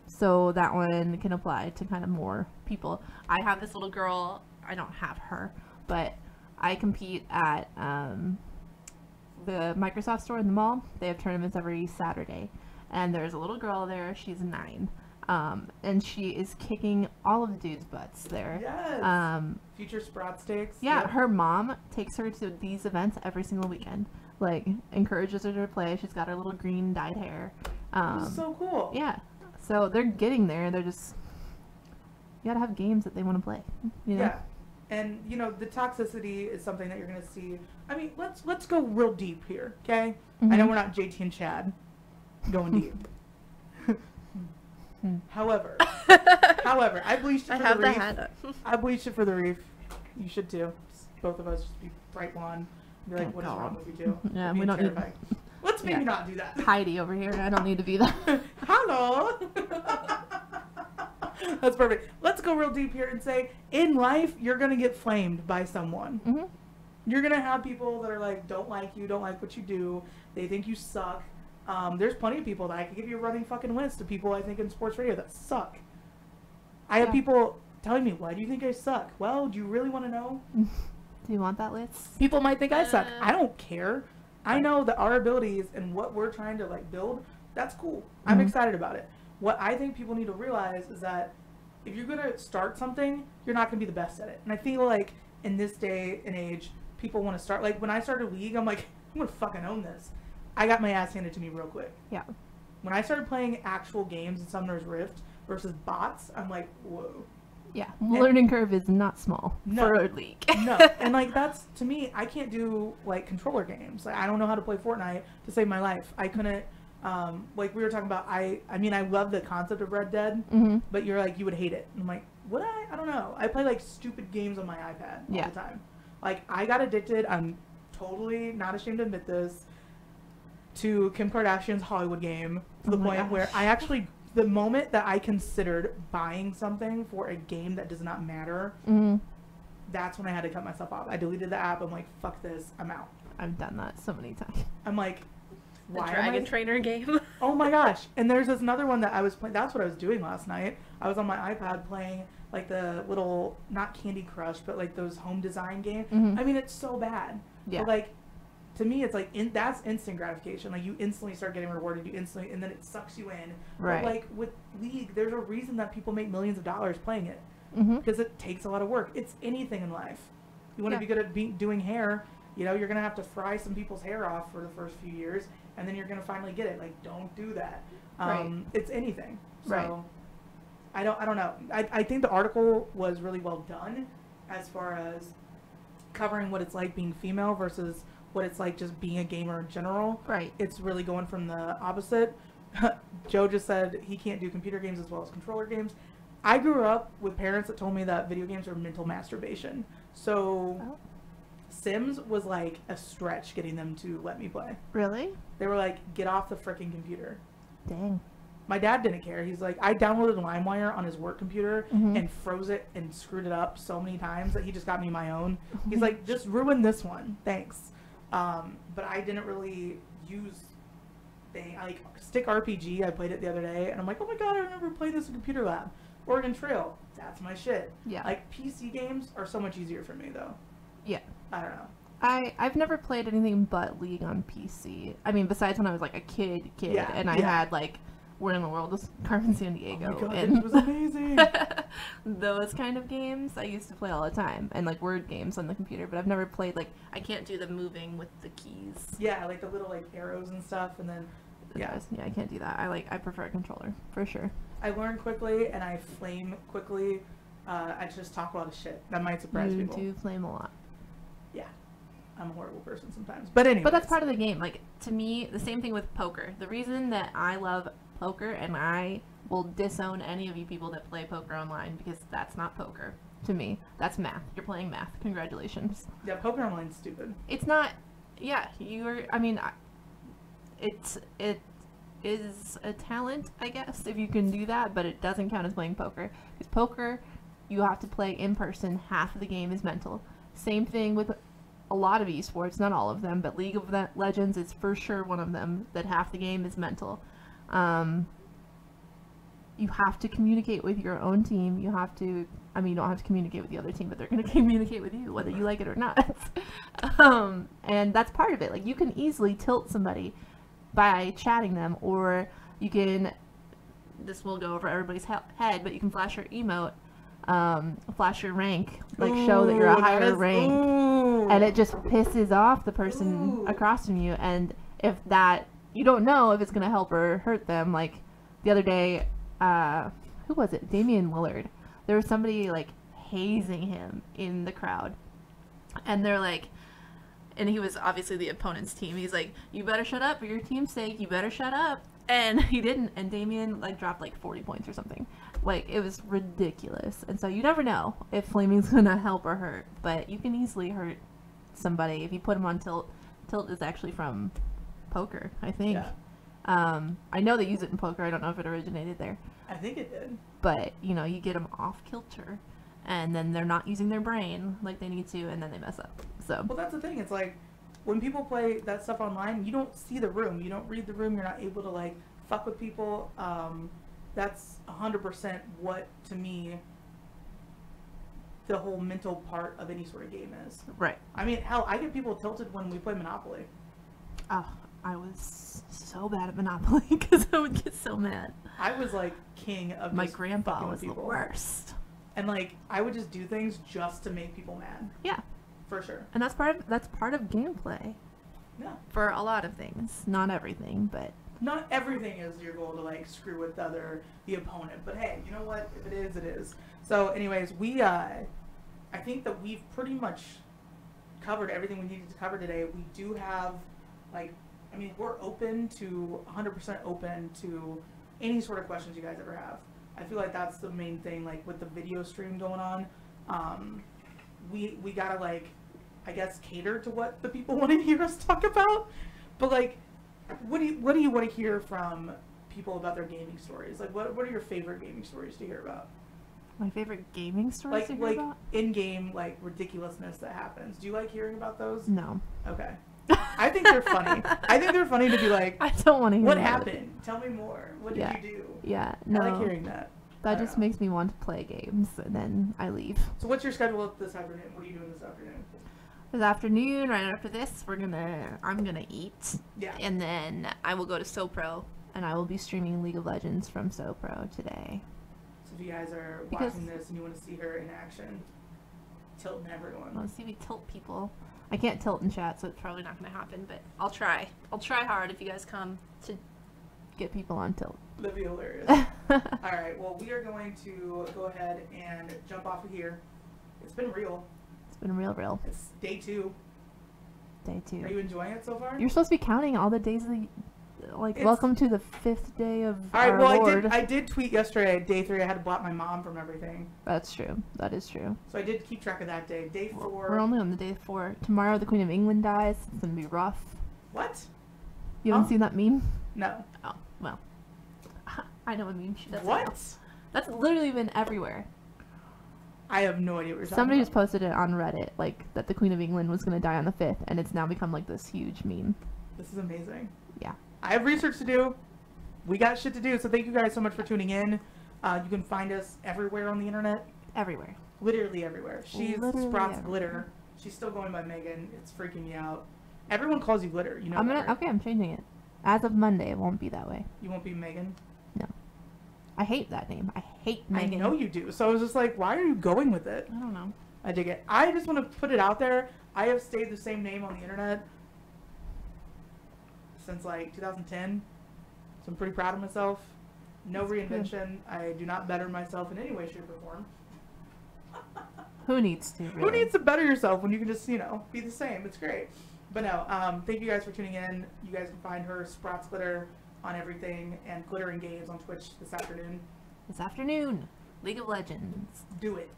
So that one can apply to kind of more people. I have this little girl, I don't have her, but I compete at the Microsoft store in the mall. They have tournaments every Saturday. And there's a little girl there, she's 9. And she is kicking all of the dudes' butts there. Yes. Future Sprots takes. Yeah, Yep. her mom takes her to these events every single weekend. Like, encourages her to play. She's got her little green dyed hair. This is so cool. Yeah. So they're getting there. They're just, you gotta have games that they want to play. You know? Yeah. And you know, the toxicity is something that you're gonna see. I mean, let's go real deep here, okay? I know we're not JT and Chad going deep. However, I bleached it for the reef. I bleached it for the reef. You should too. Both of us just be bright blonde. Be like, what is wrong with you two? Yeah, we don't need. Let's maybe not do that. Heidi over here. I don't need to be that. Hello. That's perfect. Let's go real deep here and say, in life, you're gonna get flamed by someone. Mm-hmm. You're gonna have people that are like, don't like you, don't like what you do. They think you suck. There's plenty of people that I could give you a running fucking list of people I think in sports radio that suck. I have people telling me, why do you think I suck? Well, do you really want to know? Do you want that list? People might think I suck. I don't care. I know that our abilities and what we're trying to like build, that's cool. I'm excited about it. What I think people need to realize is that if you're gonna start something, you're not gonna be the best at it. And I feel like in this day and age, people want to start. Like when I started League, I'm like, I'm gonna fucking own this. I got my ass handed to me real quick. Yeah. When I started playing actual games in Summoner's Rift versus bots, I'm like, whoa. Yeah, learning curve is not small for a League. No, and like that's, to me, I can't do like controller games. Like I don't know how to play Fortnite to save my life. I couldn't, like we were talking about, I mean, I love the concept of Red Dead, but you're like, you would hate it. And I'm like, would I? I don't know. I play like stupid games on my iPad all the time. Like I got addicted, I'm totally not ashamed to admit this, to Kim Kardashian's Hollywood game to the point where I actually, the moment that I considered buying something for a game that does not matter, that's when I had to cut myself off. I deleted the app. I'm like, fuck this. I'm out. I've done that so many times. I'm like, why? The Dragon Trainer game. Oh my gosh. And there's this another one that I was playing. That's what I was doing last night. I was on my iPad playing like the little, not Candy Crush, but like those home design games. I mean, it's so bad. Yeah. But like, to me, it's like that's instant gratification. Like you instantly start getting rewarded, and then it sucks you in. Right. But like with League, there's a reason that people make millions of dollars playing it because it takes a lot of work. It's anything in life. You want to be good at doing hair. You know, you're gonna have to fry some people's hair off for the first few years, and then you're gonna finally get it. Like, don't do that. It's anything. So I don't know. I think the article was really well done as far as covering what it's like being female versus what it's like just being a gamer in general. Right. It's really going from the opposite. Joe just said he can't do computer games as well as controller games. I grew up with parents that told me that video games are mental masturbation. So Sims was like a stretch getting them to let me play. Really? They were like, get off the freaking computer. Dang. My dad didn't care. He's like, I downloaded LimeWire on his work computer and froze it and screwed it up so many times that he just got me my own. He's like, just ruin this one. Thanks. But I didn't really use like Stick RPG. I played it the other day and I'm like, oh my god, I remember playing this in Computer Lab. Oregon Trail, that's my shit. Yeah. Like PC games are so much easier for me though. Yeah. I don't know. I've never played anything but League on PC. I mean, besides when I was like a kid, and I had like Where in the World is Carmen Sandiego. Oh my god, and it was amazing. Those kind of games I used to play all the time, and like word games on the computer. But I've never played like, I can't do the moving with the keys. Yeah, like the little like arrows and stuff, and then yeah, I can't do that. I prefer a controller for sure. I learn quickly and I flame quickly. I just talk a lot of shit. That might surprise people. You do flame a lot. Yeah, I'm a horrible person sometimes. But anyway. But that's part of the game. Like, to me, the same thing with poker. The reason that I love poker, and I will disown any of you people that play poker online, because that's not poker. To me, that's math. You're playing math. Congratulations. Yeah, poker online's stupid. It's not. Yeah, I mean, it is a talent, I guess, if you can do that, but it doesn't count as playing poker. Because poker, you have to play in person. Half of the game is mental. Same thing with a lot of esports, not all of them, but League of Legends is for sure one of them, that half the game is mental. You have to communicate with your own team. You have to, I mean, you don't have to communicate with the other team, but they're going to communicate with you, whether you like it or not. And that's part of it. Like, you can easily tilt somebody by chatting them, or you can this will go over everybody's head, but you can flash your emote, flash your rank, like show that you're a higher rank, and it just pisses off the person across from you. And if that, you don't know if it's gonna help or hurt them. Like the other day, who was it? Damian Lillard. There was somebody like hazing him in the crowd, and they're like, and he was obviously the opponent's team. He's like, you better shut up for your team's sake. You better shut up. And he didn't. And Damian like dropped like 40 points or something. Like, it was ridiculous. And so you never know if flaming's gonna help or hurt, but you can easily hurt somebody if you put them on tilt. Tilt is actually from poker, I think. Yeah. I know they use it in poker. I don't know if it originated there. I think it did. But, you know, you get them off kilter, and then they're not using their brain like they need to, and then they mess up. So. Well, that's the thing. It's like, when people play that stuff online, you don't see the room. You don't read the room. You're not able to, like, fuck with people. That's 100% what, to me, the whole mental part of any sort of game is. Right. I mean, hell, I get people tilted when we play Monopoly. Oh, I was so bad at Monopoly because I would get so mad. I was, like, king of my just grandpa fucking was with people. the worst. And, like, I would just do things just to make people mad. Yeah. For sure. And that's part of gameplay. Yeah. For a lot of things. Not everything, but not everything is your goal to, like, screw with the opponent. But hey, you know what? If it is, it is. So anyways, I think that we've pretty much covered everything we needed to cover today. We do have, like, I mean, we're open to 100% open to any sort of questions you guys ever have. I feel like that's the main thing, like, with the video stream going on. We gotta, like, I guess, cater to what the people want to hear us talk about. But, like, what do you want to hear from people about their gaming stories? Like, what are your favorite gaming stories to hear about? My favorite gaming stories to hear like about? In-game, like, ridiculousness that happens. Do you like hearing about those? No. Okay. I think they're funny. I think they're funny to be like, I don't want to hear what about happened? Tell me more. What did you do? Yeah, no. I like hearing that. That just makes me want to play games, and then I leave. So what's your schedule this afternoon? What are you doing this afternoon? This afternoon, right after this, I'm gonna eat. Yeah. And then I will go to SoPro, and I will be streaming League of Legends from SoPro today. So if you guys are watching this and you want to see her in action, tilting everyone. I want to see me tilt people. I can't tilt in chat, so it's probably not gonna happen, but I'll try. I'll try hard if you guys come to get people on tilt. That'd be hilarious. Alright, well, we are going to go ahead and jump off of here. It's been real. It's been real. It's day 2. Day 2. Are you enjoying it so far? You're supposed to be counting all the days of the... Like, welcome to the 5th day of Alright, our well, Lord. I did tweet yesterday, day 3, I had to block my mom from everything. That's true. That is true. So I did keep track of that day. Day 4... We're only on the day 4. Tomorrow the Queen of England dies. It's going to be rough. What? You haven't seen that meme? No. Oh, well. I know a meme she does. What? That's literally been everywhere. I have no idea what you're talking Somebody about. just posted it on Reddit, like, that the Queen of England was going to die on the 5th, and it's now become, like, this huge meme. This is amazing. Yeah. I have research to do. We got shit to do, so thank you guys so much for tuning in. You can find us everywhere on the internet. Everywhere. Literally everywhere. She's Literally Sprots everywhere. Glitter. She's still going by Megan. It's freaking me out. Everyone calls you Glitter. You know I'm that, gonna. right? Okay, I'm changing it. As of Monday, it won't be that way. You won't be Megan? No. I hate that name. I hate Megan. I know you do. So I was just like, why are you going with it? I don't know. I dig it. I just want to put it out there. I have stayed the same name on the internet since like 2010. So I'm pretty proud of myself. No That's reinvention. I do not better myself in any way, shape, or form. Who needs to, really? Who needs to better yourself when you can just, you know, be the same? It's great. But no, thank you guys for tuning in. You guys can find her, Sprots Glitter, on everything, and Glitter and Games on Twitch this afternoon. This afternoon, League of Legends. Do it.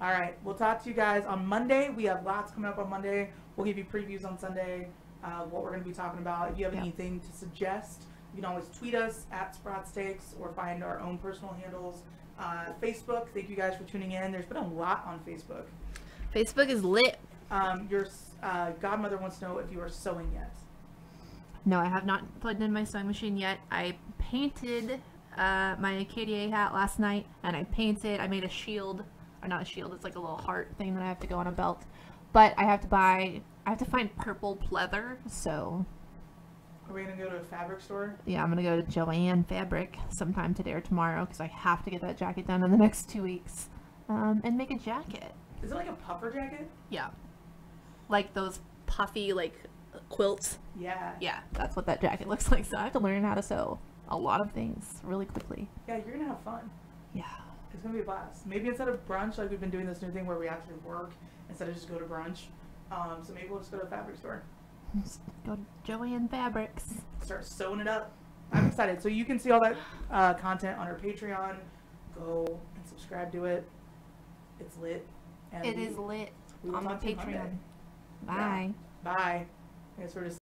All right, we'll talk to you guys on Monday. We have lots coming up on Monday. We'll give you previews on Sunday, what we're going to be talking about. If you have anything to suggest, you can always tweet us at Sprots Takes or find our own personal handles. Facebook, thank you guys for tuning in. There's been a lot on Facebook. Facebook is lit. Your godmother wants to know if you are sewing yet. No, I have not plugged in my sewing machine yet. I painted my KDA hat last night, and I made a shield, or not a shield, it's like a little heart thing that I have to go on a belt. But I have to find purple pleather, so Are we gonna go to a fabric store? Yeah, I'm gonna go to Joanne Fabric sometime today or tomorrow because I have to get that jacket done in the next 2 weeks, and make a jacket. Is it like a puffer jacket? Yeah, Like those puffy like quilts. Yeah. yeah, that's what that jacket looks like. So I have to learn how to sew a lot of things really quickly. Yeah, you're gonna have fun. Yeah. It's gonna be a blast. Maybe instead of brunch, like we've been doing this new thing where we actually work instead of just go to brunch. So maybe we'll just go to a fabric store. Just go to Joanne Fabrics. Start sewing it up. I'm excited. So you can see all that content on our Patreon. Go and subscribe to it. It's lit. And It is lit we will on my talk to you Monday. Patreon. Bye. Bye. I guess we're just